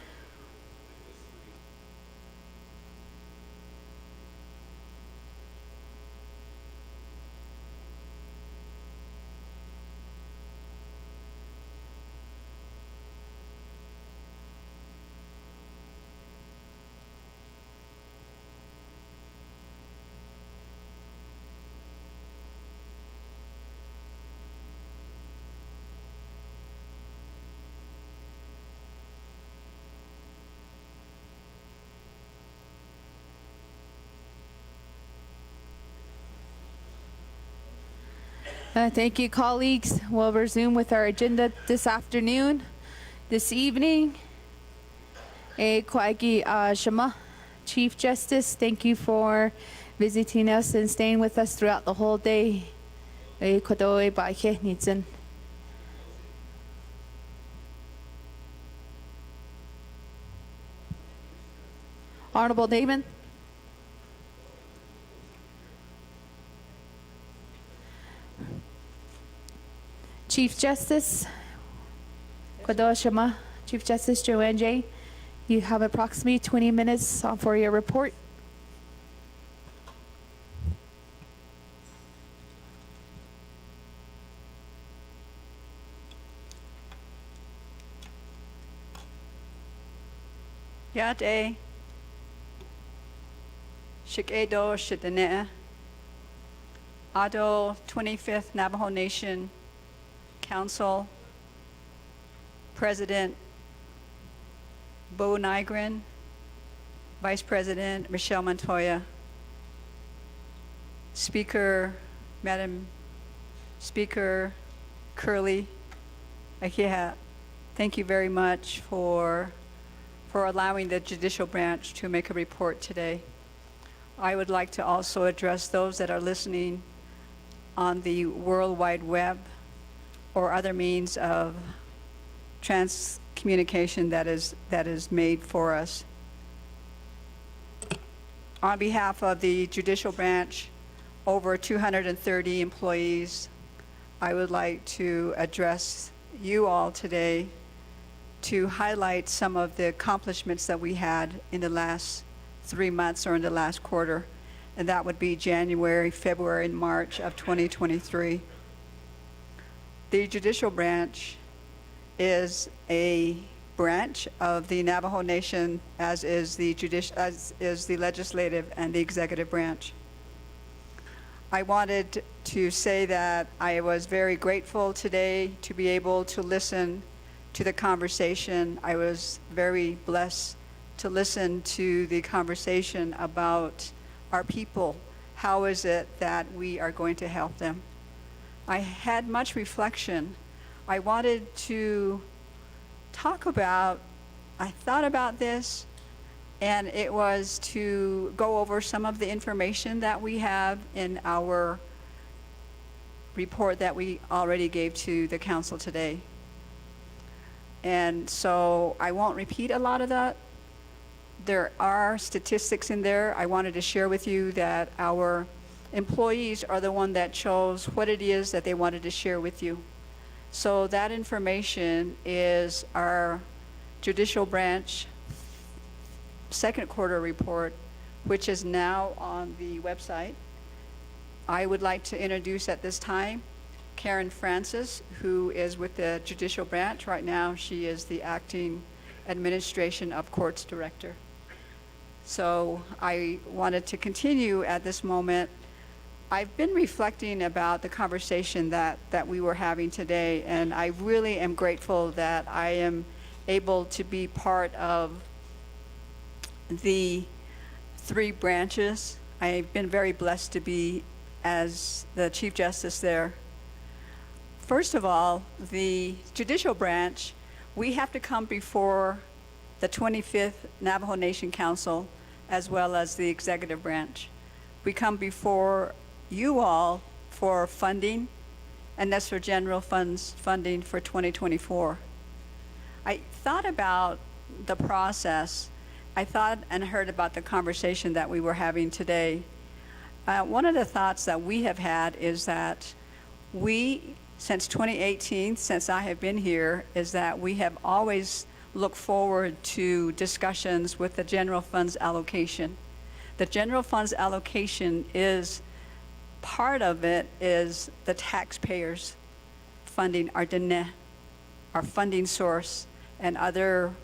Thank you, colleagues. We'll resume with our agenda this afternoon, this evening. Kwagi Shama, Chief Justice, thank you for visiting us and staying with us throughout the whole day. Kodoe Baike Nitsen. Honorable Damon. Chief Justice, Kodoe Shama, Chief Justice Joanne J., you have approximately 20 minutes for your report. Yate Shikedo Shidane Ado 25th Navajo Nation Council President Bo Nygren, Vice President Michelle Montoya, Madam Speaker Curley Akeha, thank you very much for allowing the judicial branch to make a report today. I would like to also address those that are listening on the World Wide Web or other means of communication that is made for us. On behalf of the judicial branch, over 230 employees, I would like to address you all today to highlight some of the accomplishments that we had in the last 3 months or in the last quarter, and that would be January, February, and March of 2023. The judicial branch is a branch of the Navajo Nation, as is the legislative and the executive branch. I wanted to say that I was very grateful today to be able to listen to the conversation. I was very blessed to listen to the conversation about our people. How is it that we are going to help them? I had much reflection. I wanted to talk about, I thought about this, and it was to go over some of the information that we have in our report that we already gave to the council today. And so I won't repeat a lot of that. There are statistics in there. I wanted to share with you that our employees are the one that chose what it is that they wanted to share with you. So that information is our judicial branch second quarter report, which is now on the website. I would like to introduce at this time Karen Francis, who is with the judicial branch right now. She is the acting administration of courts director. So I wanted to continue at this moment. I've been reflecting about the conversation that we were having today, and I really am grateful that I am able to be part of the 3 branches. I've been very blessed to be as the Chief Justice there. First of all, the judicial branch, we have to come before the 25th Navajo Nation Council as well as the executive branch. We come before you all for funding, and that's for general funding for 2024. I thought about the process. I thought and heard about the conversation that we were having today. One of the thoughts that we have had is that since 2018, since I have been here, is that we have always looked forward to discussions with the general funds allocation. The general funds allocation is part of it is the taxpayers funding our dene, our funding source, and other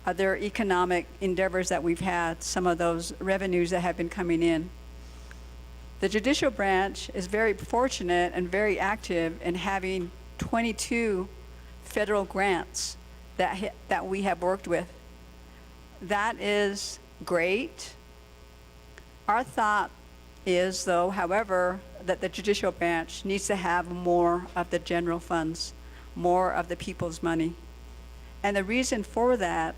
economic endeavors that we've had, some of those revenues that have been coming in. The judicial branch is very fortunate and very active in having 22 federal grants that we have worked with. That is great. Our thought is, though, however, that the judicial branch needs to have more of the general funds, more of the people's money. And the reason for that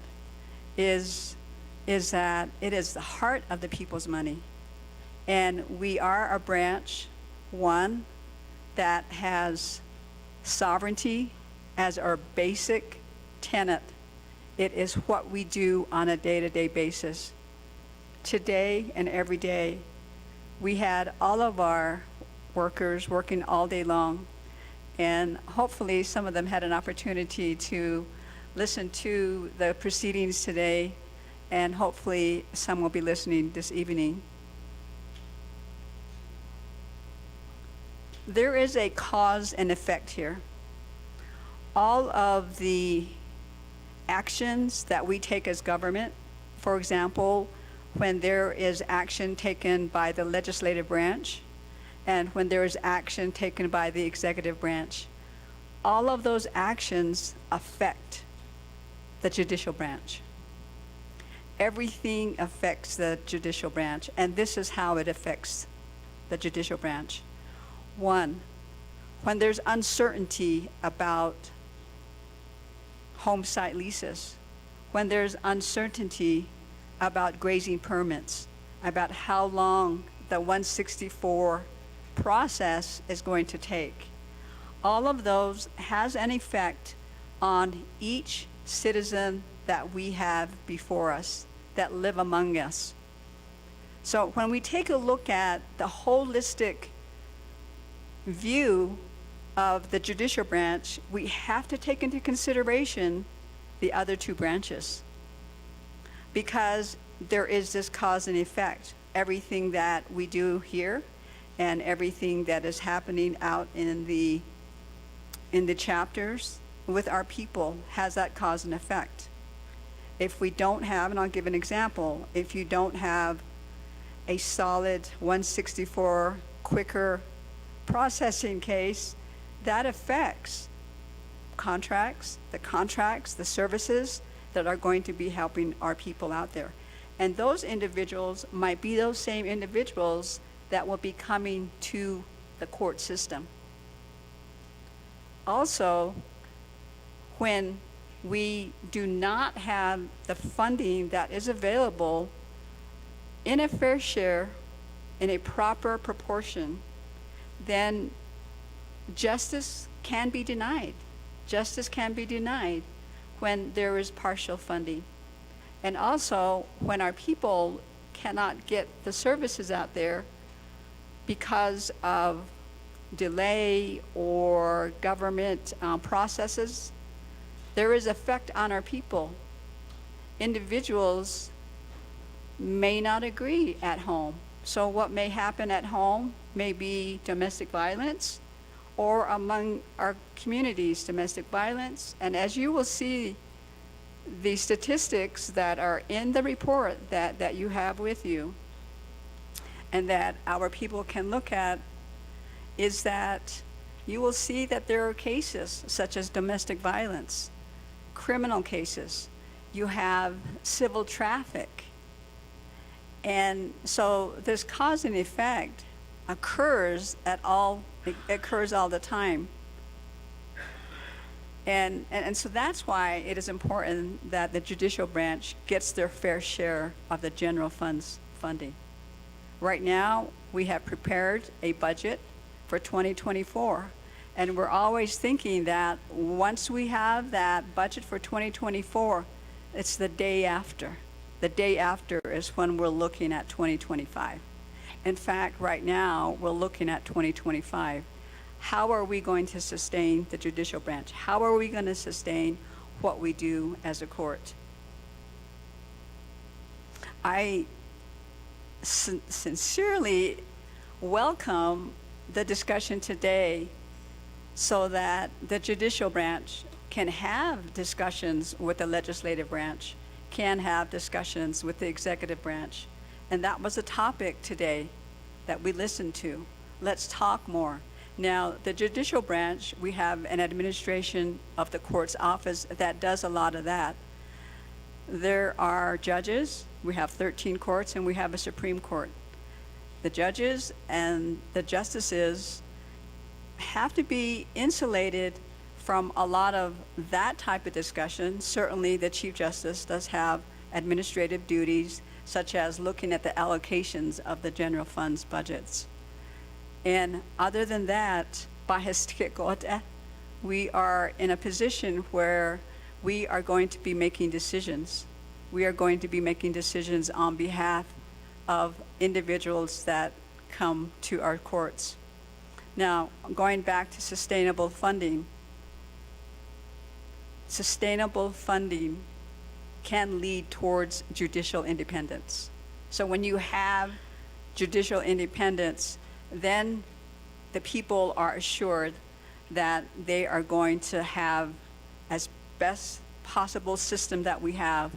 is that it is the heart of the people's money. And we are a branch, one, that has sovereignty as our basic tenet. It is what we do on a day-to-day basis. Today and every day, we had all of our workers working all day long, and hopefully some of them had an opportunity to listen to the proceedings today, and hopefully some will be listening this evening. There is a cause and effect here. All of the actions that we take as government, for example, when there is action taken by the legislative branch and when there is action taken by the executive branch, all of those actions affect the judicial branch. Everything affects the judicial branch, and this is how it affects the judicial branch. One, when there's uncertainty about home site leases, when there's uncertainty about grazing permits, about how long the 164 process is going to take. All of those has an effect on each citizen that we have before us, that live among us. So when we take a look at the holistic view of the judicial branch, we have to take into consideration the other two branches, because there is this cause and effect. Everything that we do here and everything that is happening out in the chapters with our people has that cause and effect. If we don't have, and I'll give an example, if you don't have a solid 164 quicker processing case, that affects contracts, the services that are going to be helping our people out there. And those individuals might be those same individuals that will be coming to the court system. Also, when we do not have the funding that is available in a fair share, in a proper proportion, then justice can be denied. Justice can be denied when there is partial funding. And also, when our people cannot get the services out there because of delay or government processes, there is effect on our people. Individuals may not agree at home. So what may happen at home may be domestic violence, or among our communities, domestic violence. And as you will see, the statistics that are in the report that you have with you and that our people can look at, is that you will see that there are cases such as domestic violence, criminal cases, you have civil traffic. And so this cause and effect occurs all the time. And so that's why it is important that the judicial branch gets their fair share of the general funds funding. Right now, we have prepared a budget for 2024, and we're always thinking that once we have that budget for 2024, it's the day after. The day after is when we're looking at 2025. In fact, right now, we're looking at 2025. How are we going to sustain the judicial branch? How are we going to sustain what we do as a court? I sincerely welcome the discussion today so that the judicial branch can have discussions with the legislative branch, can have discussions with the executive branch. And that was a topic today that we listened to. Let's talk more. Now, the judicial branch, we have an administration of the court's office that does a lot of that. There are judges, we have 13 courts, and we have a Supreme Court. the judges and the justices have to be insulated from a lot of that type of discussion. Certainly, the Chief Justice does have administrative duties, such as looking at the allocations of the general fund's budgets. And other than that, we are in a position where we are going to be making decisions. We are going to be making decisions on behalf of individuals that come to our courts. Now, going back to sustainable funding can lead towards judicial independence. So when you have judicial independence, then the people are assured that they are going to have as best possible system that we have.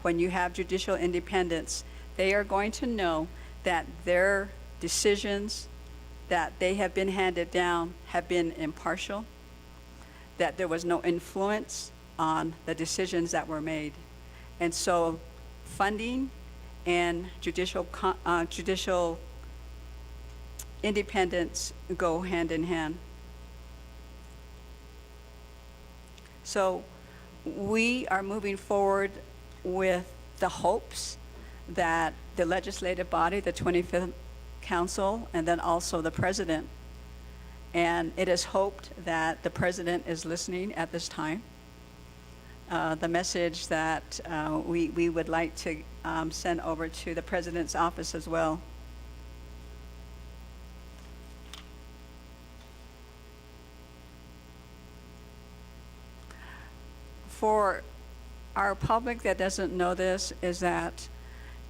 When you have judicial independence, they are going to know that their decisions that they have been handed down have been impartial, that there was no influence on the decisions that were made. And so funding and judicial independence go hand in hand. So we are moving forward with the hopes that the legislative body, the 25th Council, and then also the President, and it is hoped that the President is listening at this time. The message that we would like to send over to the President's office as well. For our public that doesn't know this, is that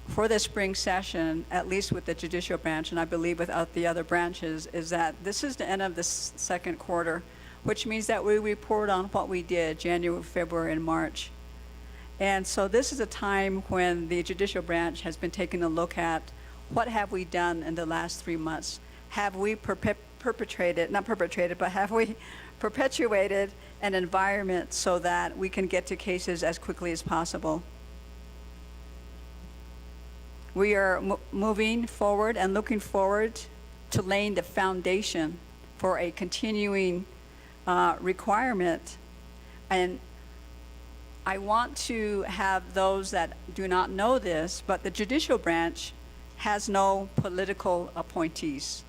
for the spring session, at least with the judicial branch, and I believe without the other branches, is that this is the end of the second quarter, which means that we report on what we did January, February, and March. And so this is a time when the judicial branch has been taking a look at what have we done in the last 3 months. Have we perpetuated an environment so that we can get to cases as quickly as possible? We are moving forward and looking forward to laying the foundation for a continuing requirement. And I want to have those that do not know this, but the judicial branch has no political appointees.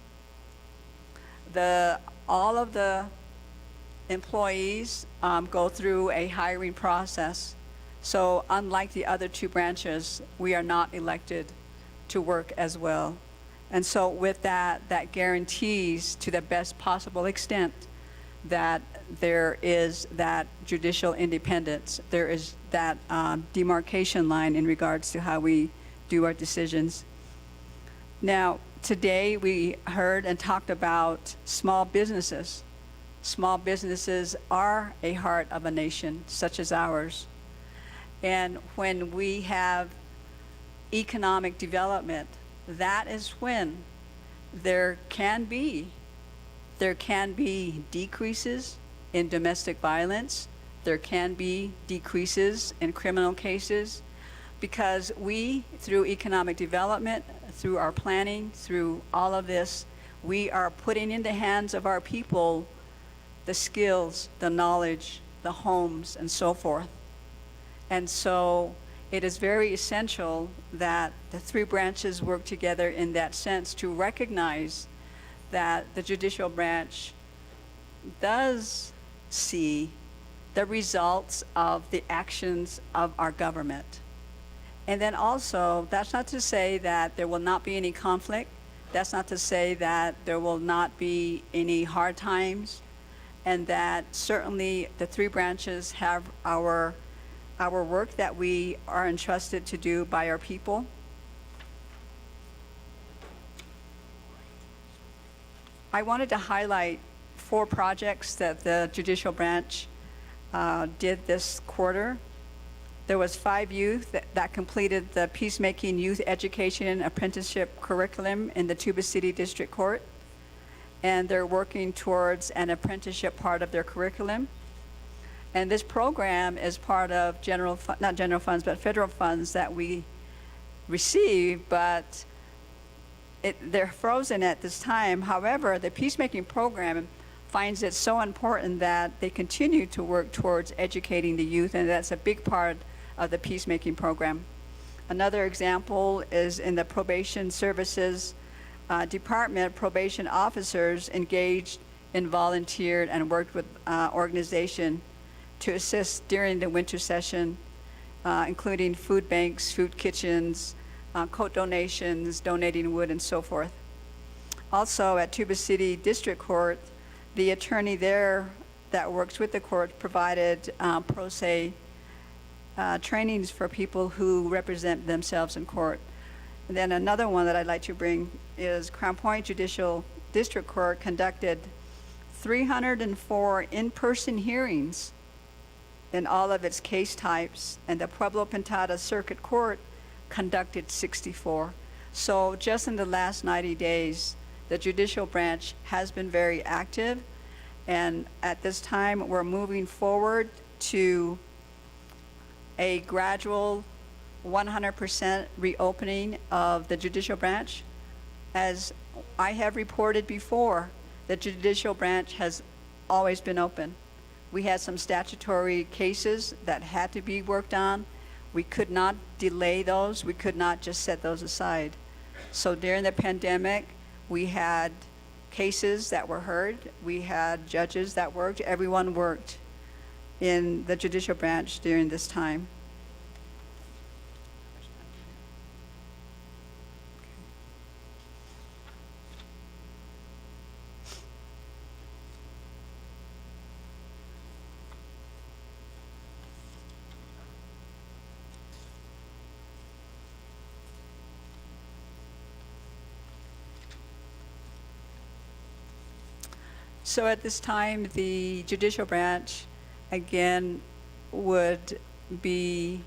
All of the employees go through a hiring process. So unlike the other two branches, we are not elected to work as well. And so with that guarantees to the best possible extent that there is that judicial independence. There is that demarcation line in regards to how we do our decisions. Now, today we heard and talked about small businesses. Small businesses are a heart of a nation such as ours. And when we have economic development, that is when there can be decreases in domestic violence. There can be decreases in criminal cases, because we, through economic development, through our planning, through all of this, we are putting in the hands of our people the skills, the knowledge, the homes, and so forth. And so it is very essential that the three branches work together in that sense to recognize that the judicial branch does see the results of the actions of our government. And then also, that's not to say that there will not be any conflict. That's not to say that there will not be any hard times, and that certainly the three branches have our work that we are entrusted to do by our people. I wanted to highlight 4 projects that the judicial branch did this quarter. There was 5 youth that completed the Peacemaking Youth Education Apprenticeship Curriculum in the Tuba City District Court, and they're working towards an apprenticeship part of their curriculum. And this program is part of not general funds, but federal funds that we receive, but they're frozen at this time. However, the peacemaking program finds it so important that they continue to work towards educating the youth, and that's a big part of the peacemaking program. Another example is in the probation services department. Probation officers engaged and volunteered and worked with organization to assist during the winter session, including food banks, food kitchens, coat donations, donating wood, and so forth. Also, at Tuba City District Court, the attorney there that works with the court provided pro se trainings for people who represent themselves in court. And then another one that I'd like to bring is Crown Point Judicial District Court conducted 304 in-person hearings in all of its case types, and the Pueblo Pintada Circuit Court conducted 64. So just in the last 90 days, the judicial branch has been very active, and at this time, we're moving forward to a gradual 100% reopening of the judicial branch. As I have reported before, the judicial branch has always been open. We had some statutory cases that had to be worked on. We could not delay those. We could not just set those aside. So during the pandemic, we had cases that were heard. We had judges that worked. Everyone worked in the judicial branch during this time. So at this time, the judicial branch, again, would be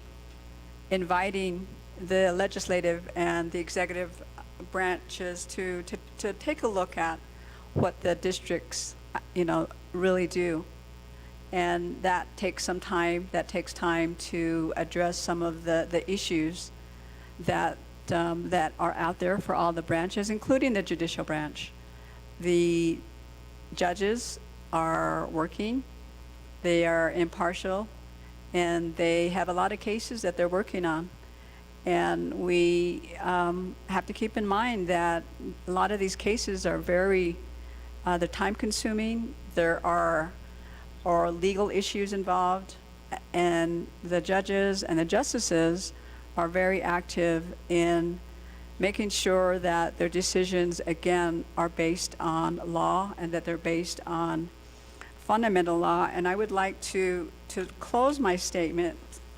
inviting the legislative and the executive branches to take a look at what the districts, really do. And that takes some time. That takes time to address some of the issues that are out there for all the branches, including the judicial branch. The judges are working, they are impartial, and they have a lot of cases that they're working on. And we have to keep in mind that a lot of these cases are they're time consuming, there are legal issues involved, and the judges and the justices are very active in making sure that their decisions, again, are based on law and that they're based on fundamental law. And I would like to close my statement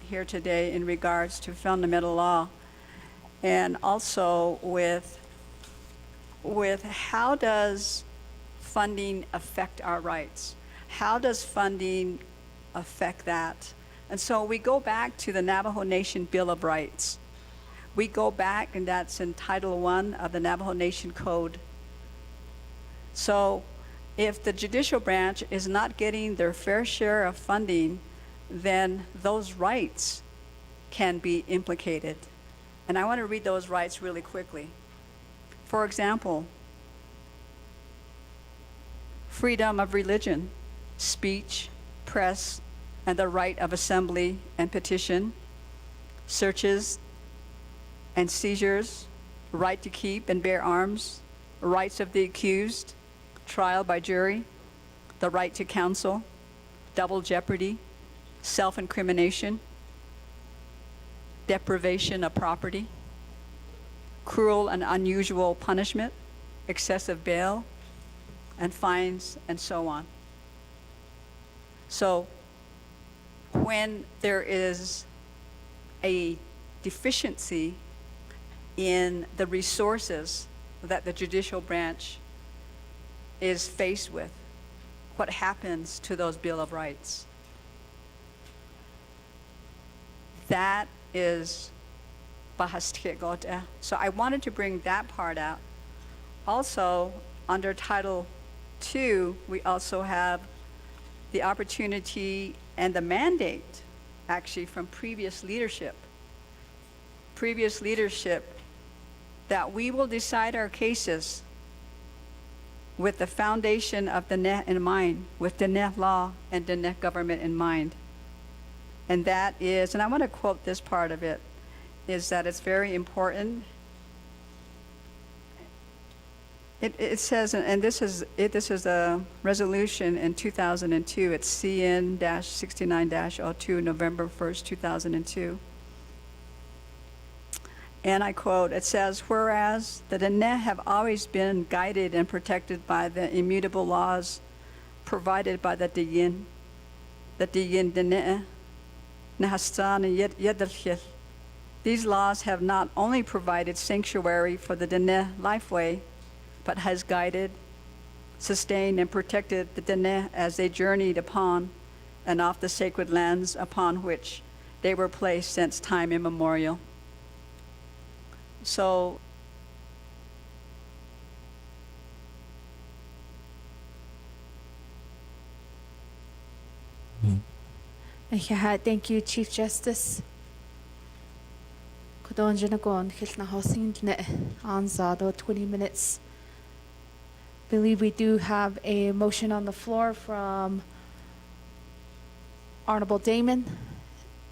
here today in regards to fundamental law, and also with how does funding affect our rights? How does funding affect that? And so we go back to the Navajo Nation Bill of Rights. We go back, and that's in Title I of the Navajo Nation Code. So if the judicial branch is not getting their fair share of funding, then those rights can be implicated. And I want to read those rights really quickly. For example, freedom of religion, speech, press, and the right of assembly and petition, searches and seizures, right to keep and bear arms, rights of the accused, trial by jury, the right to counsel, double jeopardy, self-incrimination, deprivation of property, cruel and unusual punishment, excessive bail, and fines, and so on. So when there is a deficiency in the resources that the judicial branch is faced with, what happens to those Bill of Rights? That is bahastikot. So I wanted to bring that part out. Also, under Title II, we also have the opportunity and the mandate, actually, from previous leadership that we will decide our cases with the foundation of the Diné in mind, with Diné law and Diné government in mind. And that is, and I want to quote this part of it, is that it's very important. It says, and this is a resolution in 2002. It's CN-69-02, November 1st, 2002. And I quote, it says, whereas the Diné have always been guided and protected by the immutable laws provided by the Diyin Diné, Nahastan and Yedalchith. These laws have not only provided sanctuary for the Diné lifeway, but has guided, sustained, and protected the Diné as they journeyed upon and off the sacred lands upon which they were placed since time immemorial. So, Thank you, Chief Justice. Kodonjanagon Hilna Hosin on Zado 20 minutes. Believe we do have a motion on the floor from Honorable Damon.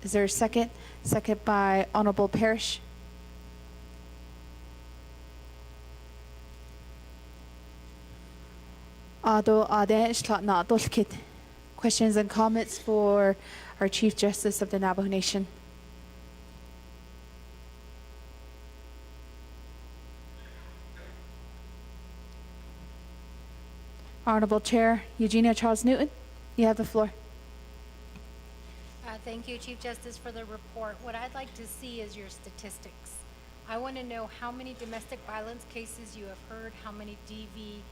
Is there a second? Second by Honorable Parrish. Questions and comments for our Chief Justice of the Navajo Nation. Honorable Chair Eugenia Charles Newton, you have the floor. Thank you, Chief Justice, for the report. What I'd like to see is your statistics. I want to know how many domestic violence cases you have heard, how many DV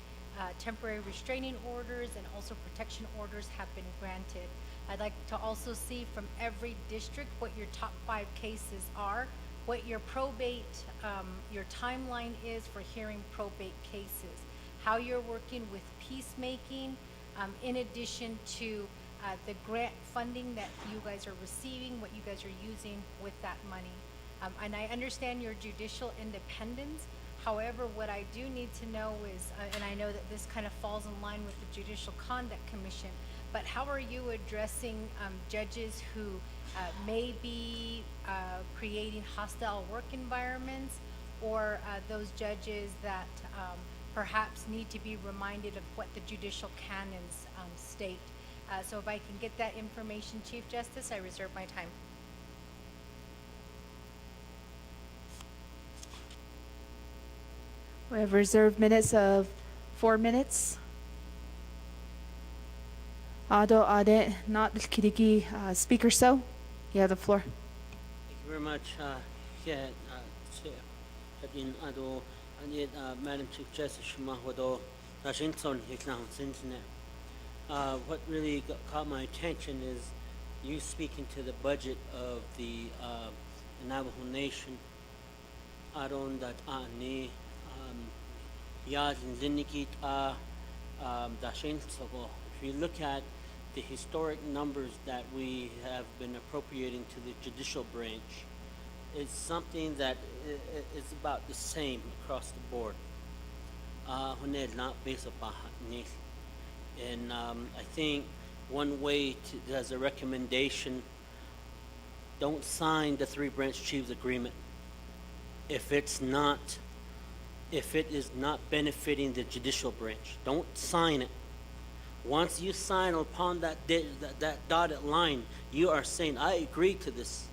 temporary restraining orders and also protection orders have been granted. I'd like to also see from every district what your top 5 cases are, what your probate, your timeline is for hearing probate cases, how you're working with peacemaking, in addition to the grant funding that you guys are receiving, what you guys are using with that money. And I understand your judicial independence. However, what I do need to know is, and I know that this kind of falls in line with the Judicial Conduct Commission, but how are you addressing judges who may be creating hostile work environments, or those judges that perhaps need to be reminded of what the judicial canons state? So if I can get that information, Chief Justice, I reserve my time. We have reserved minutes of 4 minutes. Ado Ade, not Kirigi, Speaker So, you have the floor. Thank you very much, Chair. Madam Chief Justice Shumahwado, Washington, what really caught my attention is you speaking to the budget of the Navajo Nation. Aron that ani if you look at the historic numbers that we have been appropriating to the judicial branch, it's something that is about the same across the board. And I think one way to, as a recommendation, don't sign the 3 branch chiefs agreement if it is not benefiting the judicial branch. Don't sign it. Once you sign upon that dotted line, you are saying, I agree to this.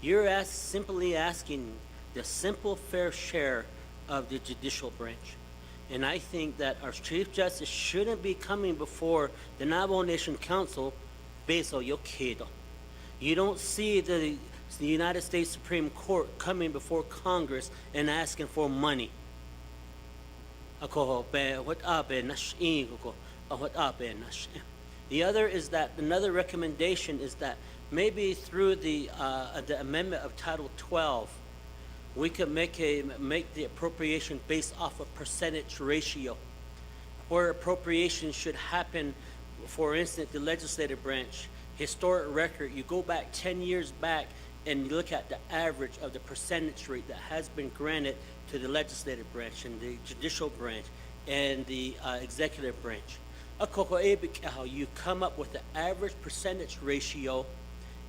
You're simply asking the simple fair share of the judicial branch. And I think that our Chief Justice shouldn't be coming before the Navajo Nation Council based on your kedo. You don't see the United States Supreme Court coming before Congress and asking for money. The other is that another recommendation is that maybe through the amendment of Title 12, we could make the appropriation based off a percentage ratio, where appropriation should happen. For instance, the legislative branch, historic record, you go back 10 years back, and you look at the average of the percentage rate that has been granted to the legislative branch and the judicial branch and the executive branch. How you come up with the average percentage ratio,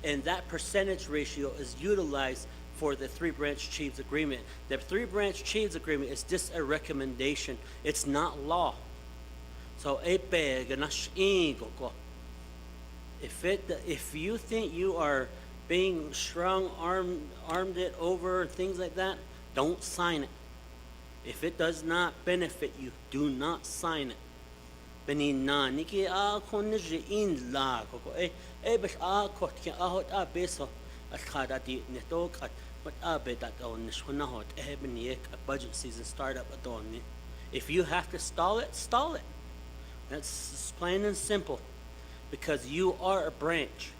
and that percentage ratio is utilized for the three-branch chiefs agreement. The three-branch chiefs agreement is just a recommendation. It's not law. So if you think you are being armed it over and things like that, don't sign it. If it does not benefit you, do not sign it. Benina niki a konje in la koko bes a kot ki a hot a beso at khada di netok at but a bet that on nishuna hot beniek a budget season startup adon. If you have to stall it, stall it. That's plain and simple, because you are a branch.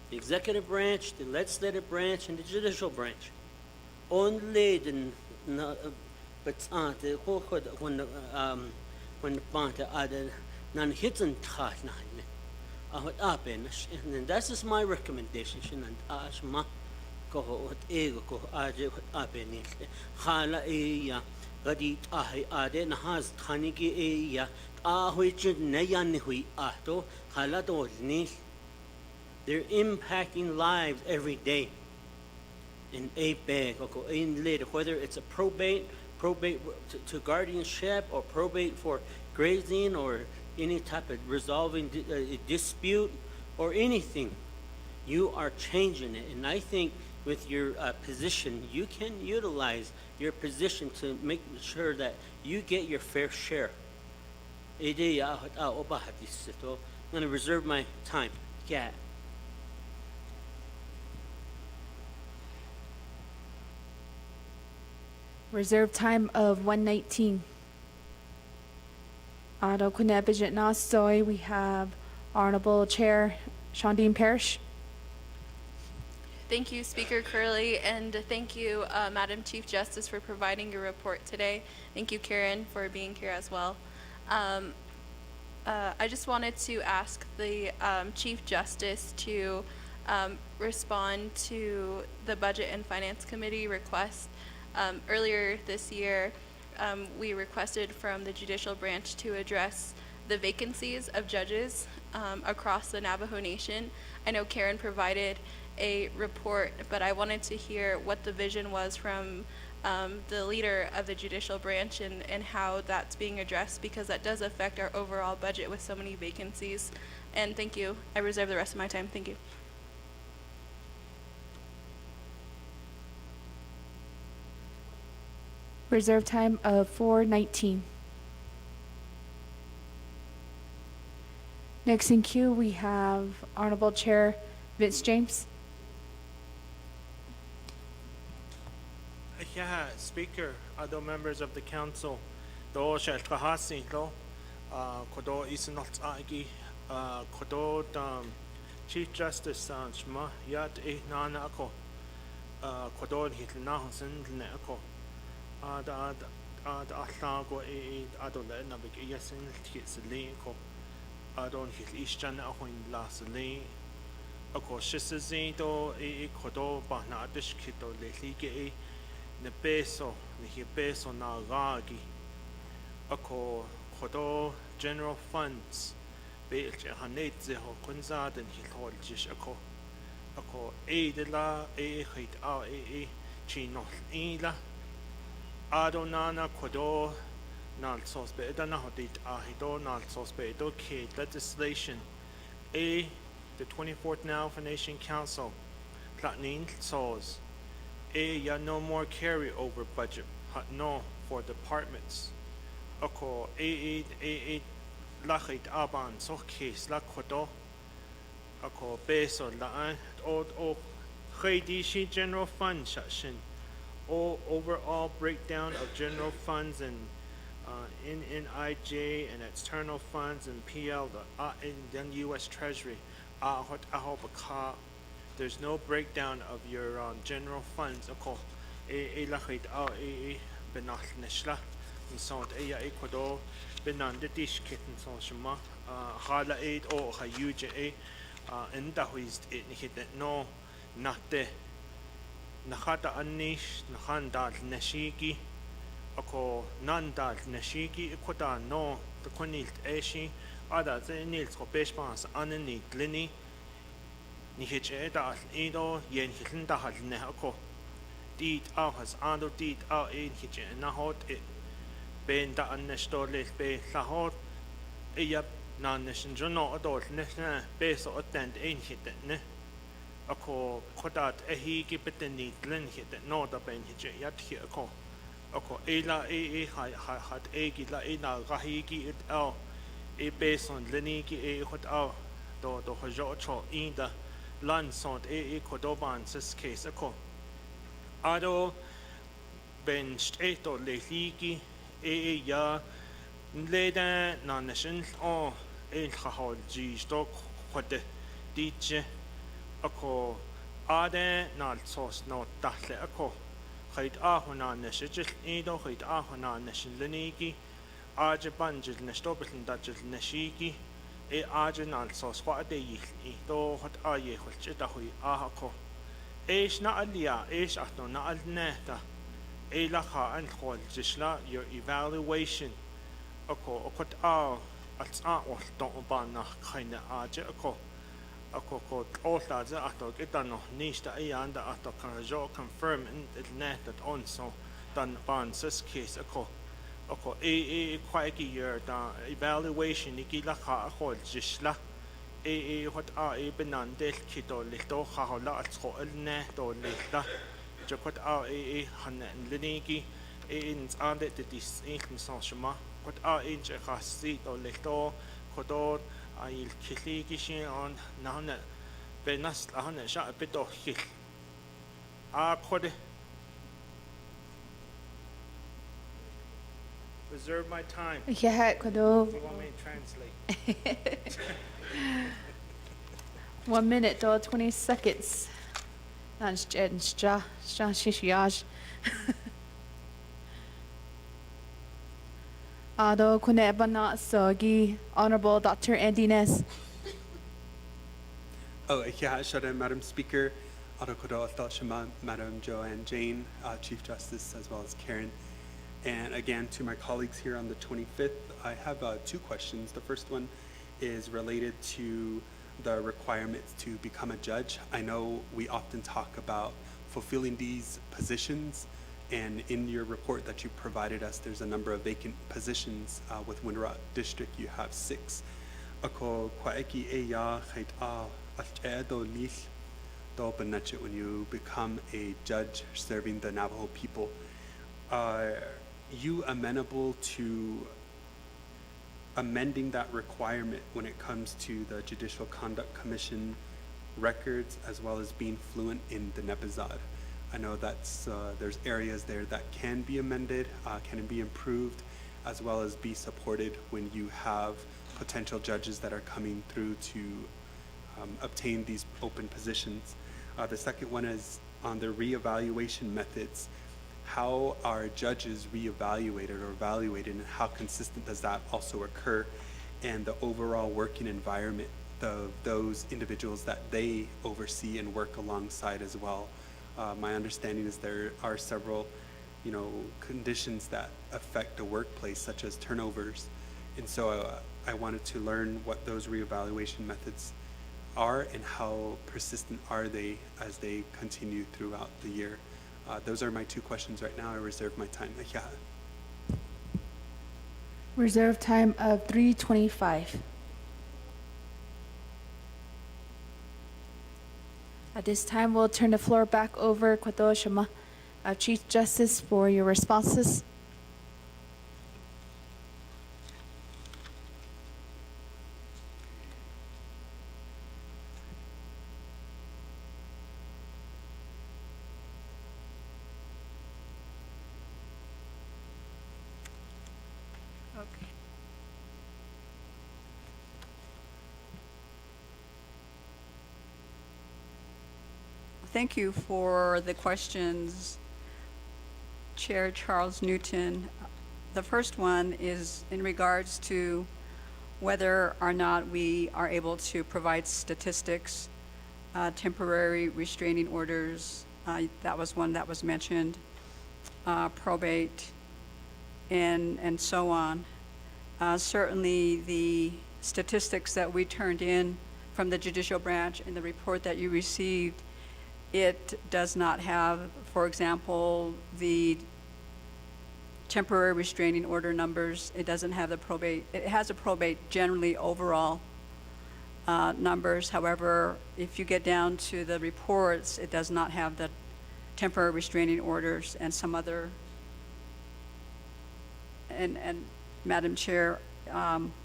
The executive branch, the legislative branch, and the judicial branch. Only the but the when the banta added nan hidden tat and that's just my recommendation. And ashma go what ego go aje aben hala ya gadi ade na has khanigi ya which nayan hui ato hala to ni. They're impacting lives every day. In a bag or in later, whether it's a probate to guardianship, or probate for grazing, or any type of resolving a dispute or anything, you are changing it. And I think with your position, you can utilize your position to make sure that you get your fair share. I'm going to reserve my time. Yeah. Reserve time of 1:19. Ado Kunebijit Nastoy, we have Honorable Chair Shondine Parrish. Thank you, Speaker Curley, and thank you, Madam Chief Justice, for providing your report today. Thank you, Karen, for being here as well. I just wanted to ask the Chief Justice to respond to the Budget and Finance Committee request. Earlier this year, we requested from the judicial branch to address the vacancies of judges across the Navajo Nation. I know Karen provided a report, but I wanted to hear what the vision was from the leader of the judicial branch and how that's being addressed, because that does affect our overall budget with so many vacancies. And thank you. I reserve the rest of my time. Thank you. Reserve time of 4:19. Next in queue, we have Honorable Chair Vince James. Yeah, Speaker, other members of the council, do shall kahasi do, kodo isnot agi, kodo Chief Justice Shma yat nana ako, kodo hitna hosen ako. Ada ahlago adole na big yasin titsli ko adon hit ishjan ahoin lasli ako shisazi do kodo bahna dish kito lelige ne peso na ragi ako kodo general funds be hanet zeho kunza den hol jish ako de la hit a chino ila Adonana Kodo Nal Sospe Danahodit Ahido Nal Sospe Doke legislation the 24th Navajo Nation Council Platnin Sos ya no more carryover budget no for departments Oko Lachit Aban so case la Kodo Oko Beso Laan O Khaydishi General Fund Shashin overall breakdown of general funds and NNIJ and external funds and PL and then U.S. Treasury. There's no breakdown of your general funds. Ecuador benandetish kitten so shima hala aid or hayuja and dahuist it no nate nakata anish nakandal nashiki ako nandal nashiki ikota no the konilt eshi ada ze nil skopeshpans anani glini ni hiche da ido yen hilinda halne ako dit ahas ando dit a in hiche na hot e ben da annestole be lahot e yap na nation jono adol ne be so attend in hit ne ako kodat e hi ki beteni glen hit no da ben hiche yat hi ako e la e hat e ki la e na ga hi ki it al e be son leni ki e hot al do hojo cho in da lan sont e kodoban ses case ako ado ben steto le ligi e ya leda na nation o e khahol ji stok khote dije ako ade na sos no tahle ako khait a hona neshil ido khait a hona neshil lenigi aje banjil nestobel dajil neshigi e aje na sos khade yi do hot a ye khol ta hui a ako ايش نقليا ايش احنا نقلناها اي لخا انخول جشلا your evaluation اكو اكو اتسا وحدون بانا خينا اجا اكو اوتا جا احنا كتانو نيشتا اي عند احنا كان جو confirm ان النت اون سو دان بان سس كيس اكو اي كوايكي your evaluation نيكي لخا اخول جشلا e hot a e benandel kito lito khahola atso elne to lita jokot a e han lenigi e in ande de dis in sanchema kot a in je khasi to lito kodor a il khiligi shin on nahne benas ahne sha beto khil a khode reserve my time. Yeah, kodo. You want me to translate? 1 minute to 20 seconds. That's Ado kunebana sogi, Honorable Dr. Andy Ness. Oh, yeah, Shada, Madam Speaker, Arakodo Shema, Madam Joanne Jane, Chief Justice, as well as Karen. And again, to my colleagues here on the 25th, I have 2 questions. The first one is related to the requirements to become a judge. I know we often talk about fulfilling these positions, and in your report that you provided us, there's a number of vacant positions. With Winrock District, you have 6. Ako kwaeki e ya khait a do lis do benache when you become a judge serving the Navajo people. Are you amenable to amending that requirement when it comes to the Judicial Conduct Commission records, as well as being fluent in the Nebazad? I know that's there's areas there that can be amended, can be improved, as well as be supported when you have potential judges that are coming through to obtain these open positions. The second one is on the reevaluation methods. How are judges reevaluated or evaluated, and how consistent does that also occur? And the overall working environment of those individuals that they oversee and work alongside as well. My understanding is there are several, conditions that affect the workplace, such as turnovers. And so I wanted to learn what those reevaluation methods are and how persistent are they as they continue throughout the year. Those are my 2 questions right now. I reserve my time. Yeah. Reserve time of 3:25. At this time, we'll turn the floor back over to Shema, Chief Justice, for your responses. Okay. Thank you for the questions, Chair Charles Newton. The first one is in regards to whether or not we are able to provide statistics temporary restraining orders, that was one that was mentioned, probate, and so on. Certainly, the statistics that we turned in from the judicial branch in the report that you received, it does not have, for example, the temporary restraining order numbers. It doesn't have the probate. It has a probate generally overall numbers. However, if you get down to the reports, it does not have the temporary restraining orders and some other. And Madam Chair,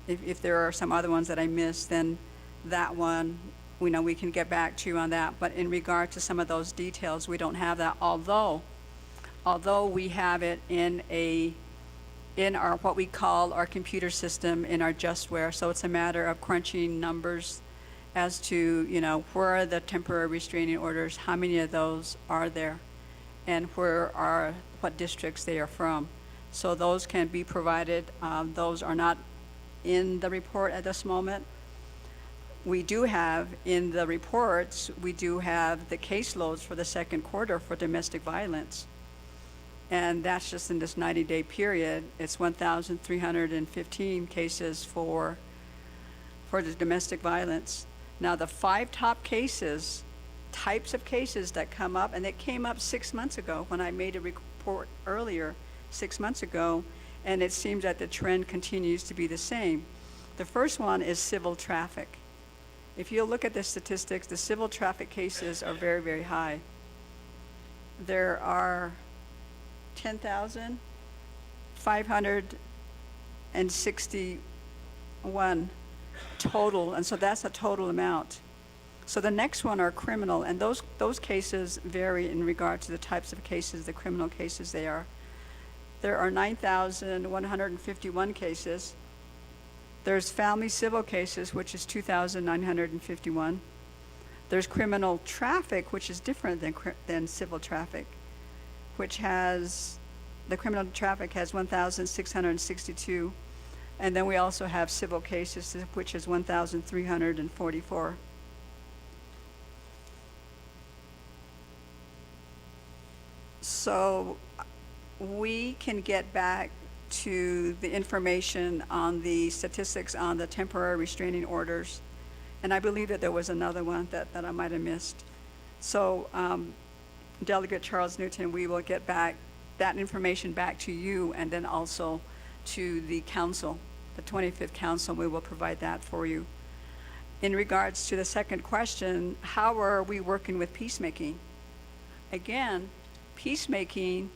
if there are some other ones that I missed, then that one, we can get back to you on that. But in regard to some of those details, we don't have that. Although we have it in our what we call our computer system in our Justware. So it's a matter of crunching numbers as to where are the temporary restraining orders, how many of those are there, and what districts they are from. So those can be provided. Those are not in the report at this moment. We do have in the reports, we do have the caseloads for the second quarter for domestic violence. And that's just in this 90-day period. It's 1,315 cases for the domestic violence. Now, the 5 top cases, types of cases that come up, and it came up 6 months ago when I made a report earlier, 6 months ago, and it seems that the trend continues to be the same. The first one is civil traffic. If you look at the statistics, the civil traffic cases are very, very high. There are 10,561 total, and so that's a total amount. So the next one are criminal, and those cases vary in regard to the types of cases, the criminal cases they are. There are 9,151 cases. There's family civil cases, which is 2,951. There's criminal traffic, which is different than civil traffic, which has, the criminal traffic has 1,662. And then we also have civil cases, which is 1,344. So we can get back to the information on the statistics on the temporary restraining orders. And I believe that there was another one that I might have missed. So Delegate Charles Newton, we will get back that information back to you, and then also to the council, the 25th council. We will provide that for you. In regards to the second question, how are we working with peacemaking? Again, peacemaking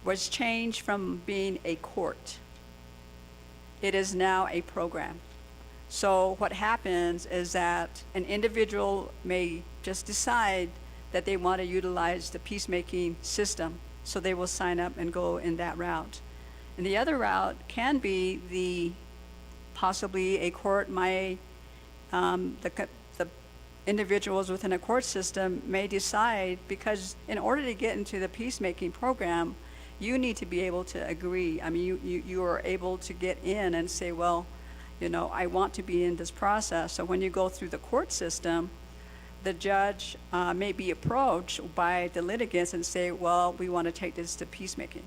was changed from being a court. It is now a program. So what happens is that an individual may just decide that they want to utilize the peacemaking system, so they will sign up and go in that route. And the other route can be possibly a court may, the individuals within a court system may decide, because in order to get into the peacemaking program, you need to be able to agree. I mean, you are able to get in and say, well, I want to be in this process. So when you go through the court system, the judge may be approached by the litigants and say, well, we want to take this to peacemaking.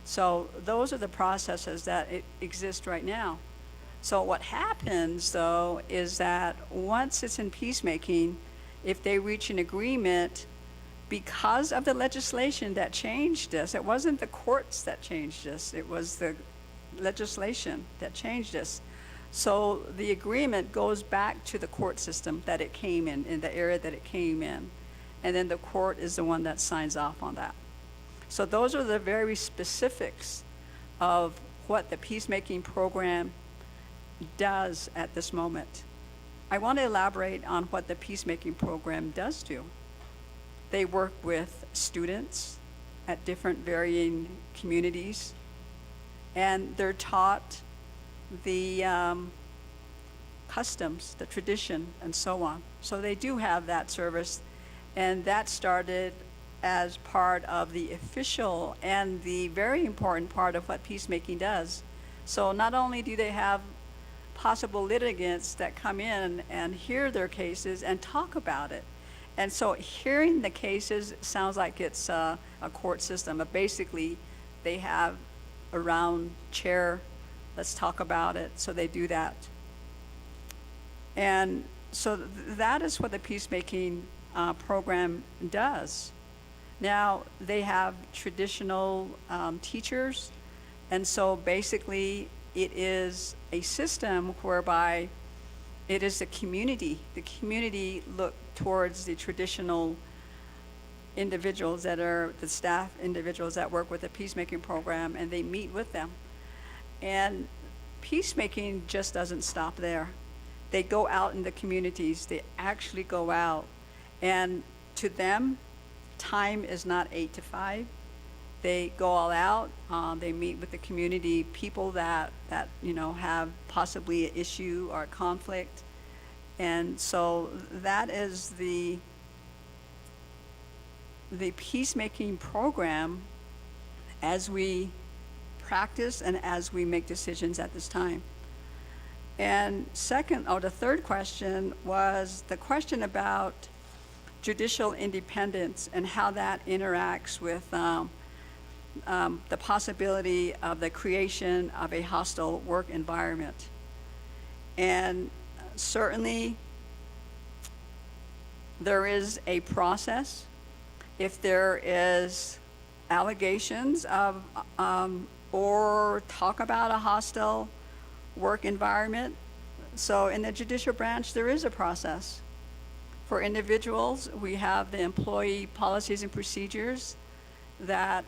So those are the processes that exist right now. So what happens, though, is that once it's in peacemaking, if they reach an agreement, because of the legislation that changed this, it wasn't the courts that changed this, it was the legislation that changed this. So the agreement goes back to the court system that it came in the area that it came in. And then the court is the one that signs off on that. So those are the very specifics of what the peacemaking program does at this moment. I want to elaborate on what the peacemaking program does do. They work with students at different varying communities, and they're taught the customs, the tradition, and so on. So they do have that service, and that started as part of the official and the very important part of what peacemaking does. So not only do they have possible litigants that come in and hear their cases and talk about it. And so hearing the cases sounds like it's a court system, but basically they have a round chair, let's talk about it, so they do that. And so that is what the peacemaking program does. Now, they have traditional teachers, and so basically it is a system whereby it is the community. The community look towards the traditional individuals that are the staff individuals that work with the peacemaking program, and they meet with them. And peacemaking just doesn't stop there. They go out in the communities. They actually go out, and to them, time is not 8 to 5. They go all out. They meet with the community, people that have possibly an issue or a conflict. And so that is the peacemaking program as we practice and as we make decisions at this time. And the third question was the question about judicial independence and how that interacts with the possibility of the creation of a hostile work environment. And certainly there is a process. If there is allegations of or talk about a hostile work environment, so in the judicial branch there is a process. For individuals, we have the employee policies and procedures that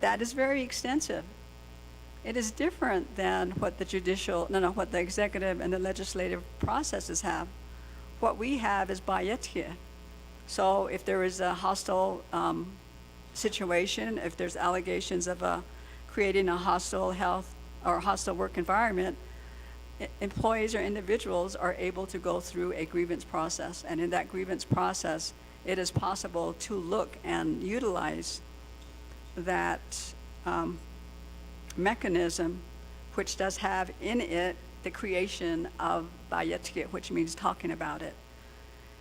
is very extensive. It is different than what what the executive and the legislative processes have. What we have is bayetye. So if there is a hostile situation, if there's allegations of creating a hostile health or hostile work environment, employees or individuals are able to go through a grievance process. And in that grievance process, it is possible to look and utilize that mechanism, which does have in it the creation of bayetye, which means talking about it.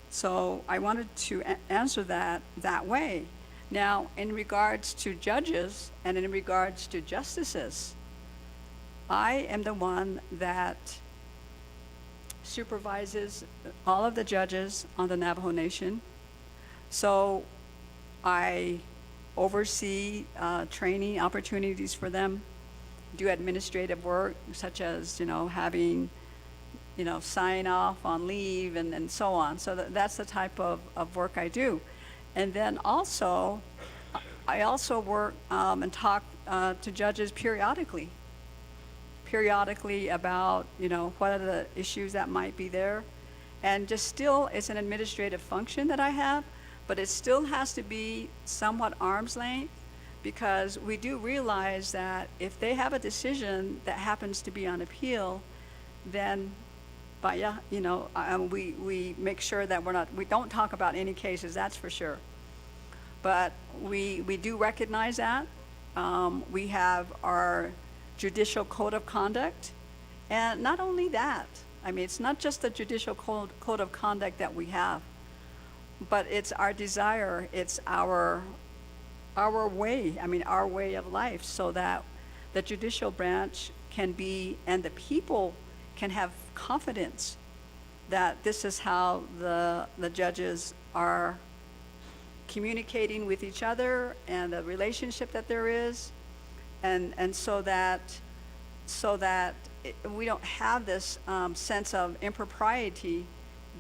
So I wanted to answer that way. Now, in regards to judges and in regards to justices, I am the one that supervises all of the judges on the Navajo Nation. So I oversee training opportunities for them, do administrative work, such as, having, sign off on leave and so on. So that's the type of work I do. And then also, I also work and talk to judges periodically about, what are the issues that might be there. And just still, it's an administrative function that I have, but it still has to be somewhat arm's length, because we do realize that if they have a decision that happens to be on appeal, then we make sure that we don't talk about any cases, that's for sure. But we do recognize that. We have our judicial code of conduct. And not only that, it's not just the judicial code of conduct that we have, but it's our desire, it's our way, our way of life, so that the judicial branch can be, and the people can have confidence that this is how the judges are communicating with each other and the relationship that there is, and so that we don't have this sense of impropriety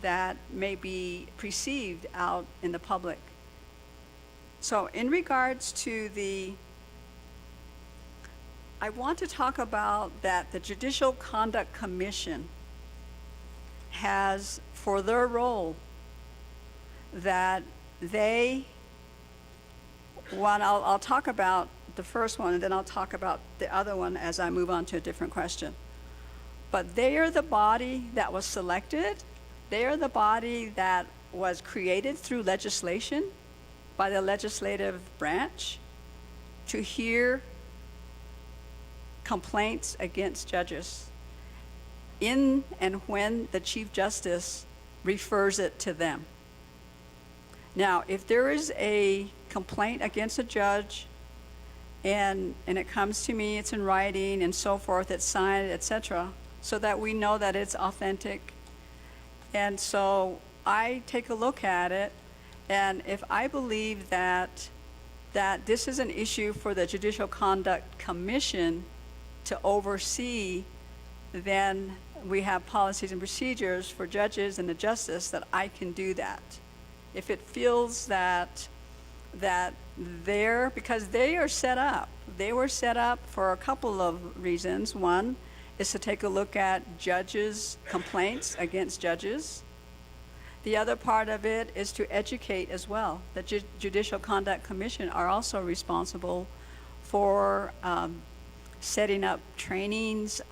that may be perceived out in the public. So in regards to I want to talk about that the Judicial Conduct Commission has, for their role, that I'll talk about the first one, and then I'll talk about the other one as I move on to a different question. But they are the body that was selected. They are the body that was created through legislation by the legislative branch to hear complaints against judges. in and when the Chief Justice refers it to them. Now, if there is a complaint against a judge and it comes to me, it's in writing and so forth, it's signed, etc., so that we know that it's authentic. And so I take a look at it, and if I believe that this is an issue for the Judicial Conduct Commission to oversee, then we have policies and procedures for judges and the justice that I can do that. If it feels that because they are set up, they were set up for a couple of reasons. One is to take a look at judges' complaints against judges. The other part of it is to educate as well. The Judicial Conduct Commission are also responsible for setting up trainings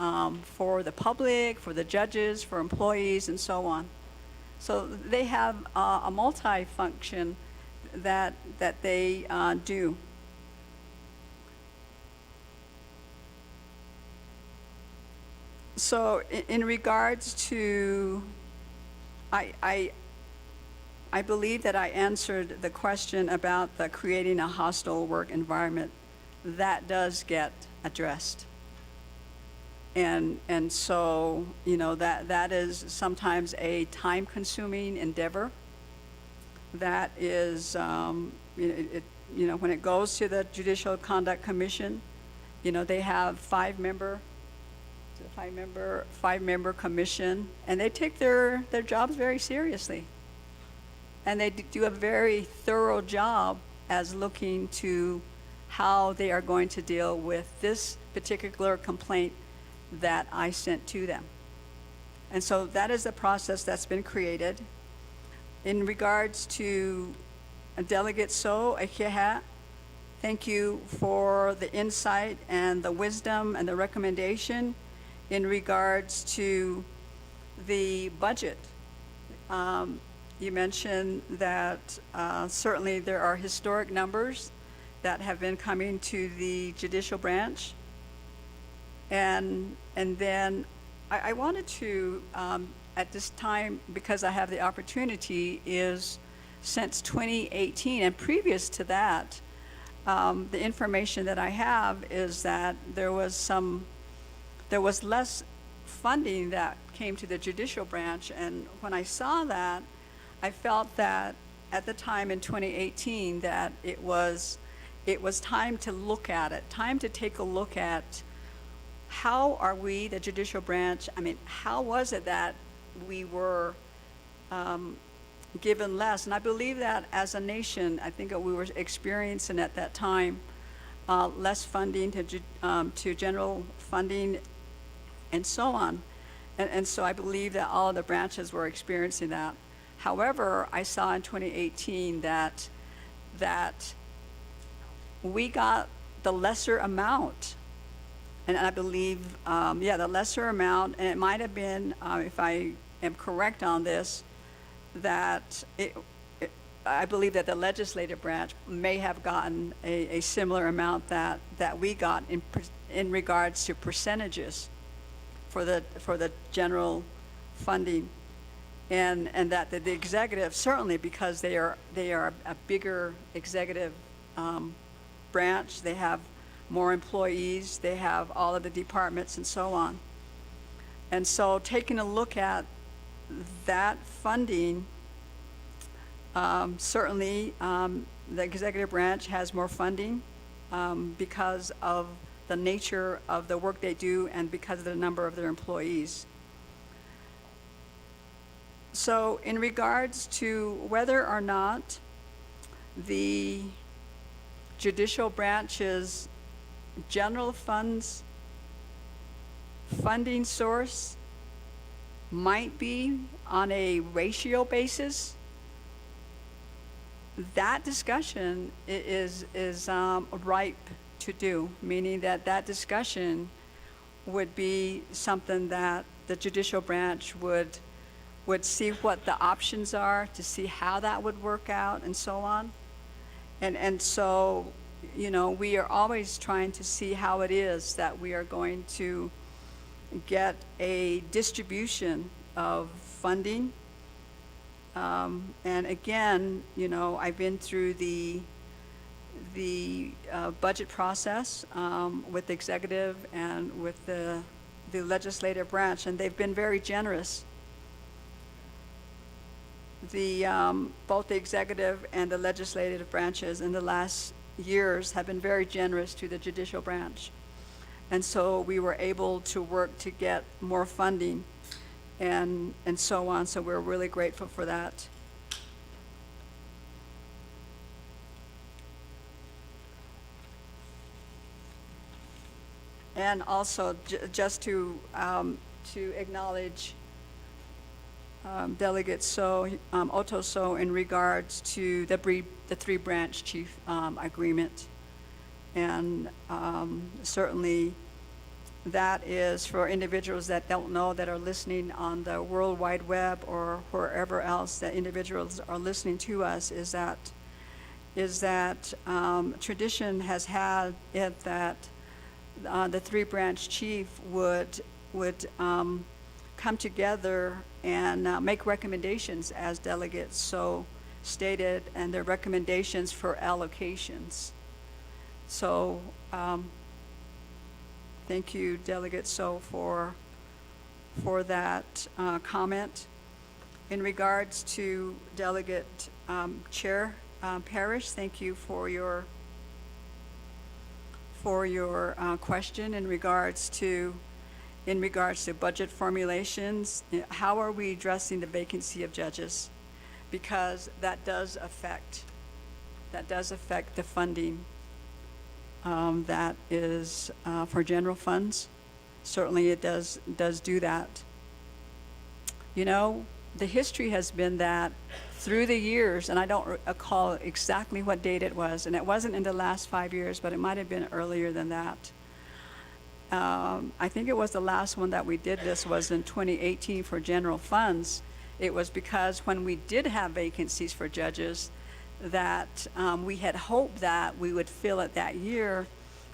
for the public, for the judges, for employees, and so on. So they have a multi-function that they do. So in regards to, I believe that I answered the question about the creating a hostile work environment. That does get addressed. And so, you know, that is sometimes a time-consuming endeavor. That is, you know, when it goes to the Judicial Conduct Commission, you know, they have five-member commission, and they take their jobs very seriously. And they do a very thorough job as looking to how they are going to deal with this particular complaint that I sent to them. And so that is the process that's been created. In regards to Delegate So Ekeha, thank you for the insight and the wisdom and the recommendation in regards to the budget. You mentioned that certainly there are historic numbers that have been coming to the judicial branch. And then I wanted to, at this time, because I have the opportunity, is since 2018 and previous to that, the information that I have is that there was less funding that came to the judicial branch. And when I saw that, I felt that at the time in 2018 that it was time to look at it, time to take a look at how are we, the judicial branch, how was it that we were given less? And I believe that as a nation, I think that we were experiencing at that time less funding to general funding and so on. And so I believe that all of the branches were experiencing that. However, I saw in 2018 that we got the lesser amount. And I believe, the lesser amount, and it might have been, if I am correct on this, that I believe that the legislative branch may have gotten a similar amount that we got in regards to percentages for the general funding, and that the executive, certainly because they are a bigger executive branch, they have more employees, they have all of the departments and so on. And so taking a look at that funding, certainly the executive branch has more funding because of the nature of the work they do and because of the number of their employees. So in regards to whether or not the judicial branch's general funds funding source might be on a ratio basis, that discussion is ripe to do, meaning that discussion would be something that the judicial branch would see what the options are, to see how that would work out and so on. And so, you know, we are always trying to see how it is that we are going to get a distribution of funding. And again, you know, I've been through the budget process with the executive and with the legislative branch, and they've been very generous. Both the executive and the legislative branches in the last years have been very generous to the judicial branch. And so we were able to work to get more funding and so on. So we're really grateful for that. And also, just to acknowledge Delegate Otto So in regards to the three-branch chief agreement. And certainly that is for individuals that don't know, that are listening on the World Wide Web or wherever else that individuals are listening to us, is that tradition has had it that the three-branch chief would come together and make recommendations, as delegates so stated, and their recommendations for allocations. So thank you, Delegate So, for that comment. In regards to Delegate Chair Parrish, thank you for your question in regards to budget formulations. How are we addressing the vacancy of judges? Because that does affect the funding that is for general funds. Certainly it does do that. You know, the history has been that through the years, and I don't recall exactly what date it was, and it wasn't in the last 5 years, but it might have been earlier than that. I think it was the last one that we did this was in 2018 for general funds. It was because when we did have vacancies for judges, that we had hoped that we would fill it that year,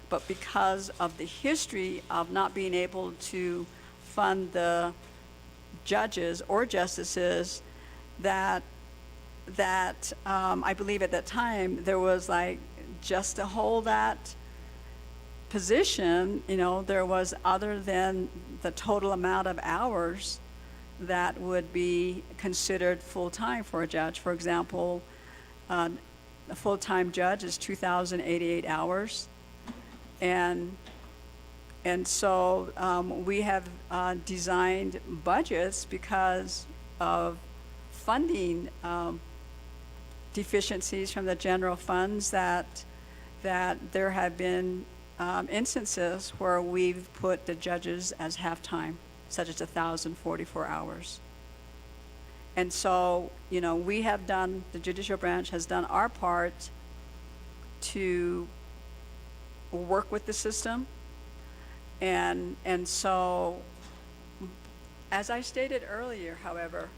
but because of the history of not being able to fund the judges or justices, that I believe at that time there was like, just to hold that position, you know, there was, other than the total amount of hours that would be considered full-time for a judge. For example, a full-time judge is 2,088 hours. And so we have designed budgets because of funding deficiencies from the general funds, that there have been instances where we've put the judges as half-time, such as 1,044 hours. And so, you know, the judicial branch has done our part to work with the system. And so, as I stated earlier, however,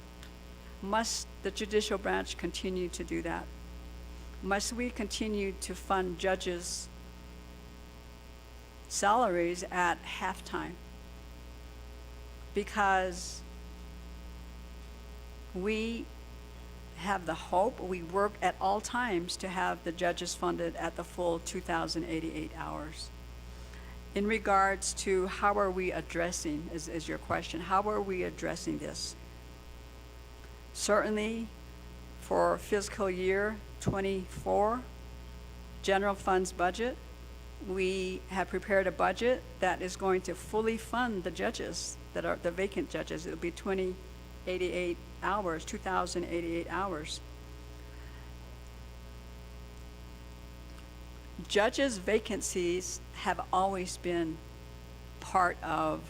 must the judicial branch continue to do that? Must we continue to fund judges' salaries at halftime? Because we have the hope, we work at all times to have the judges funded at the full 2,088 hours. In regards to how are we addressing, is your question, how are we addressing this? Certainly for fiscal year 24, general funds budget, we have prepared a budget that is going to fully fund the judges that are the vacant judges. It'll be 2,088 hours. Judges' vacancies have always been part of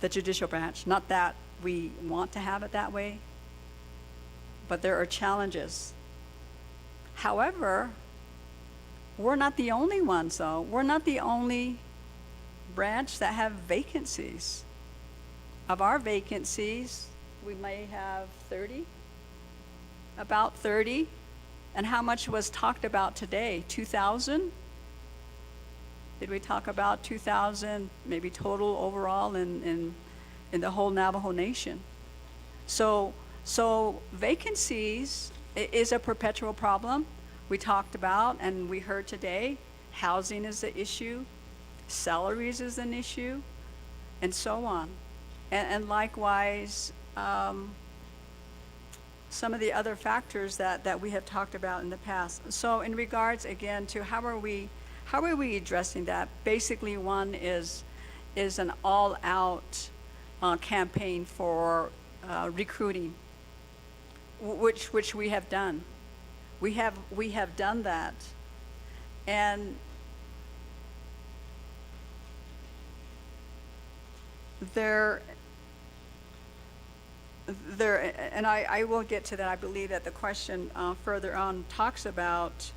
the judicial branch. Not that we want to have it that way, but there are challenges. However, we're not the only ones, though. We're not the only branch that have vacancies. Of our vacancies, we may have 30, about 30. And how much was talked about today? 2,000? Did we talk about 2,000 maybe total overall in the whole Navajo Nation? So vacancies is a perpetual problem. We talked about and we heard today, housing is the issue, salaries is an issue, and so on. And likewise, some of the other factors that we have talked about in the past. So in regards, again, to how are we addressing that? Basically, one is an all-out campaign for recruiting, which we have done. We have done that, and and I will get to that. I believe that the question further on talks about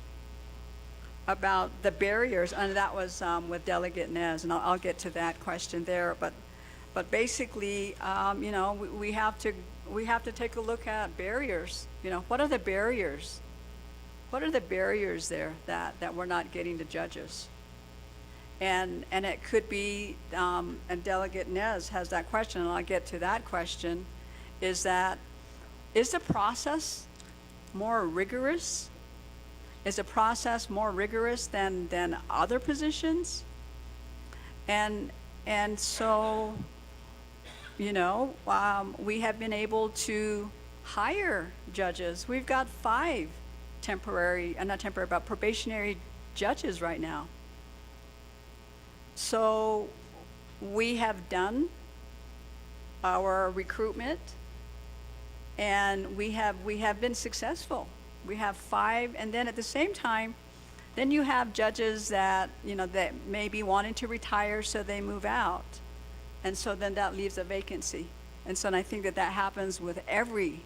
the barriers, and that was with Delegate Nez, and I'll get to that question there. But basically, you know, we have to take a look at barriers. You know, what are the barriers? What are the barriers there that we're not getting to judges? And it could be, and Delegate Nez has that question, and I'll get to that question, is the process more rigorous? Is the process more rigorous than other positions? And so, you know, we have been able to hire judges. We've got 5 probationary judges right now. So we have done our recruitment, and we have been successful. We have 5, and then at the same time, then you have judges that, you know, that may be wanting to retire, so they move out, and so then that leaves a vacancy. And so I think that happens with every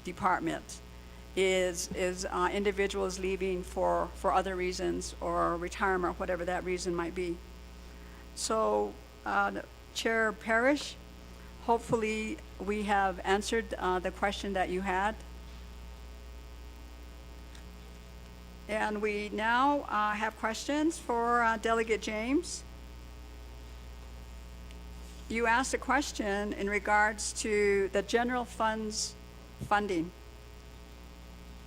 department, is individuals leaving for other reasons or retirement, or whatever that reason might be. So, Chair Parrish, hopefully we have answered the question that you had. And we now have questions for Delegate James. You asked a question in regards to the general funds funding.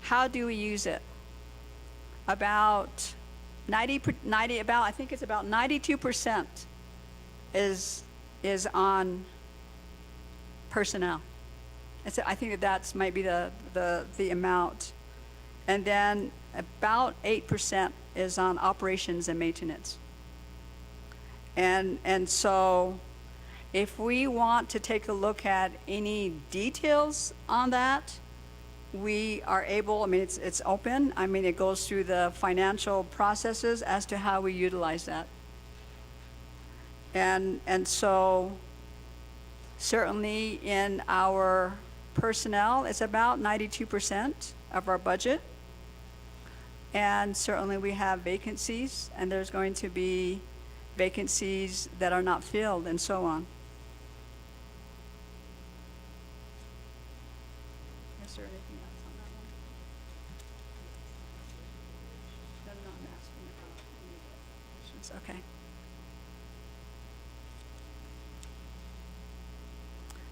How do we use it? About 92% is on personnel. I think that might be the amount. And then about 8% is on operations and maintenance. And so if we want to take a look at any details on that, we are able, I mean, it's open. I mean, it goes through the financial processes as to how we utilize that. And so certainly in our personnel, it's about 92% of our budget. And certainly we have vacancies, and there's going to be vacancies that are not filled, and so on. Is there anything else on that one? No, I'm asking about any questions. Okay.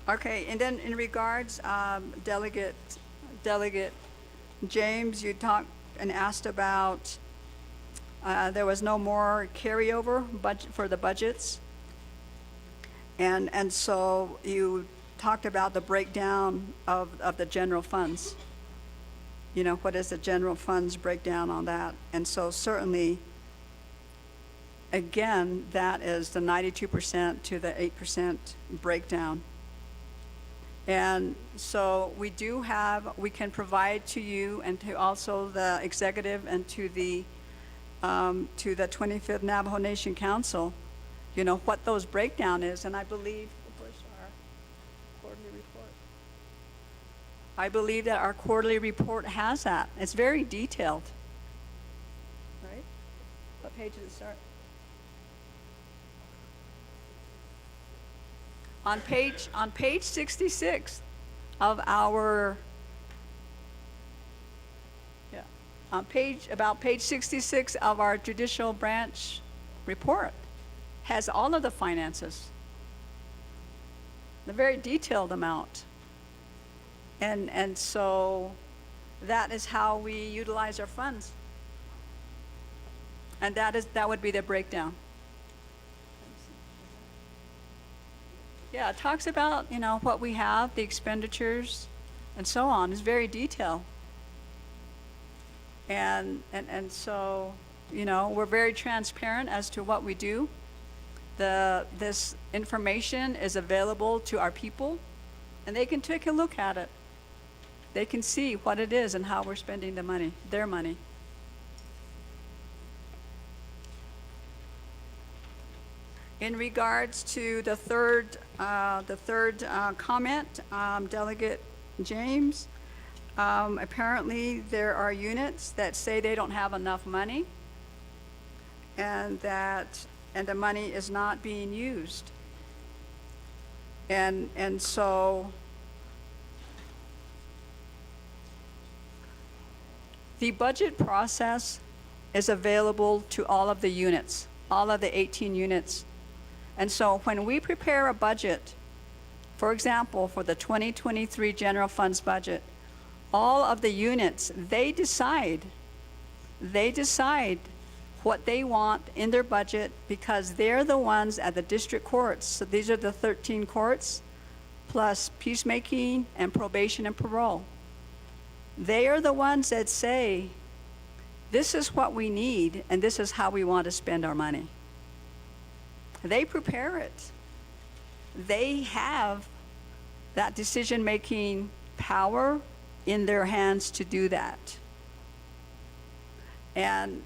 Okay, and then in regards, Delegate James, you talked and asked about there was no more carryover budget for the budgets, and so you talked about the breakdown of the general funds. You know, what is the general funds breakdown on that? And so certainly, again, that is the 92% to the 8% breakdown. And so we can provide to you and to also the executive and to the 25th Navajo Nation Council, you know, what those breakdown is. And I believe, where's our quarterly report? I believe that our quarterly report has that. It's very detailed, right? What page does it start? On page 66 of our, about page 66 of our judicial branch report has all of the finances, the very detailed amount. And so that is how we utilize our funds. And that would be the breakdown. Yeah, it talks about, you know, what we have, the expenditures, and so on. It's very detailed. And so, you know, we're very transparent as to what we do. This information is available to our people, and they can take a look at it. They can see what it is and how we're spending the money, their money. In regards to the third comment, Delegate James, apparently there are units that say they don't have enough money, and the money is not being used. And so the budget process is available to all of the units, all of the 18 units. And so when we prepare a budget, for example, for the 2023 general funds budget, all of the units, they decide what they want in their budget, because they're the ones at the district courts. So these are the 13 courts, plus peacemaking and probation and parole. They are the ones that say, this is what we need, and this is how we want to spend our money. They prepare it. They have that decision-making power in their hands to do that. And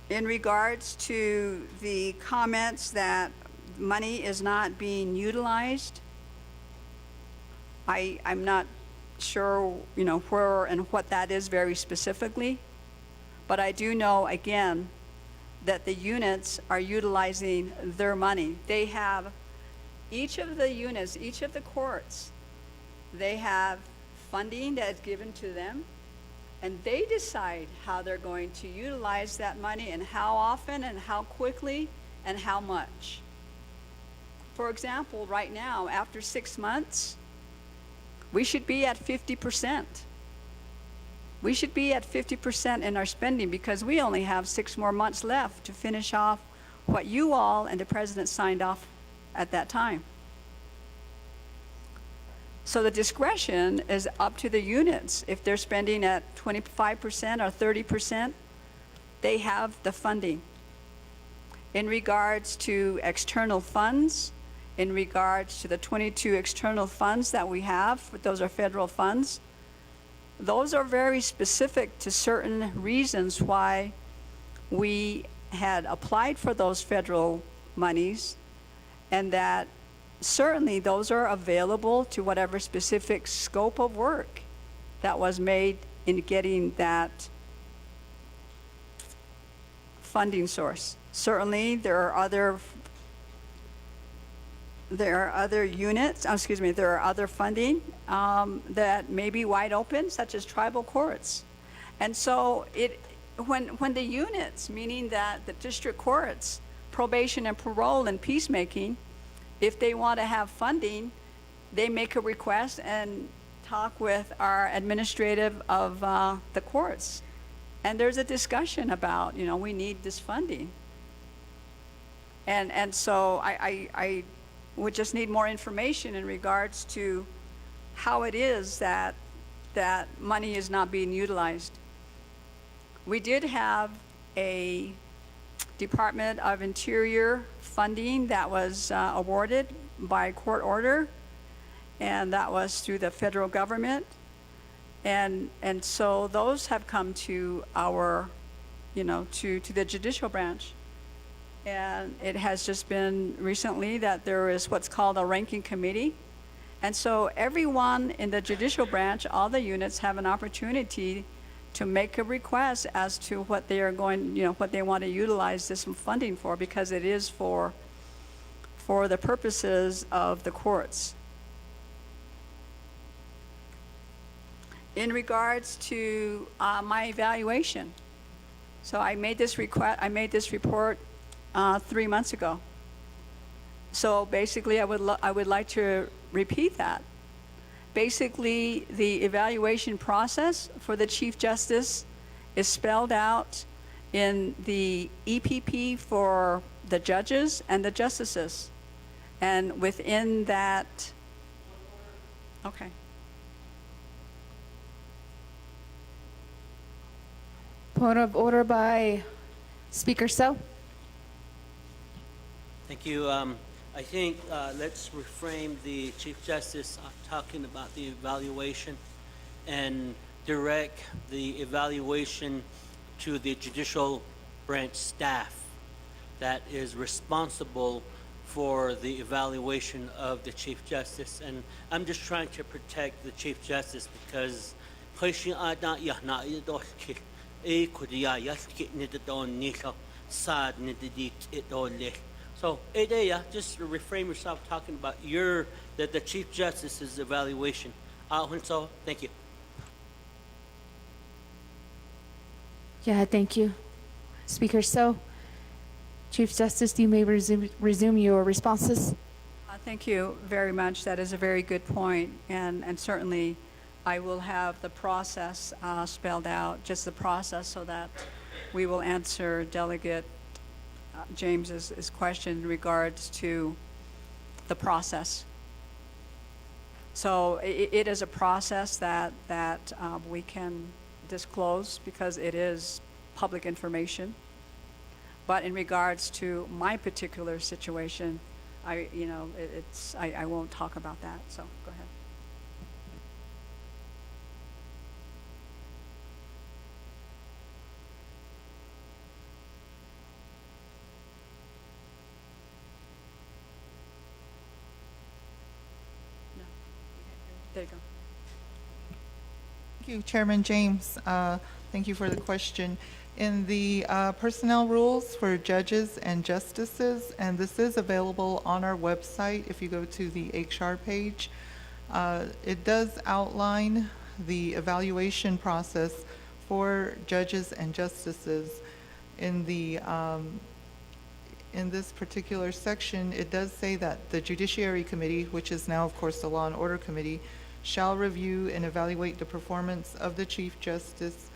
in regards to the comments that money is not being utilized, I'm not sure, you know, where and what that is very specifically, but I do know, again, that the units are utilizing their money. They have, each of the units, each of the courts, they have funding that is given to them, and they decide how they're going to utilize that money and how often and how quickly and how much. For example, right now, after 6 months, we should be at 50%. We should be at 50% in our spending, because we only have 6 more months left to finish off what you all and the president signed off at that time. So the discretion is up to the units. If they're spending at 25% or 30%, they have the funding. In regards to external funds, in regards to the 22 external funds that we have, those are federal funds, those are very specific to certain reasons why we had applied for those federal monies, and that certainly those are available to whatever specific scope of work that was made in getting that funding source. Certainly there are other units, there are other funding that may be wide open, such as tribal courts. And so when the units, meaning that the district courts, probation and parole and peacemaking, if they want to have funding, they make a request and talk with our administrative of the courts. And there's a discussion about, you know, we need this funding. And so I would just need more information in regards to how it is that money is not being utilized. We did have a Department of Interior funding that was awarded by court order, and that was through the federal government. And so those have come to our, you know, to the judicial branch. And it has just been recently that there is what's called a ranking committee. And so everyone in the judicial branch, all the units, have an opportunity to make a request as to what they are going, you know, what they want to utilize this funding for, because it is for the purposes of the courts. In regards to my evaluation, So I made this report 3 months ago. So basically, I would like to repeat that. Basically, the evaluation process for the Chief Justice is spelled out in the EPP for the judges and the justices. And within that, okay. Point of order by Speaker So. Thank you. I think let's reframe the Chief Justice talking about the evaluation and direct the evaluation to the judicial branch staff that is responsible for the evaluation of the Chief Justice. And I'm just trying to protect the Chief Justice because so, Edeya, just reframe yourself talking about the Chief Justice's evaluation. So, thank you. Yeah, thank you. Speaker So. Chief Justice, you may resume your responses. Thank you very much. That is a very good point. And certainly, I will have the process spelled out, just the process, so that we will answer Delegate James's question in regards to the process. So it is a process that we can disclose because it is public information. But in regards to my particular situation, I won't talk about that. So go ahead. There you go. Thank you, Chairman James. Thank you for the question. In the personnel rules for judges and justices, and this is available on our website if you go to the HR page, it does outline the evaluation process for judges and justices. In this particular section, it does say that the Judiciary Committee, which is now, of course, the Law and Order Committee, shall review and evaluate the performance of the Chief Justice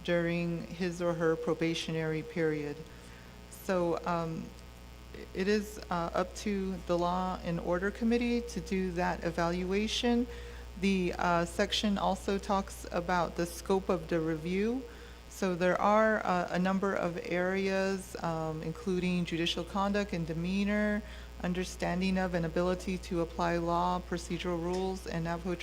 during his or her probationary period. So it is up to the Law and Order Committee to do that evaluation. The section also talks about the scope of the review. So there are a number of areas, including judicial conduct and demeanor, understanding of and ability to apply law, procedural rules, and Navajo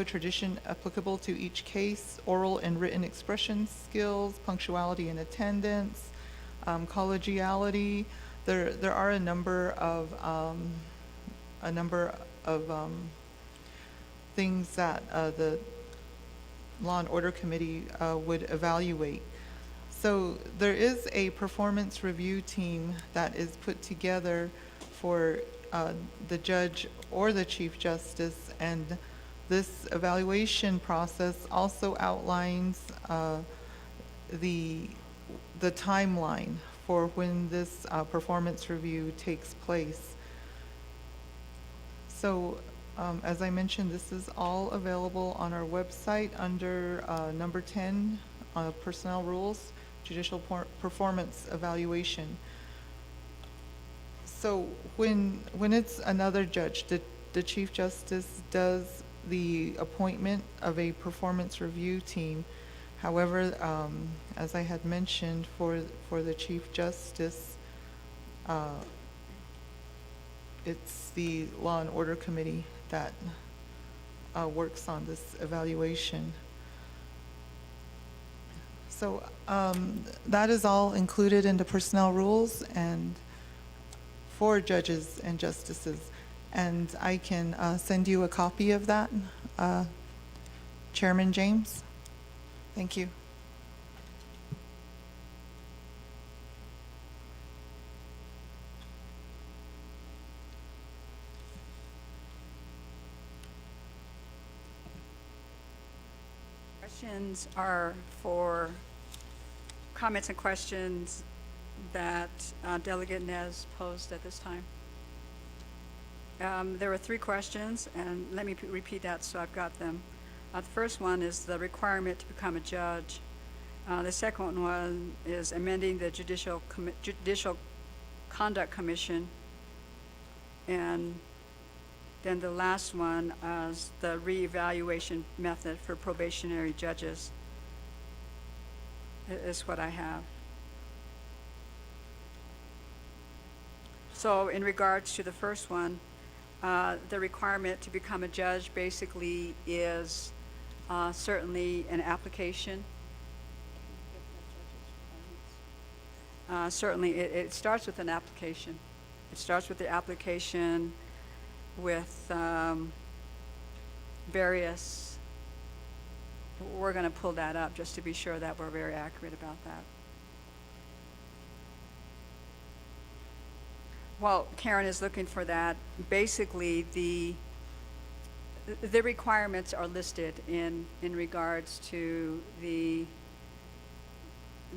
tradition applicable to each case, oral and written expression skills, punctuality and attendance, collegiality. There are a number of things that the Law and Order Committee would evaluate. So there is a performance review team that is put together for the judge or the Chief Justice, and this evaluation process also outlines the timeline for when this performance review takes place. So as I mentioned, this is all available on our website under number 10, Personnel Rules, Judicial Performance Evaluation. So when it's another judge, the Chief Justice does the appointment of a performance review team. However, as I had mentioned, for the Chief Justice, it's the Law and Order Committee that works on this evaluation. So that is all included in the personnel rules and for judges and justices. And I can send you a copy of that, Chairman James. Thank you. Questions are for comments and questions that Delegate Nez posed at this time? There were 3 questions, and let me repeat that so I've got them. The first one is the requirement to become a judge. The second one is amending the Judicial Conduct Commission. And then the last one is the reevaluation method for probationary judges. Is what I have. So in regards to the first one, the requirement to become a judge basically is certainly an application. Certainly, it starts with an application. It starts with the application with various, we're going to pull that up just to be sure that we're very accurate about that. While Karen is looking for that, basically the requirements are listed in regards to the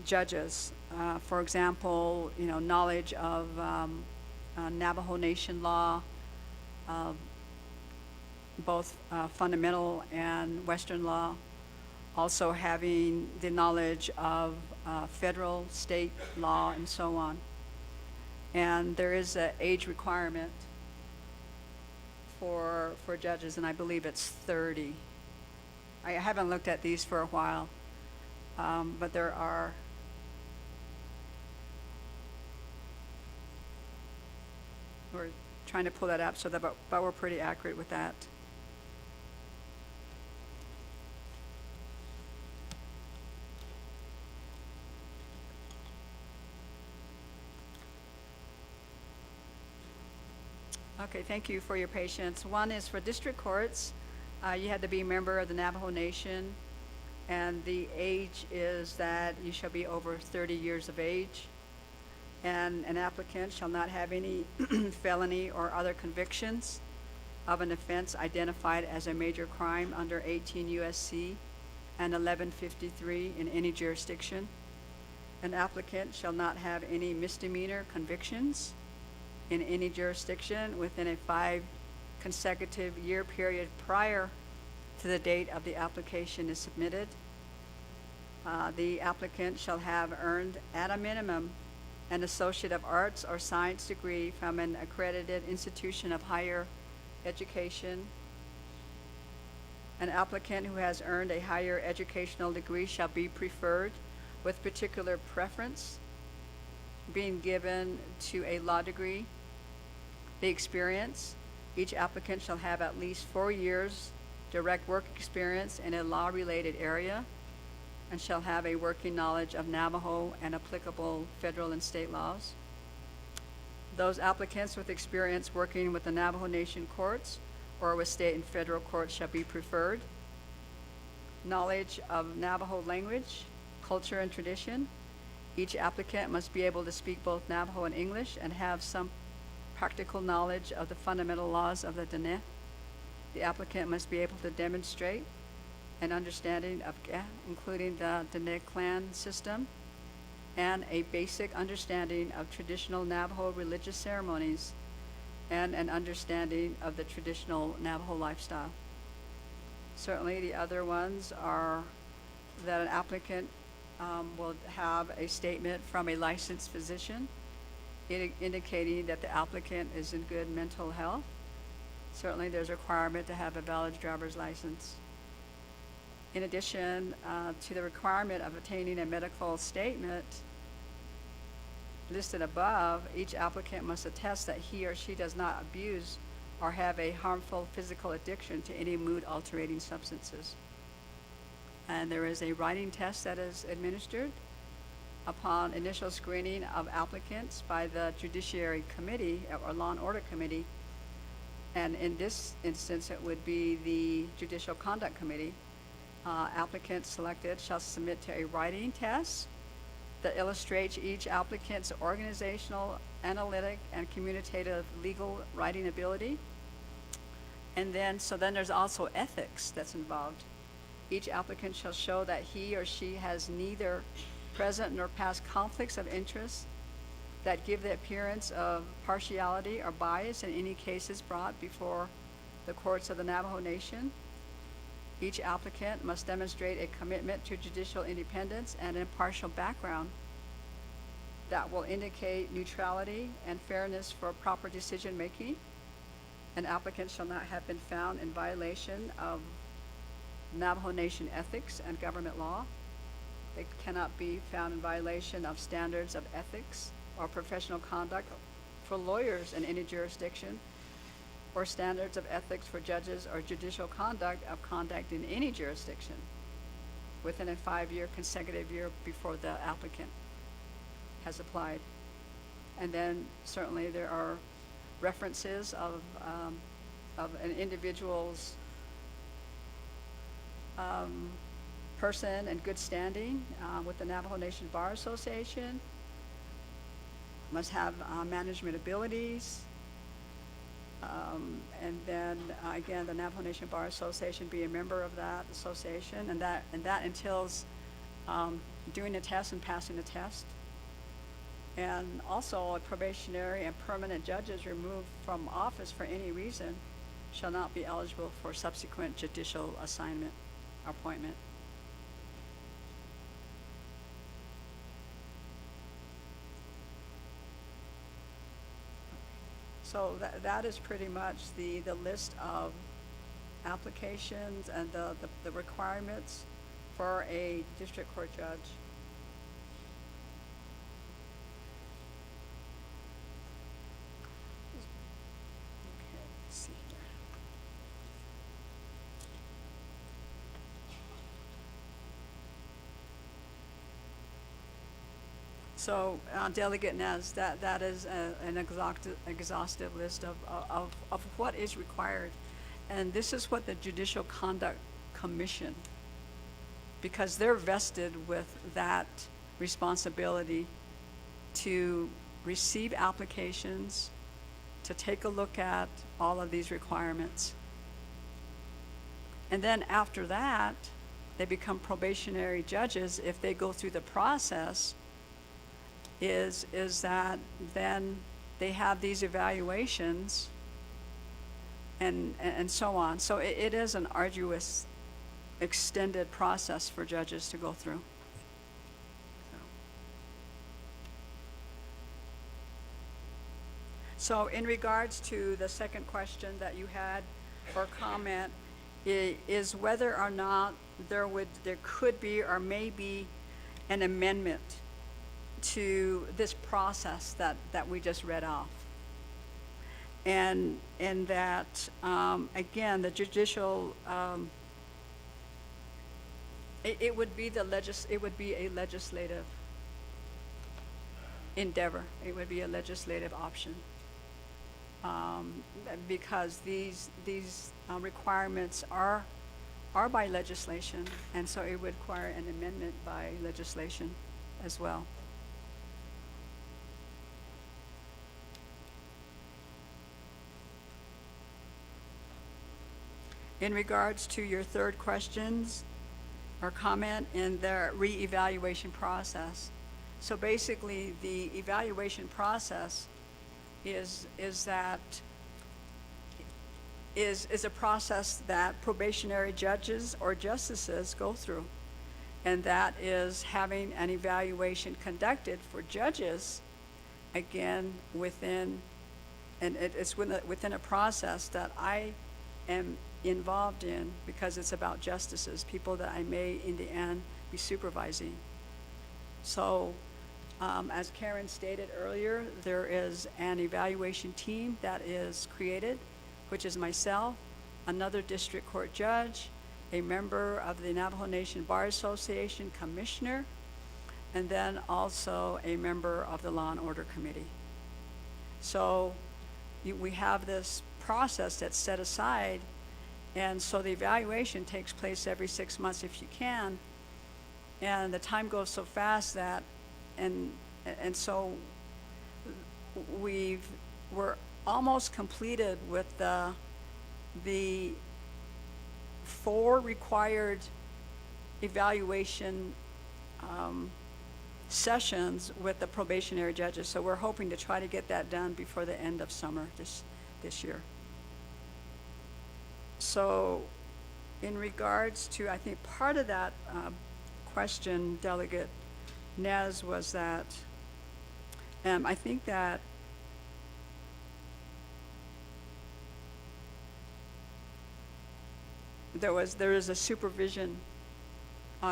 judges. For example, knowledge of Navajo Nation law, both fundamental and Western law, also having the knowledge of federal, state law, and so on. And there is an age requirement for judges, and I believe it's 30. I haven't looked at these for a while, but there are. We're trying to pull that up so that, but we're pretty accurate with that. Okay, thank you for your patience. One is for district courts. You had to be a member of the Navajo Nation, and the age is that you shall be over 30 years of age, and an applicant shall not have any felony or other convictions of an offense identified as a major crime under 18 U.S.C. and 1153 in any jurisdiction. An applicant shall not have any misdemeanor convictions in any jurisdiction within a 5 consecutive year period prior to the date of the application is submitted. The applicant shall have earned at a minimum an Associate of Arts or Science degree from an accredited institution of higher education. An applicant who has earned a higher educational degree shall be preferred, with particular preference being given to a law degree. The experience, each applicant shall have at least 4 years direct work experience in a law-related area and shall have a working knowledge of Navajo and applicable federal and state laws. Those applicants with experience working with the Navajo Nation courts or with state and federal courts shall be preferred. Knowledge of Navajo language, culture, and tradition. Each applicant must be able to speak both Navajo and English and have some practical knowledge of the fundamental laws of the Dene. The applicant must be able to demonstrate an understanding of Ge, including the Dene clan system, and a basic understanding of traditional Navajo religious ceremonies, and an understanding of the traditional Navajo lifestyle. Certainly the other ones are that an applicant will have a statement from a licensed physician indicating that the applicant is in good mental health. Certainly there's a requirement to have a valid driver's license. In addition to the requirement of obtaining a medical statement listed above, each applicant must attest that he or she does not abuse or have a harmful physical addiction to any mood-altering substances. And there is a writing test that is administered upon initial screening of applicants by the Judiciary Committee or Law and Order Committee. And in this instance, it would be the Judicial Conduct Committee. Applicants selected shall submit to a writing test that illustrates each applicant's organizational, analytic, and communicative legal writing ability. And then there's also ethics that's involved. Each applicant shall show that he or she has neither present nor past conflicts of interest that give the appearance of partiality or bias in any cases brought before the courts of the Navajo Nation. Each applicant must demonstrate a commitment to judicial independence and impartial background that will indicate neutrality and fairness for proper decision-making. An applicant shall not have been found in violation of Navajo Nation ethics and government law. They cannot be found in violation of standards of ethics or professional conduct for lawyers in any jurisdiction, or standards of ethics for judges or judicial conduct in any jurisdiction within a 5-year consecutive year before the applicant has applied. And then certainly there are references of an individual's person and good standing with the Navajo Nation Bar Association, must have management abilities, and then again, the Navajo Nation Bar Association, be a member of that association, and that entails doing a test and passing a test. And also, probationary and permanent judges removed from office for any reason shall not be eligible for subsequent judicial assignment or appointment. So that is pretty much the list of applications and the requirements for a district court judge. Okay, let's see here. So, Delegate Nez, that is an exhaustive list of what is required. And this is what the Judicial Conduct Commission, because they're vested with that responsibility to receive applications, to take a look at all of these requirements. And then after that, they become probationary judges if they go through the process. Is that then they have these evaluations and so on. So it is an arduous, extended process for judges to go through. So in regards to the second question that you had or comment, is whether or not there could be or may be an amendment to this process that we just read off. And that, again, the judicial, it would be a legislative endeavor. It would be a legislative option. Because these requirements are by legislation, and so it would require an amendment by legislation as well. In regards to your third questions or comment in the reevaluation process. So basically, the evaluation process is a process that probationary judges or justices go through. And that is having an evaluation conducted for judges, again, within a process that I am involved in, because it's about justices, people that I may in the end be supervising. So as Karen stated earlier, there is an evaluation team that is created, which is myself, another district court judge, a member of the Navajo Nation Bar Association commissioner, and then also a member of the Law and Order Committee. So we have this process that's set aside. And so the evaluation takes place every 6 months if you can. And the time goes so fast that, and so we're almost completed with the 4 required evaluation sessions with the probationary judges. So we're hoping to try to get that done before the end of summer this year. So in regards to, I think part of that question, Delegate Nez, was that I think that there is a supervision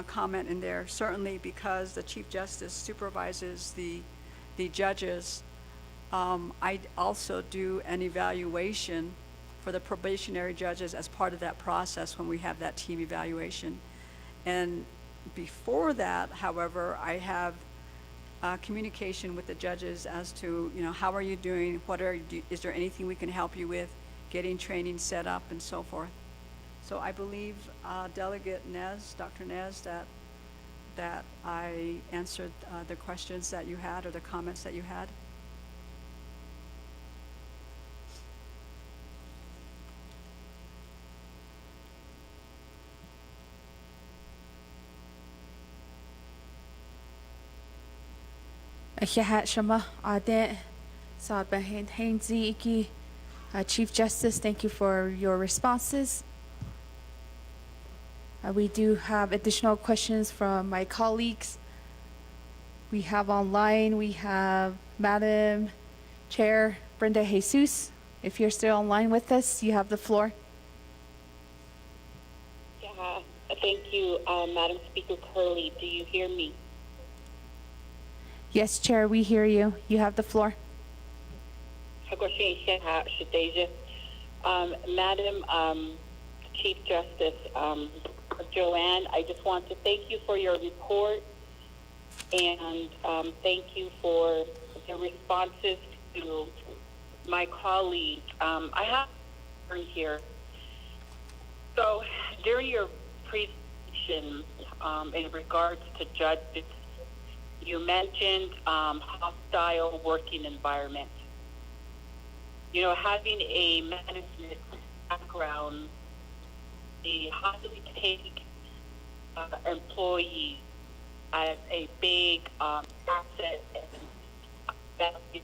comment in there, certainly because the Chief Justice supervises the judges. I also do an evaluation for the probationary judges as part of that process when we have that team evaluation. And before that, however, I have communication with the judges as to, how are you doing? Is there anything we can help you with? Getting training set up and so forth. So I believe, Delegate Nez, Dr. Nez, that I answered the questions that you had or the comments that you had. Chief Justice, thank you for your responses. We do have additional questions from my colleagues. We have Madam Chair Brenda Jesus. If you're still online with us, you have the floor. Yeah, thank you, Madam Speaker Curley. Do you hear me? Yes, Chair, we hear you. You have the floor. Madam Chief Justice Joanne, I just want to thank you for your report and thank you for the responses to my colleague. I have here. So during your presentation in regards to judges, you mentioned hostile working environment. Having a management background, how do we take employees as a big asset and value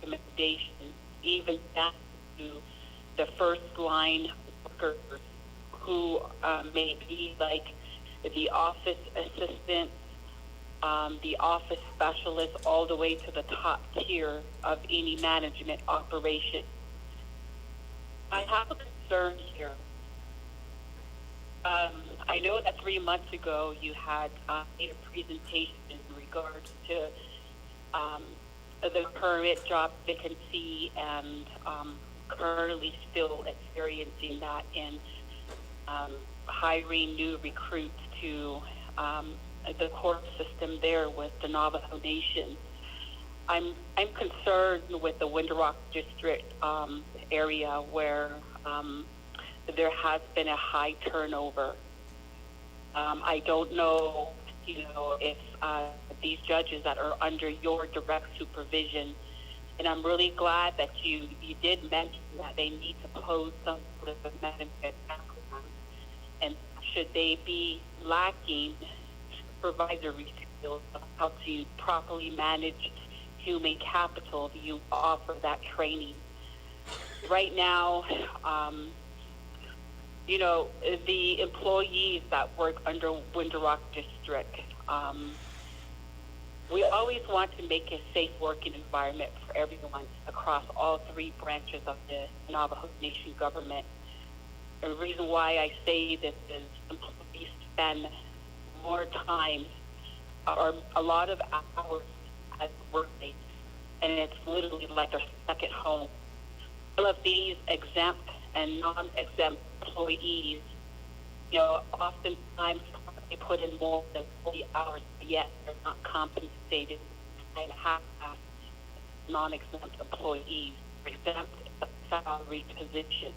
recommendation, even down to the first line workers who may be like the office assistant, the office specialist, all the way to the top tier of any management operation. I have a concern here. I know that 3 months ago you had made a presentation in regards to the current job vacancy and currently still experiencing that in hiring new recruits to the court system there with the Navajo Nation. I'm concerned with the Window Rock District area where there has been a high turnover. I don't know, if these judges that are under your direct supervision, and I'm really glad that you did mention that they need to pose some sort of a management background, and should they be lacking supervisory skills of how to properly manage human capital, you offer that training. Right now, the employees that work under Window Rock District, we always want to make a safe working environment for everyone across all three branches of the Navajo Nation government. The reason why I say this is employees spend more time or a lot of hours at workplace, and it's literally like their second home. All of these exempt and non-exempt employees, oftentimes they put in more than 40 hours, yet they're not compensated and half non-exempt employees, exempt salary position.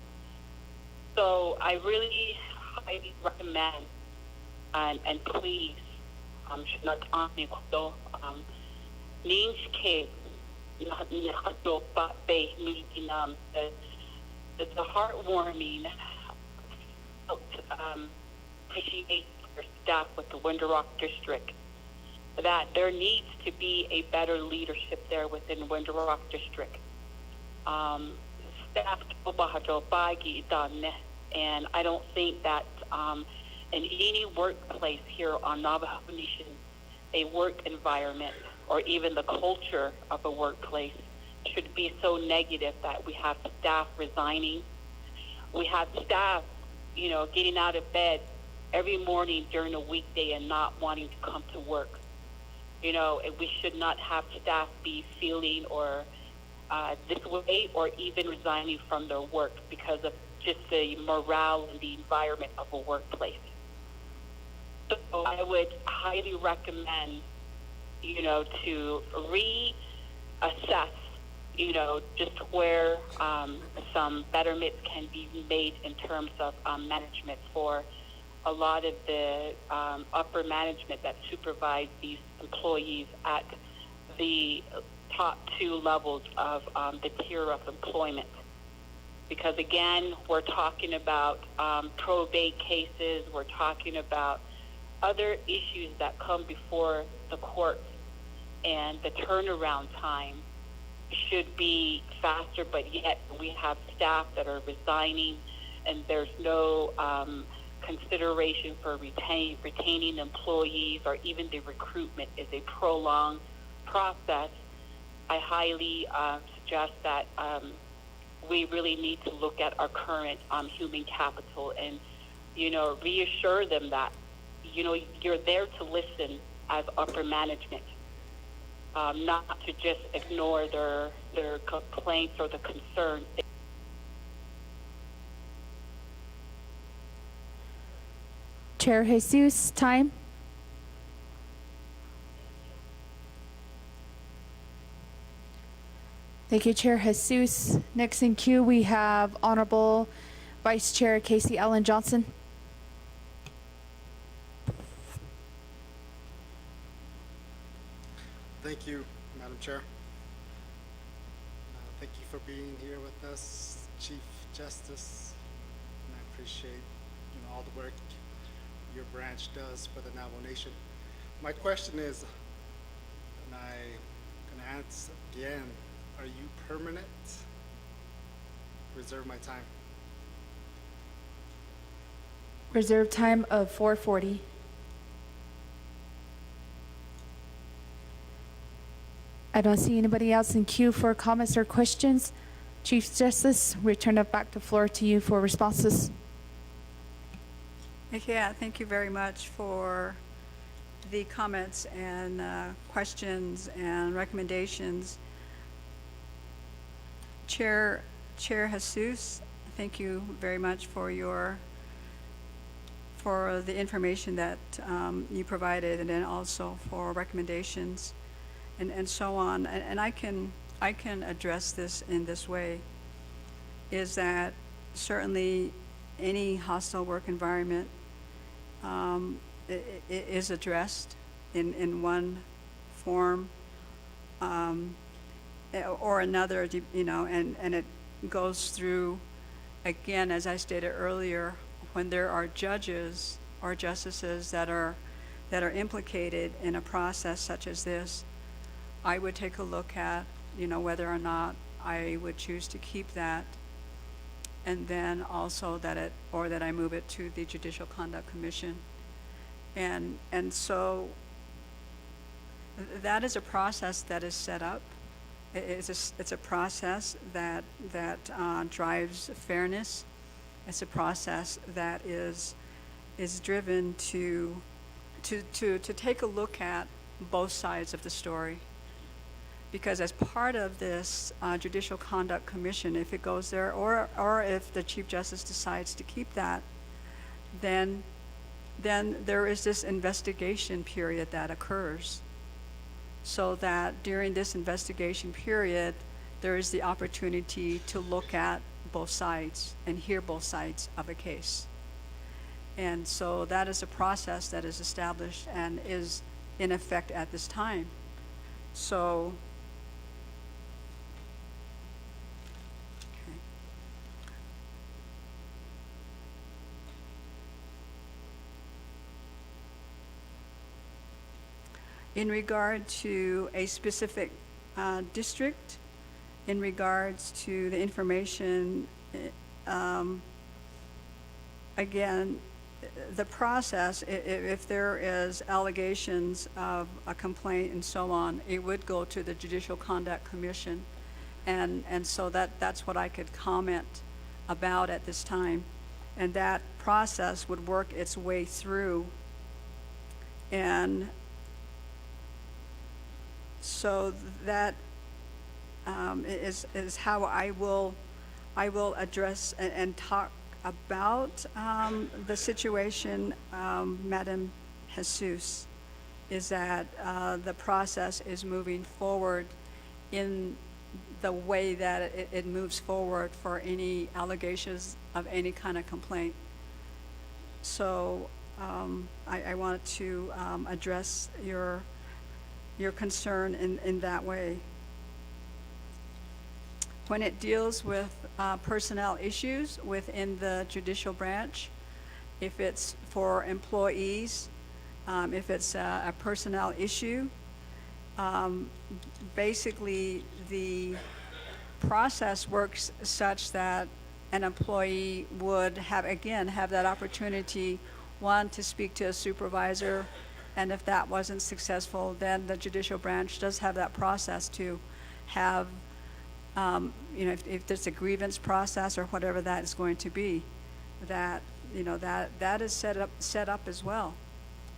So I really highly recommend and please, the heartwarming appreciate your staff with the Window Rock District. that there needs to be a better leadership there within Window Rock District. Staff, and I don't think that in any workplace here on Navajo Nation, a work environment or even the culture of a workplace should be so negative that we have staff resigning. We have staff, getting out of bed every morning during a weekday and not wanting to come to work. And we should not have staff be feeling or this way or even resigning from their work because of just the morale and the environment of a workplace. So I would highly recommend, to reassess, just where some betterments can be made in terms of management for a lot of the upper management that supervise these employees at the top 2 levels of the tier of employment. Because again, we're talking about probate cases, we're talking about other issues that come before the courts, and the turnaround time should be faster, but yet we have staff that are resigning and there's no consideration for retaining employees, or even the recruitment is a prolonged process. I highly suggest that we really need to look at our current human capital and, reassure them that, you're there to listen as upper management, not to just ignore their complaints or the concerns. Chair Jesus, time. Thank you, Chair Jesus. Next in queue, we have Honorable Vice Chair Casey Allen Johnson. Thank you, Madam Chair. Thank you for being here with us, Chief Justice. And I appreciate, all the work your branch does for the Navajo Nation. My question is, and I'm going to ask again, are you permanent? Reserve my time. Reserve time of 4:40. I don't see anybody else in queue for comments or questions. Chief Justice, we turn it back the floor to you for responses. Yeah, thank you very much for the comments and questions and recommendations. Chair Jesus, thank you very much for the information that you provided, and then also for recommendations and so on. And I can address this in this way, is that certainly any hostile work environment is addressed in one form or another, and it goes through, again, as I stated earlier, when there are judges or justices that are implicated in a process such as this, I would take a look at, whether or not I would choose to keep that, and then also that I move it to the Judicial Conduct Commission. And so that is a process that is set up. It's a process that drives fairness. It's a process that is driven to take a look at both sides of the story. Because as part of this Judicial Conduct Commission, if it goes there, or if the Chief Justice decides to keep that, then there is this investigation period that occurs. So that during this investigation period, there is the opportunity to look at both sides and hear both sides of a case. And so that is a process that is established and is in effect at this time. So, okay. in regard to a specific district, in regards to the information, again, the process, if there is allegations of a complaint and so on, it would go to the Judicial Conduct Commission. And so that's what I could comment about at this time. And that process would work its way through. And so that is how I will address and talk about the situation, Madam Jesus, is that the process is moving forward in the way that it moves forward for any allegations of any kind of complaint. So I wanted to address your concern in that way. When it deals with personnel issues within the judicial branch, if it's for employees, if it's a personnel issue, basically the process works such that an employee would have that opportunity, one, to speak to a supervisor, and if that wasn't successful, then the judicial branch does have that process to have, if there's a grievance process or whatever that is going to be, that is set up as well.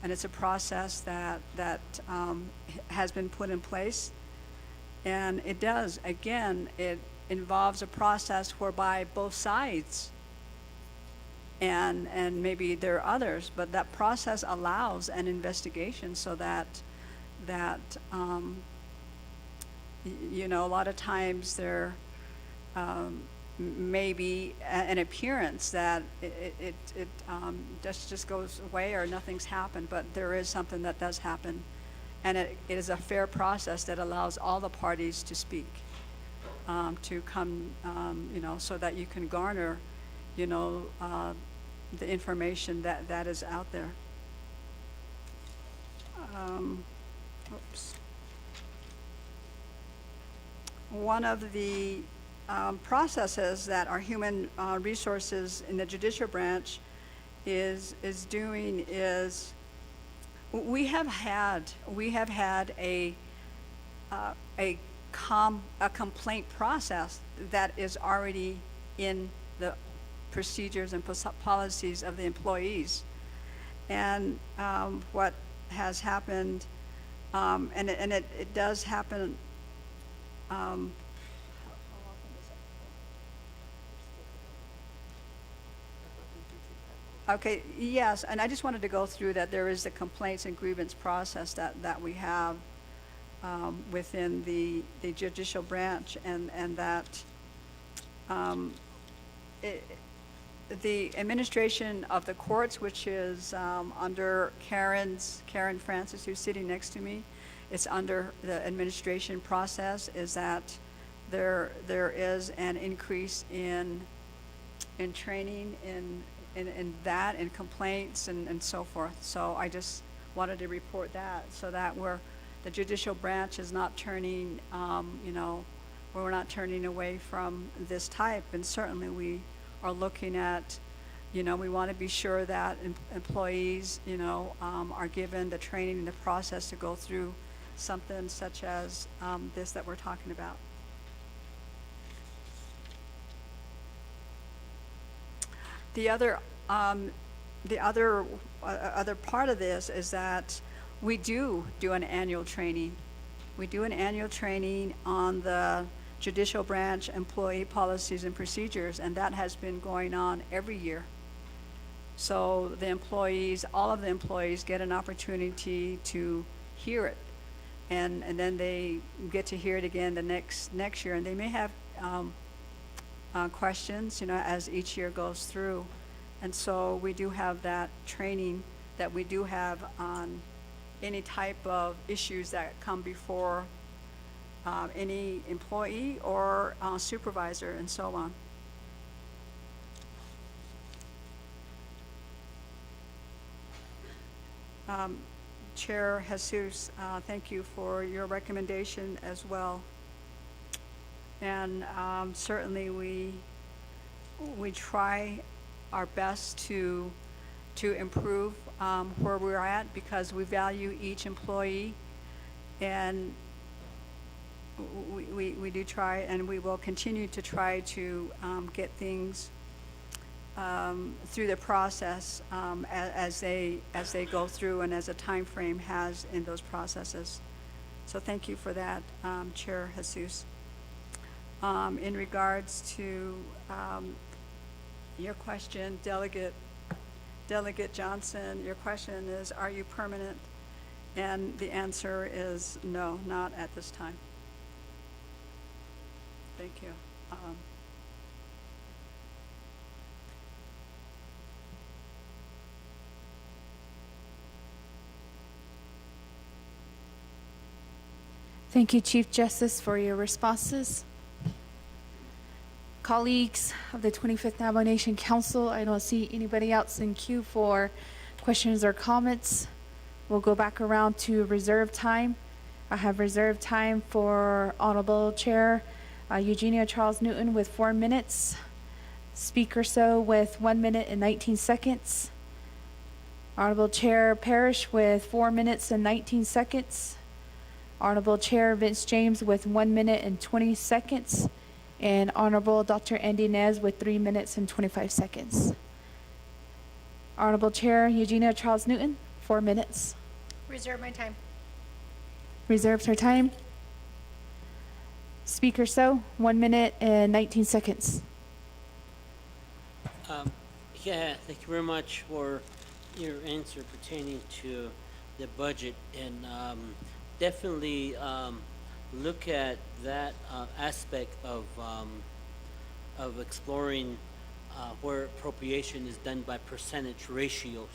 And it's a process that has been put in place. And it does, again, it involves a process whereby both sides, and maybe there are others, but that process allows an investigation so that a lot of times there may be an appearance that it just goes away or nothing's happened, but there is something that does happen. And it is a fair process that allows all the parties to speak, to come, so that you can garner, the information that is out there. One of the processes that our human resources in the judicial branch is doing is we have had a complaint process that is already in the procedures and policies of the employees. And what has happened, and it does happen. Okay, yes, and I just wanted to go through that there is the complaints and grievance process that we have within the judicial branch, and that the administration of the courts, which is under Karen Francis, who's sitting next to me, it's under the administration process, is that there is an increase in training in that, in complaints and so forth. So I just wanted to report that, so that the judicial branch is not turning, we're not turning away from this type. And certainly we are looking at, we want to be sure that employees, are given the training and the process to go through something such as this that we're talking about. The other part of this is that we do an annual training. We do an annual training on the judicial branch employee policies and procedures, and that has been going on every year. So the employees, all of the employees, get an opportunity to hear it, and then they get to hear it again the next year, and they may have questions, as each year goes through. And so we do have that training that we do have on any type of issues that come before any employee or supervisor and so on. Chair Jesus, thank you for your recommendation as well. And certainly we try our best to improve where we're at because we value each employee, and we do try, and we will continue to try to get things through the process as they go through and as a time frame has in those processes. So thank you for that, Chair Jesus. In regards to your question, Delegate Johnson, your question is, are you permanent? And the answer is no, not at this time. Thank you. Thank you, Chief Justice, for your responses. Colleagues of the 25th Navajo Nation Council, I don't see anybody else in queue for questions or comments. We'll go back around to reserve time. I have reserved time for Honorable Chair Eugenia Charles Newton with 4 minutes. Speaker So with 1 minute and 19 seconds. Honorable Chair Parrish with 4 minutes and 19 seconds. Honorable Chair Vince James with 1 minute and 20 seconds. And Honorable Dr. Andy Nez with 3 minutes and 25 seconds. Honorable Chair Eugenia Charles Newton, 4 minutes. Reserve my time. Reserves her time. Speaker So, 1 minute and 19 seconds. Yeah, thank you very much for your answer pertaining to the budget, and definitely look at that aspect of exploring where appropriation is done by percentage ratios,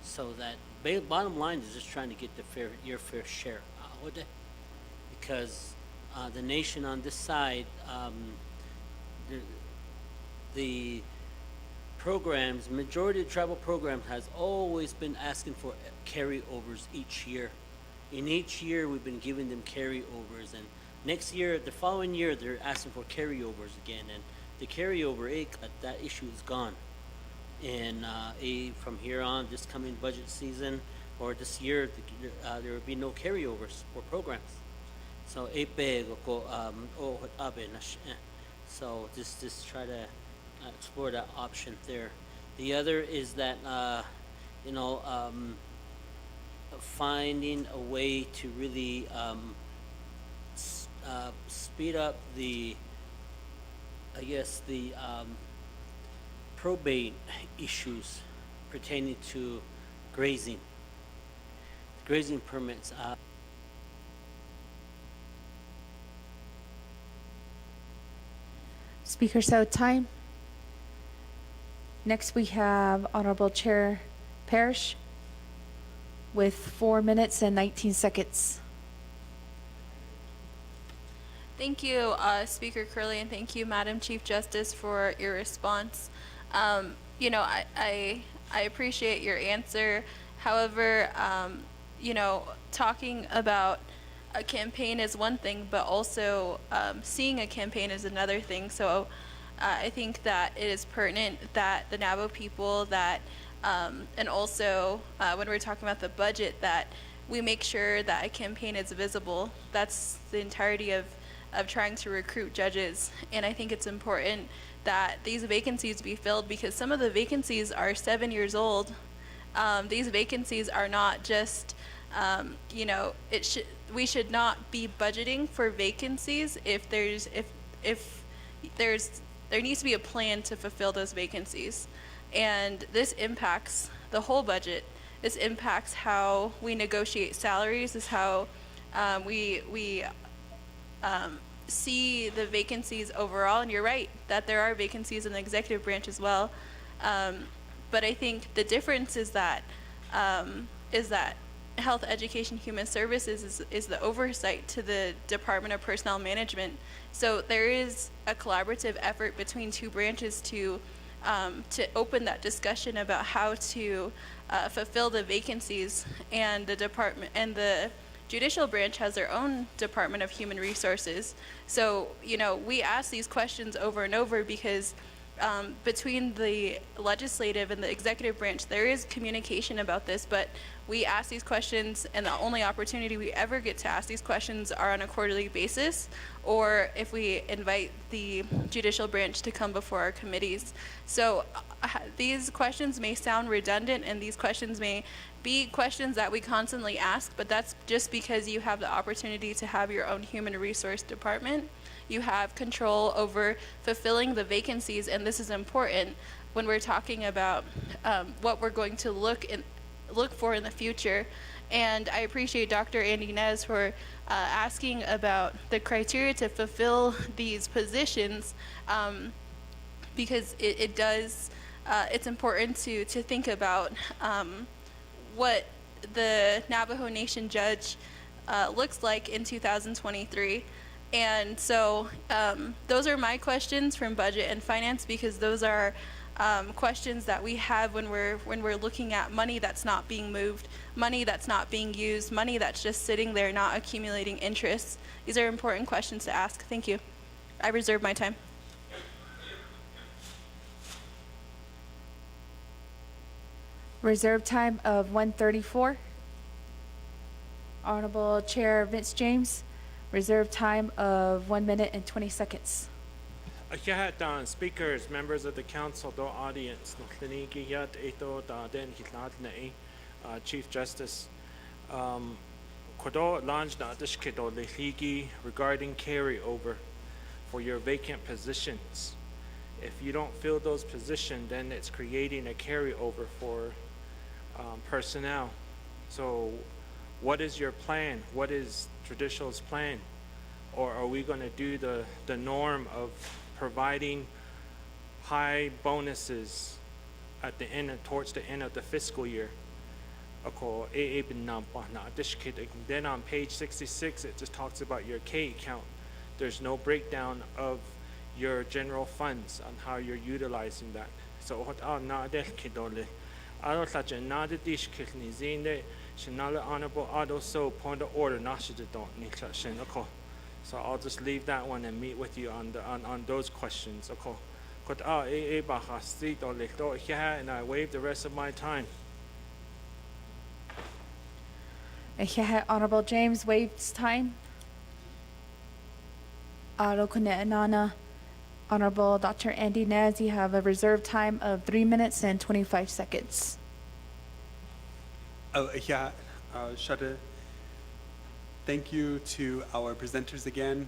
so that bottom line is just trying to get your fair share, because the nation on this side, the programs, majority of tribal programs has always been asking for carryovers each year. In each year, we've been giving them carryovers, and next year, the following year, they're asking for carryovers again, and the carryover, that issue is gone. And from here on, this coming budget season, or this year, there will be no carryovers for programs. So, so just try to explore that option there. The other is that, finding a way to really speed up the probate issues pertaining to grazing permits. Speaker So, time. Next we have Honorable Chair Parrish with 4 minutes and 19 seconds. Thank you, Speaker Curley, and thank you, Madam Chief Justice, for your response. I appreciate your answer. However, talking about a campaign is one thing, but also seeing a campaign is another thing. So I think that it is pertinent that the Navajo people and also when we're talking about the budget, that we make sure that a campaign is visible. That's the entirety of trying to recruit judges. And I think it's important that these vacancies be filled, because some of the vacancies are 7 years old. These vacancies are not just, we should not be budgeting for vacancies if there needs to be a plan to fulfill those vacancies. And this impacts the whole budget. This impacts how we negotiate salaries, is how we see the vacancies overall. And you're right that there are vacancies in the executive branch as well. But I think the difference is that Health, Education, Human Services is the oversight to the Department of Personnel Management. So there is a collaborative effort between two branches to to open that discussion about how to fulfill the vacancies, and the department and the judicial branch has their own Department of Human Resources. So, we ask these questions over and over because between the legislative and the executive branch, there is communication about this, but we ask these questions, and the only opportunity we ever get to ask these questions are on a quarterly basis, or if we invite the judicial branch to come before our committees. So these questions may sound redundant, and these questions may be questions that we constantly ask, but that's just because you have the opportunity to have your own human resource department. You have control over fulfilling the vacancies, and this is important when we're talking about what we're going to look for in the future. And I appreciate Dr. Andy Nez for asking about the criteria to fulfill these positions, because it's important to think about what the Navajo Nation judge looks like in 2023. And so those are my questions from Budget and Finance, because those are questions that we have when we're looking at money that's not being moved, money that's not being used, money that's just sitting there not accumulating interest. These are important questions to ask. Thank you. I reserve my time. Reserve time of 1:34. Honorable Chair Vince James, reserve time of 1 minute and 20 seconds. Speakers, members of the council, the audience, Chief Justice, regarding carryover for your vacant positions. If you don't fill those positions, then it's creating a carryover for personnel. So what is your plan? What is Judicial's plan? Or are we going to do the norm of providing high bonuses at the end, towards the end of the fiscal year? Then on page 66, it just talks about your K account. There's no breakdown of your general funds on how you're utilizing that. So honorable point of order. So I'll just leave that one and meet with you on those questions. And I waive the rest of my time. Honorable James waives time. Honorable Dr. Andy Nez, you have a reserved time of 3 minutes and 25 seconds. Thank you to our presenters again,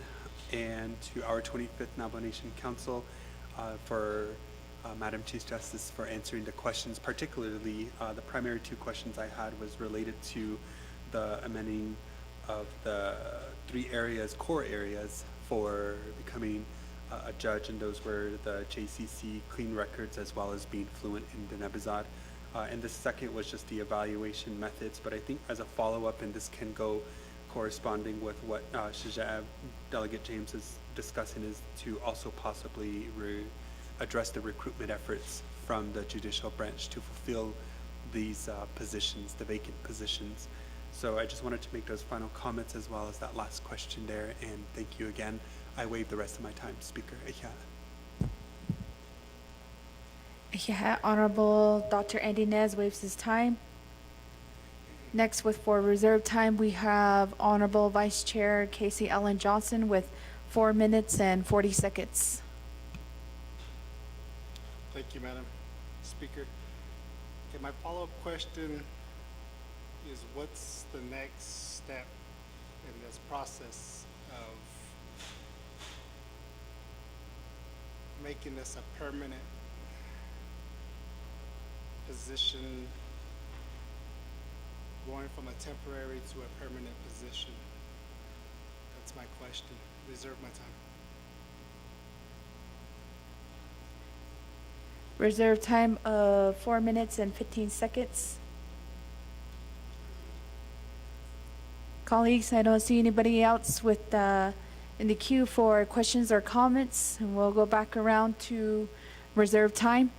and to our 25th Navajo Nation Council for Madam Chief Justice for answering the questions. Particularly, the primary two questions I had was related to the amending of the 3 areas, core areas for becoming a judge, and those were the JCC, clean records, as well as being fluent in Denebizad. And the second was just the evaluation methods, but I think as a follow-up, and this can go corresponding with what Delegate James is discussing, is to also possibly address the recruitment efforts from the judicial branch to fulfill these positions, the vacant positions. So I just wanted to make those final comments as well as that last question there, and thank you again. I waive the rest of my time, Speaker. Honorable Dr. Andy Nez waives his time. Next, for reserve time, we have Honorable Vice Chair Casey Ellen Johnson with 4 minutes and 40 seconds. Thank you, Madam Speaker. Okay, my follow-up question is, what's the next step in this process of making this a permanent position, going from a temporary to a permanent position? That's my question. Reserve my time. Reserve time of 4 minutes and 15 seconds. Colleagues, I don't see anybody else with in the queue for questions or comments, and we'll go back around to reserve time.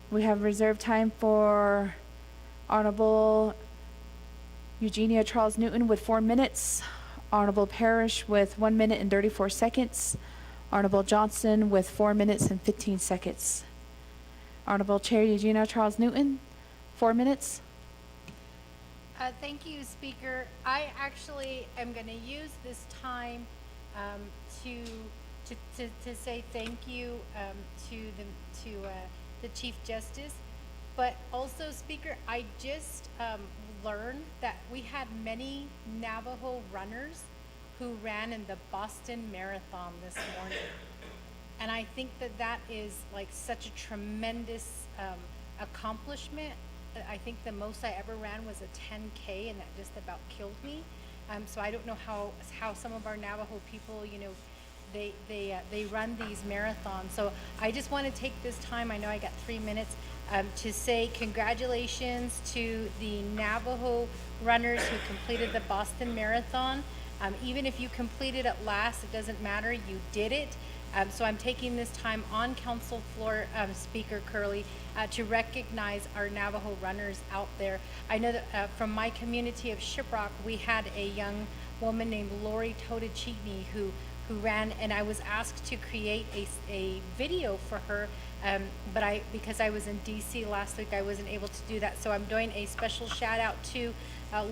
We have reserved time for Honorable Eugenia Charles Newton with 4 minutes, Honorable Parrish with 1 minute and 34 seconds, Honorable Johnson with 4 minutes and 15 seconds. Honorable Chair Eugenia Charles Newton, 4 minutes. Thank you, Speaker. I actually am going to use this time to say thank you to the Chief Justice. But also, Speaker, I just learned that we had many Navajo runners who ran in the Boston Marathon this morning. And I think that that is like such a tremendous accomplishment. I think the most I ever ran was a 10K, and that just about killed me. So I don't know how some of our Navajo people, you know, they run these marathons. So I just want to take this time, I know I got 3 minutes, to say congratulations to the Navajo runners who completed the Boston Marathon. Even if you completed it last, it doesn't matter, you did it. So I'm taking this time on council floor, Speaker Curley, to recognize our Navajo runners out there. I know that from my community of Shiprock, we had a young woman named Lori Totachini who ran, and I was asked to create a video for her, but because I was in DC last week, I wasn't able to do that. So I'm doing a special shout out to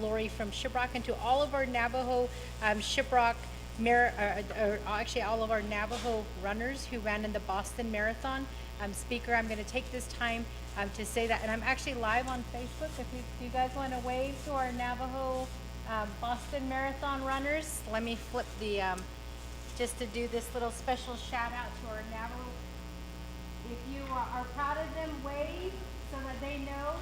Lori from Shiprock, and to all of our Navajo Shiprock actually all of our Navajo runners who ran in the Boston Marathon. Speaker, I'm going to take this time to say that, and I'm actually live on Facebook. If you guys want to wave to our Navajo Boston Marathon runners, let me flip the, just to do this little special shout out to our Navajo. If you are proud of them, wave so that they know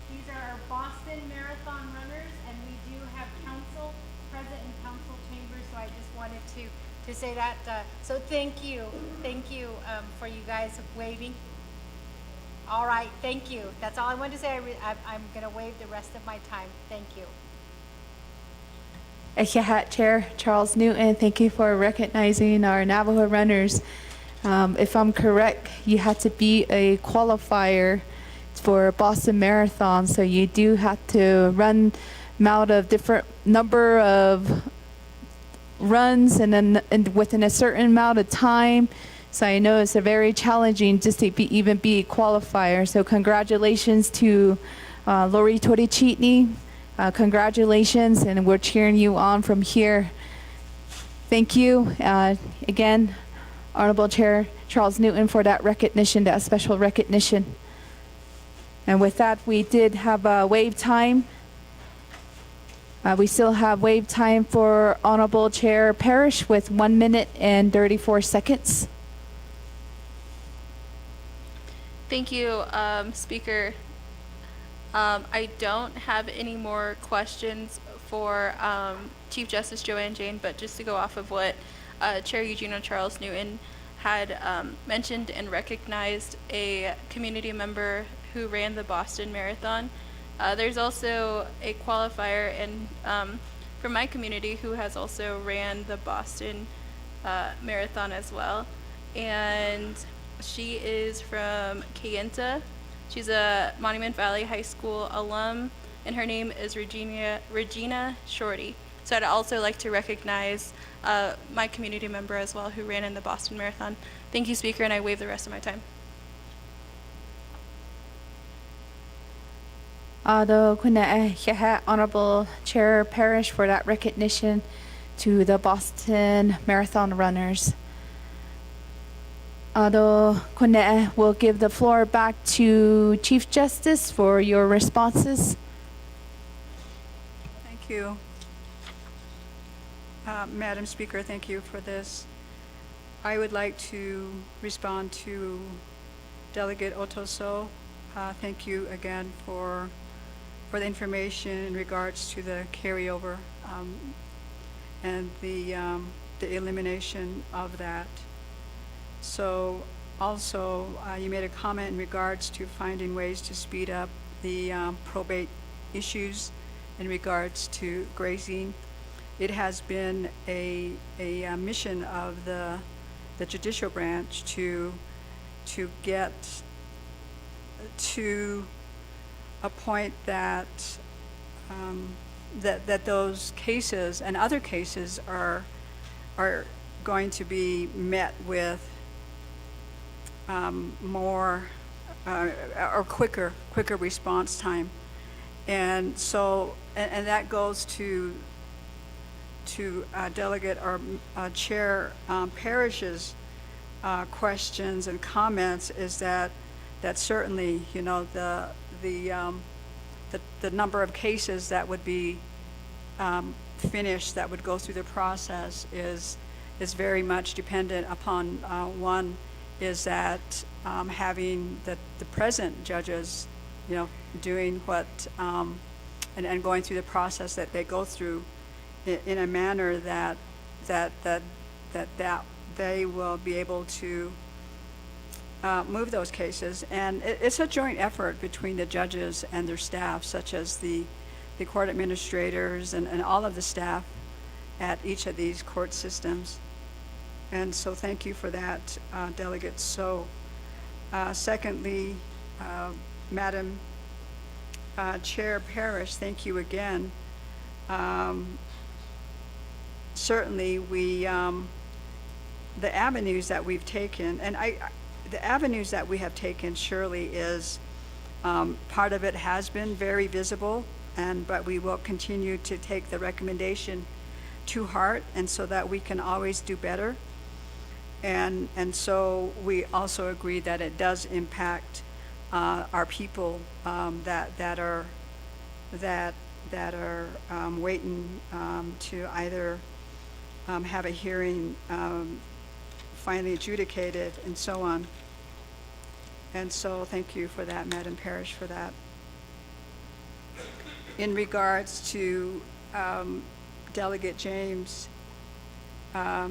these are our Boston Marathon runners, and we do have council present in council chambers, so I just wanted to say that. So thank you for you guys waving. All right, thank you. That's all I wanted to say. I'm going to wave the rest of my time. Thank you. Ekehat Chair Charles Newton, thank you for recognizing our Navajo runners. If I'm correct, you had to be a qualifier for Boston Marathon, so you do have to run amount of different number of runs and within a certain amount of time. So I know it's a very challenging just to even be a qualifier. So congratulations to Lori Torichitni. Congratulations, and we're cheering you on from here. Thank you again, Honorable Chair Charles Newton, for that recognition, that special recognition. And with that, we did have a wave time. We still have wave time for Honorable Chair Parrish with 1 minute and 34 seconds. Thank you, Speaker. I don't have any more questions for Chief Justice Joanne Jane, but just to go off of what Chair Eugenia Charles Newton had mentioned and recognized a community member who ran the Boston Marathon. There's also a qualifier from my community who has also ran the Boston Marathon as well. And she is from Kayenta. She's a Monument Valley High School alum, and her name is Regina Shorty. So I'd also like to recognize my community member as well who ran in the Boston Marathon. Thank you, Speaker, and I waive the rest of my time. Honorable Chair Parrish for that recognition to the Boston Marathon runners. We'll give the floor back to Chief Justice for your responses. Thank you. Madam Speaker, thank you for this. I would like to respond to Delegate Otoso. Thank you again for the information in regards to the carryover and the elimination of that. So also, you made a comment in regards to finding ways to speed up the probate issues in regards to grazing. It has been a mission of the, judicial branch to get to a point that, that those cases and other cases are going to be met with more or quicker response time. And so, and that goes to Delegate or Chair Parrish's questions and comments, is that certainly, you know, the number of cases that would be finished, that would go through the process is very much dependent upon one, is that having the present judges, you know, doing what and going through the process that they go through in a manner that they will be able to move those cases. And it's a joint effort between the judges and their staff, such as the court administrators and all of the staff at each of these court systems. And so thank you for that, Delegate So. Secondly, Madam Chair Parrish, thank you again. Certainly, the avenues that we've taken, and the avenues that we have taken surely is, part of it has been very visible, but we will continue to take the recommendation to heart, and so that we can always do better. And so we also agree that it does impact our people that are waiting to either have a hearing finally adjudicated and so on. And so thank you for that, Madam Parrish, for that. In regards to Delegate James,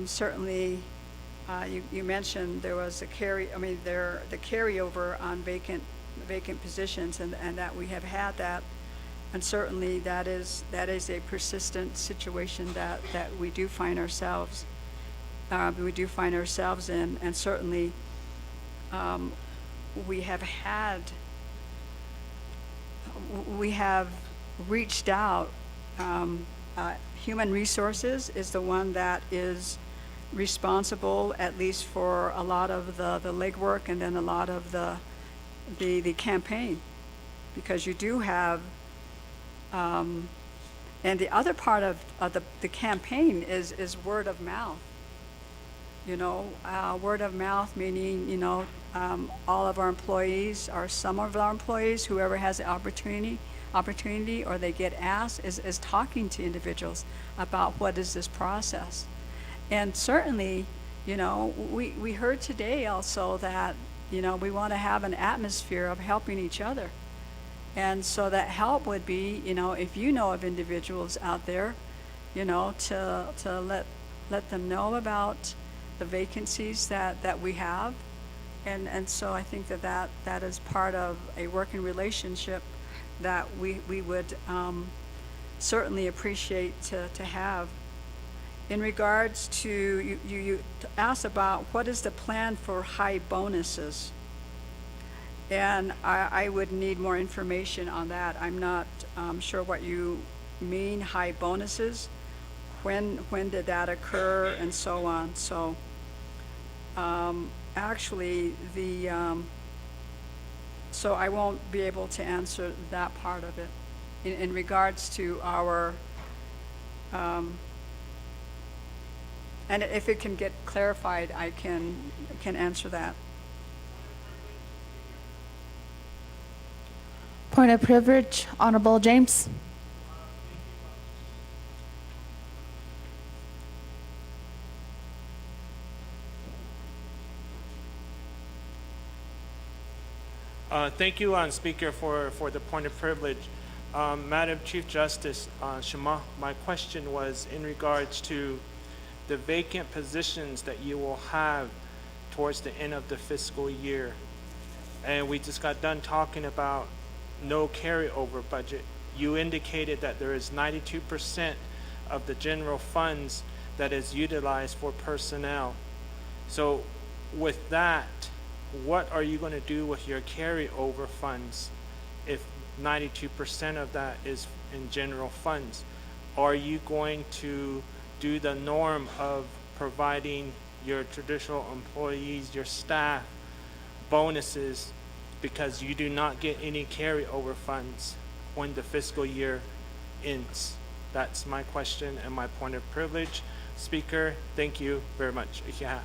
certainly you mentioned there was the carryover on vacant positions, and that we have had that, and certainly that is a persistent situation that we do find ourselves in, and certainly we have reached out. Human Resources is the one that is responsible, at least for a lot of the legwork, and then a lot of the campaign, because you do have, and the other part of the campaign is word of mouth. You know, word of mouth, meaning, you know, all of our employees, or some of our employees, whoever has the opportunity, or they get asked, is talking to individuals about what is this process. And certainly, you know, we heard today also that, you know, we want to have an atmosphere of helping each other. And so that help would be, you know, if you know of individuals out there, you know, to let them know about the vacancies that we have. And so I think that is part of a working relationship that we would certainly appreciate to have. In regards to, you asked about what is the plan for high bonuses. And I would need more information on that. I'm not sure what you mean, high bonuses. When did that occur, and so on. So actually, so I won't be able to answer that part of it. In regards to our, and if it can get clarified, I can answer that. Point of privilege, Honorable James. Thank you, Speaker, for the point of privilege. Madam Chief Justice Shema, my question was in regards to the vacant positions that you will have towards the end of the fiscal year. And we just got done talking about no carryover budget. You indicated that there is 92% of the general funds that is utilized for personnel. So with that, what are you going to do with your carryover funds if 92% of that is in general funds? Are you going to do the norm of providing your traditional employees, your staff, bonuses because you do not get any carryover funds when the fiscal year ends? That's my question and my point of privilege. Speaker, thank you very much. Yeah.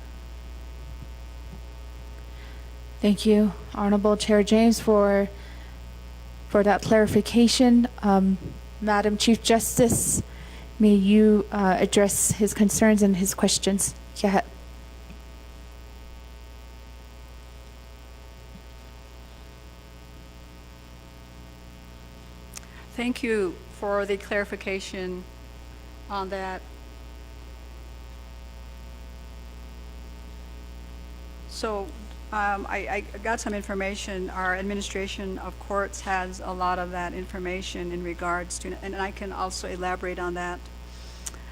Thank you, Honorable Chair James, for that clarification. Madam Chief Justice, may you address his concerns and his questions. Go ahead. Thank you for the clarification on that. So I got some information. Our administration of courts has a lot of that information in regards to, and I can also elaborate on that.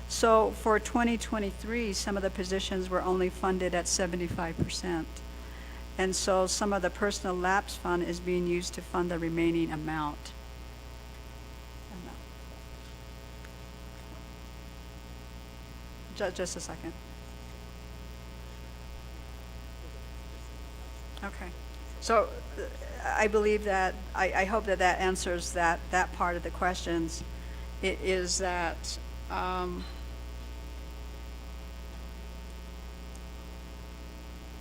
So for 2023, some of the positions were only funded at 75%. And so some of the personal lapse fund is being used to fund the remaining amount. Just a second. Okay. So I believe that, I hope that that answers that part of the questions. It is that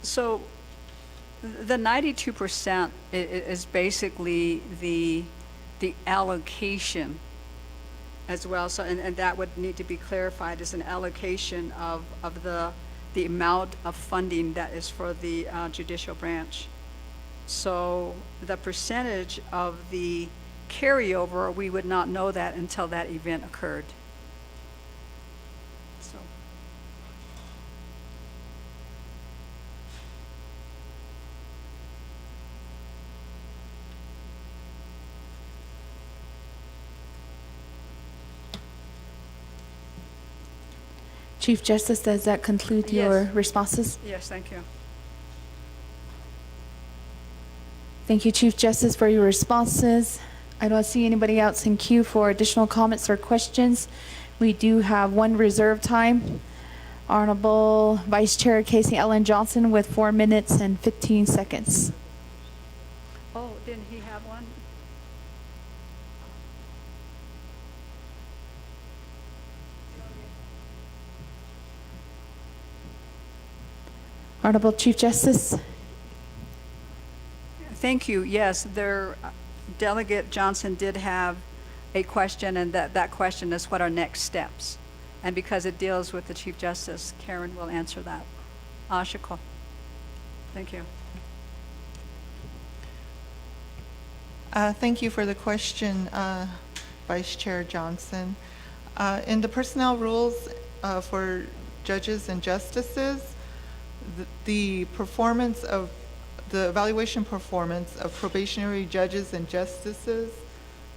so the 92% is basically the allocation as well. So and that would need to be clarified as an allocation of the amount of funding that is for the judicial branch. So the percentage of the carryover, we would not know that until that event occurred. So. Chief Justice, does that conclude your responses? Yes, thank you. Thank you, Chief Justice, for your responses. I don't see anybody else in queue for additional comments or questions. We do have one reserve time. Honorable Vice Chair Casey Ellen Johnson with 4 minutes and 15 seconds. Oh, didn't he have one? Honorable Chief Justice. Thank you. Yes, Delegate Johnson did have a question, and that question is what are next steps? And because it deals with the Chief Justice, Karen will answer that. Ashiko. Thank you. Thank you for the question, Vice Chair Johnson. In the personnel rules for judges and justices, the evaluation performance of probationary judges and justices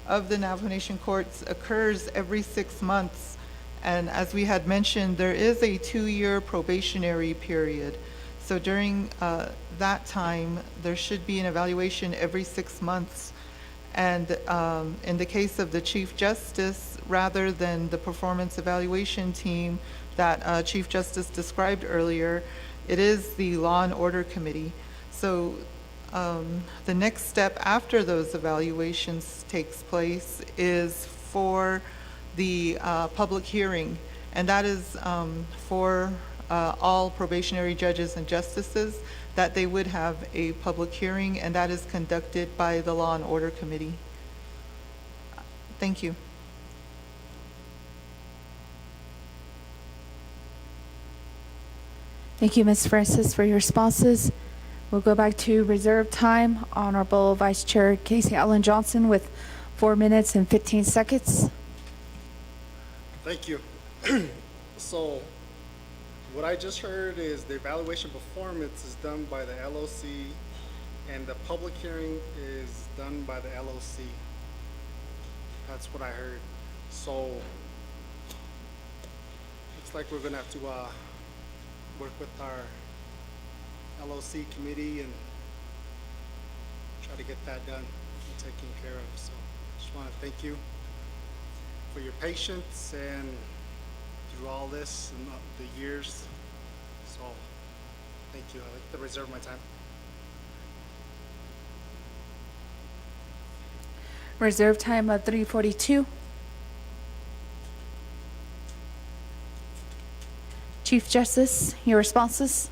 of the Navajo Nation courts occurs every 6 months. And as we had mentioned, there is a 2-year probationary period. So during that time, there should be an evaluation every 6 months. And in the case of the Chief Justice, rather than the performance evaluation team that Chief Justice described earlier, it is the Law and Order Committee. So the next step after those evaluations takes place is for the public hearing, and that is for all probationary judges and justices, that they would have a public hearing, and that is conducted by the Law and Order Committee. Thank you. Thank you, Ms. Francis, for your responses. We'll go back to reserve time. Honorable Vice Chair Casey Ellen Johnson with 4 minutes and 15 seconds. Thank you. So what I just heard is the evaluation performance is done by the LOC and the public hearing is done by the LOC. That's what I heard. So looks like we're gonna have to work with our LOC committee and try to get that done and taken care of. So I just want to thank you for your patience and through all this and the years. So thank you. I like to reserve my time. Reserve time of 3:42. Chief Justice, your responses?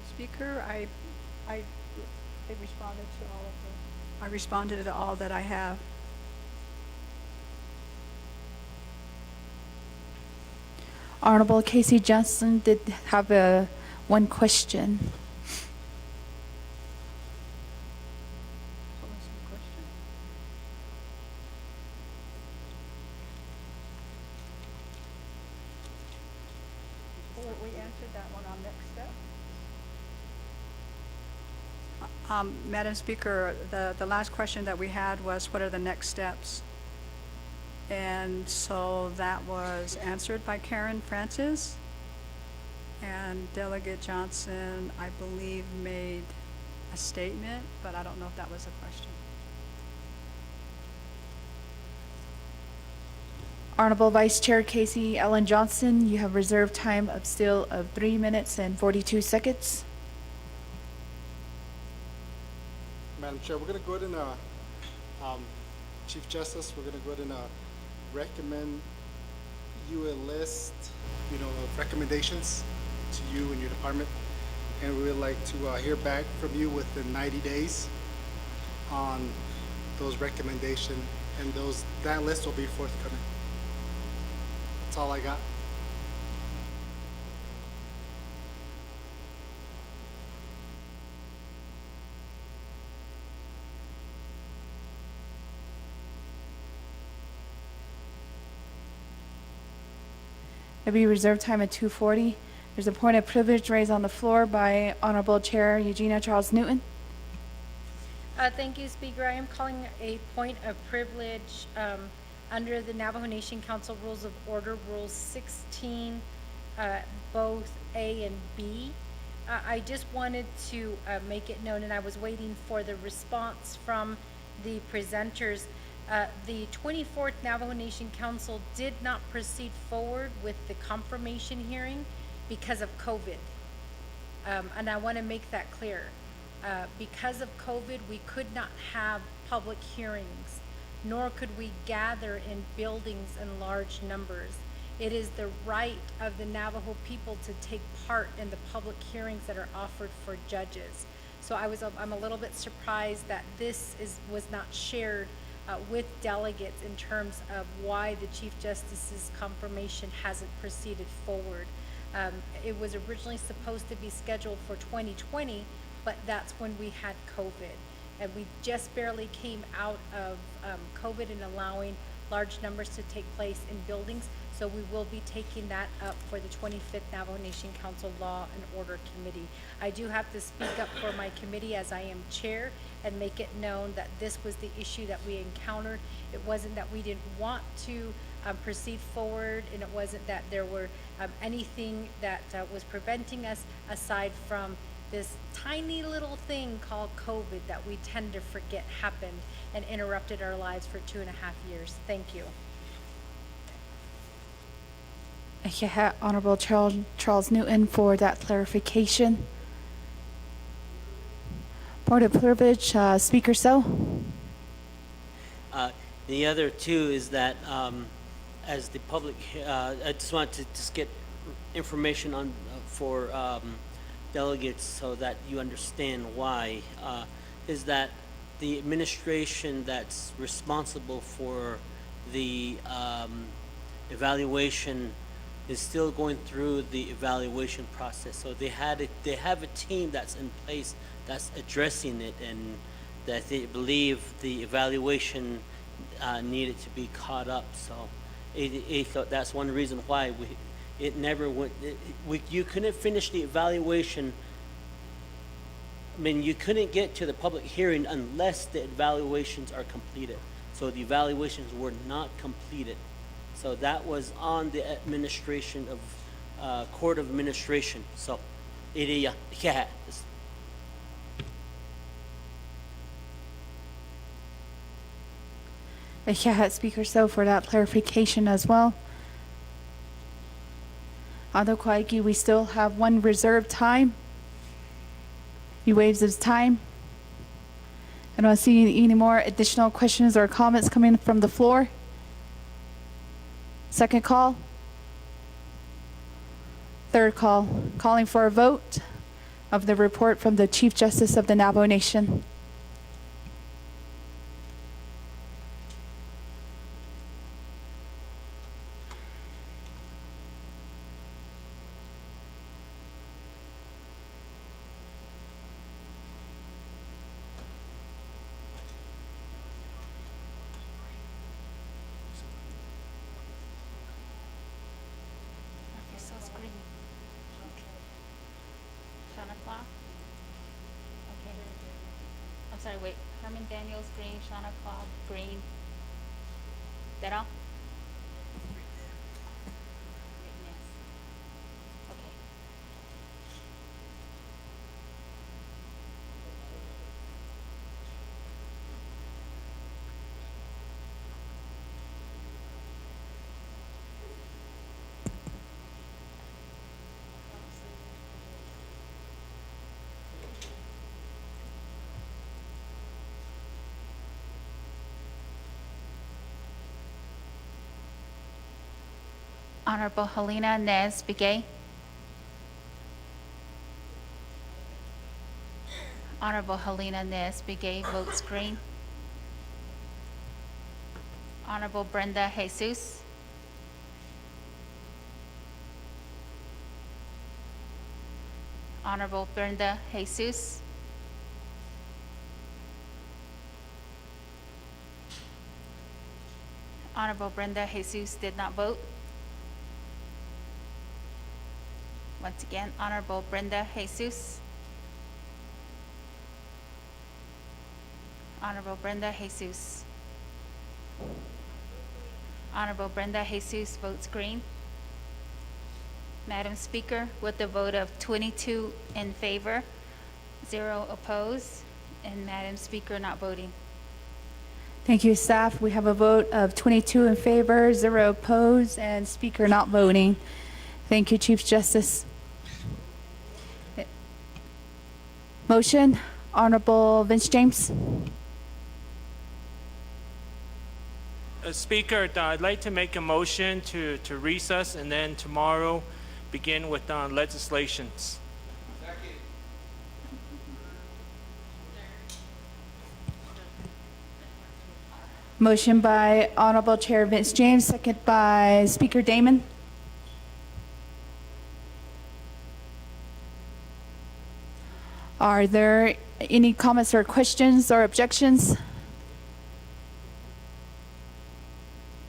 Speaker, I responded to all of them. I responded to all that I have. Honorable Casey Johnson did have one question. We answered that one on next step. Madam Speaker, the last question that we had was, what are the next steps? And so that was answered by Karen Francis. And Delegate Johnson, I believe, made a statement, but I don't know if that was a question. Honorable Vice Chair Casey Ellen Johnson, you have reserved time of 3 minutes and 42 seconds. Madam Chair, we're going to go ahead and, Chief Justice, we're going to go ahead and recommend you a list, of recommendations to you and your department. And we would like to hear back from you within 90 days on those recommendations, and that list will be forthcoming. That's all I got. It'll be reserved time at 2:40. There's a point of privilege raised on the floor by Honorable Chair Eugenia Charles Newton. Thank you, Speaker. I am calling a point of privilege under the Navajo Nation Council Rules of Order, Rules 16, both A and B. I just wanted to make it known, and I was waiting for the response from the presenters. The 24th Navajo Nation Council did not proceed forward with the confirmation hearing because of COVID. And I want to make that clear. Because of COVID, we could not have public hearings, nor could we gather in buildings in large numbers. It is the right of the Navajo people to take part in the public hearings that are offered for judges. So I'm a little bit surprised that this was not shared with delegates in terms of why the Chief Justice's confirmation hasn't proceeded forward. It was originally supposed to be scheduled for 2020, but that's when we had COVID. And we just barely came out of COVID and allowing large numbers to take place in buildings. So we will be taking that up for the 25th Navajo Nation Council Law and Order Committee. I do have to speak up for my committee as I am chair and make it known that this was the issue that we encountered. It wasn't that we didn't want to proceed forward, and it wasn't that there were anything that was preventing us aside from this tiny little thing called COVID that we tend to forget happened and interrupted our lives for 2.5 years. Thank you. Honorable Charles Newton for that clarification. Point of privilege, Speaker So. The other two is that as the public, I just want to just get information on for delegates so that you understand why, is that the administration that's responsible for the evaluation is still going through the evaluation process. So they have a team that's in place that's addressing it, and that they believe the evaluation needed to be caught up. So that's one reason why it never went. You couldn't finish the evaluation. I mean, you couldn't get to the public hearing unless the evaluations are completed. So the evaluations were not completed. So that was on the administration of, Court of Administration. So, iriya, yeah. Speaker So for that clarification as well. Ado Kwaiki, we still have one reserved time. He waives his time. I don't see any more additional questions or comments coming from the floor. Second call. Third call. Calling for a vote of the report from the Chief Justice of the Navajo Nation. I'm sorry, wait. Herman Daniels, green. Shauna Claude, green. That all? Okay. Honorable Helena Nez Begay. Honorable Helena Nez Begay votes green. Honorable Brenda Jesus. Honorable Brenda Jesus. Honorable Brenda Jesus did not vote. Once again, Honorable Brenda Jesus. Honorable Brenda Jesus. Honorable Brenda Jesus votes green. Madam Speaker, with a vote of 22 in favor, 0 opposed, and Madam Speaker not voting. Thank you, staff. We have a vote of 22 in favor, 0 opposed, and Speaker not voting. Thank you, Chief Justice. Motion, Honorable Vince James. Speaker, I'd like to make a motion to recess and then tomorrow begin with legislations. Motion by Honorable Chair Vince James, second by Speaker Damon. Are there any comments or questions or objections?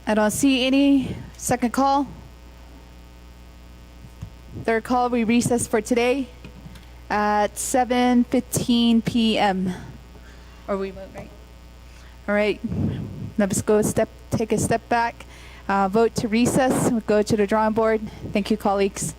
I don't see any. Second call. Third call, we recess for today at 7:15 p.m. Or we vote, right? All right, let's go take a step back. Vote to recess. We'll go to the drawing board. Thank you, colleagues.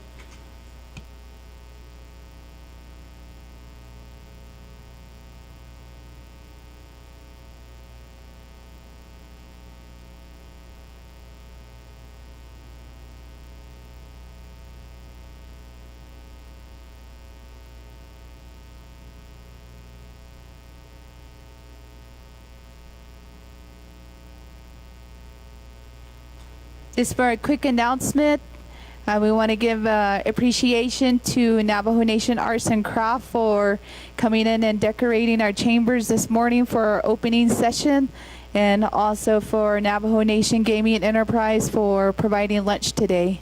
Just for a quick announcement, we want to give appreciation to Navajo Nation Arts and Craft for coming in and decorating our chambers this morning for our opening session, and also for Navajo Nation Gaming and Enterprise for providing lunch today.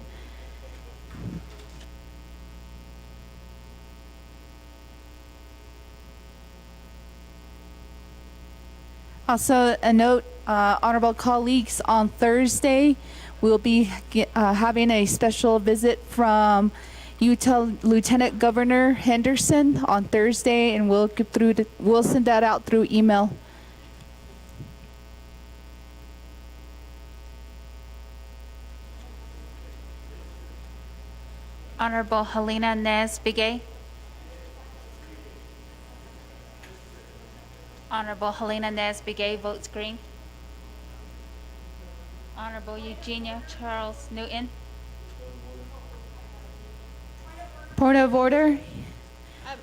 Also, a note, honorable colleagues, on Thursday, we'll be having a special visit from Utah Lieutenant Governor Henderson on Thursday, and we'll send that out through email. Honorable Helena Nez Begay. Honorable Helena Nez Begay votes green. Honorable Eugenia Charles Newton. Point of order.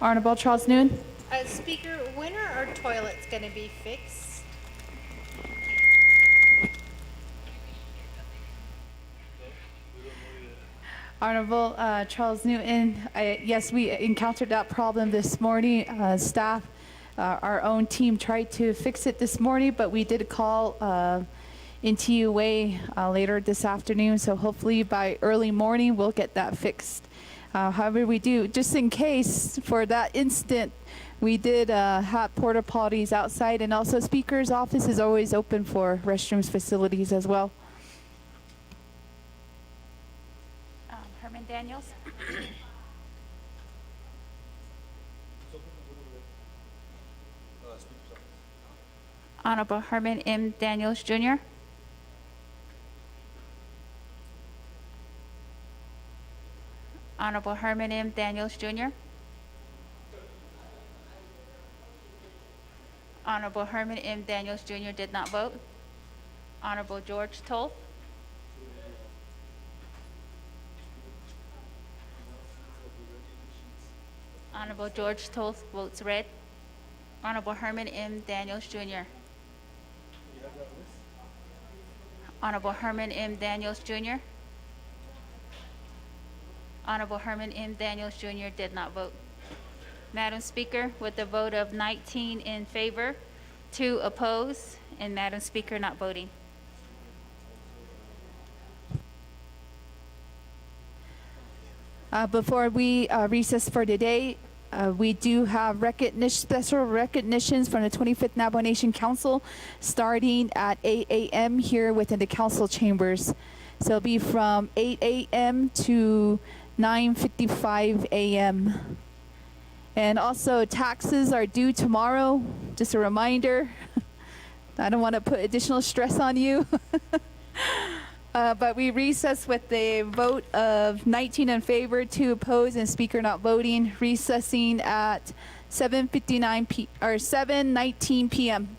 Honorable Charles Newton. Speaker, when are our toilets gonna be fixed? Honorable Charles Newton, yes, we encountered that problem this morning. Staff, our own team tried to fix it this morning, but we did call NTUA later this afternoon, so hopefully by early morning we'll get that fixed. However, we do, just in case for that instant, we did have porta potties outside, and also Speaker's office is always open for restrooms facilities as well. Herman Daniels. Honorable Herman M. Daniels, Jr. Honorable Herman M. Daniels, Jr. Honorable Herman M. Daniels, Jr. did not vote. Honorable George Toll. Honorable George Toll votes red. Honorable Herman M. Daniels, Jr. Honorable Herman M. Daniels, Jr. Honorable Herman M. Daniels, Jr. did not vote. Madam Speaker, with a vote of 19 in favor, 2 opposed, and Madam Speaker not voting. Before we recess for today, we do have special recognitions from the 25th Navajo Nation Council starting at 8 a.m. here within the council chambers. So it'll be from 8 a.m. to 9:55 a.m. And also taxes are due tomorrow. Just a reminder. I don't want to put additional stress on you. But we recess with a vote of 19 in favor, 2 opposed, and Speaker not voting, recessing at 7:19 p.m.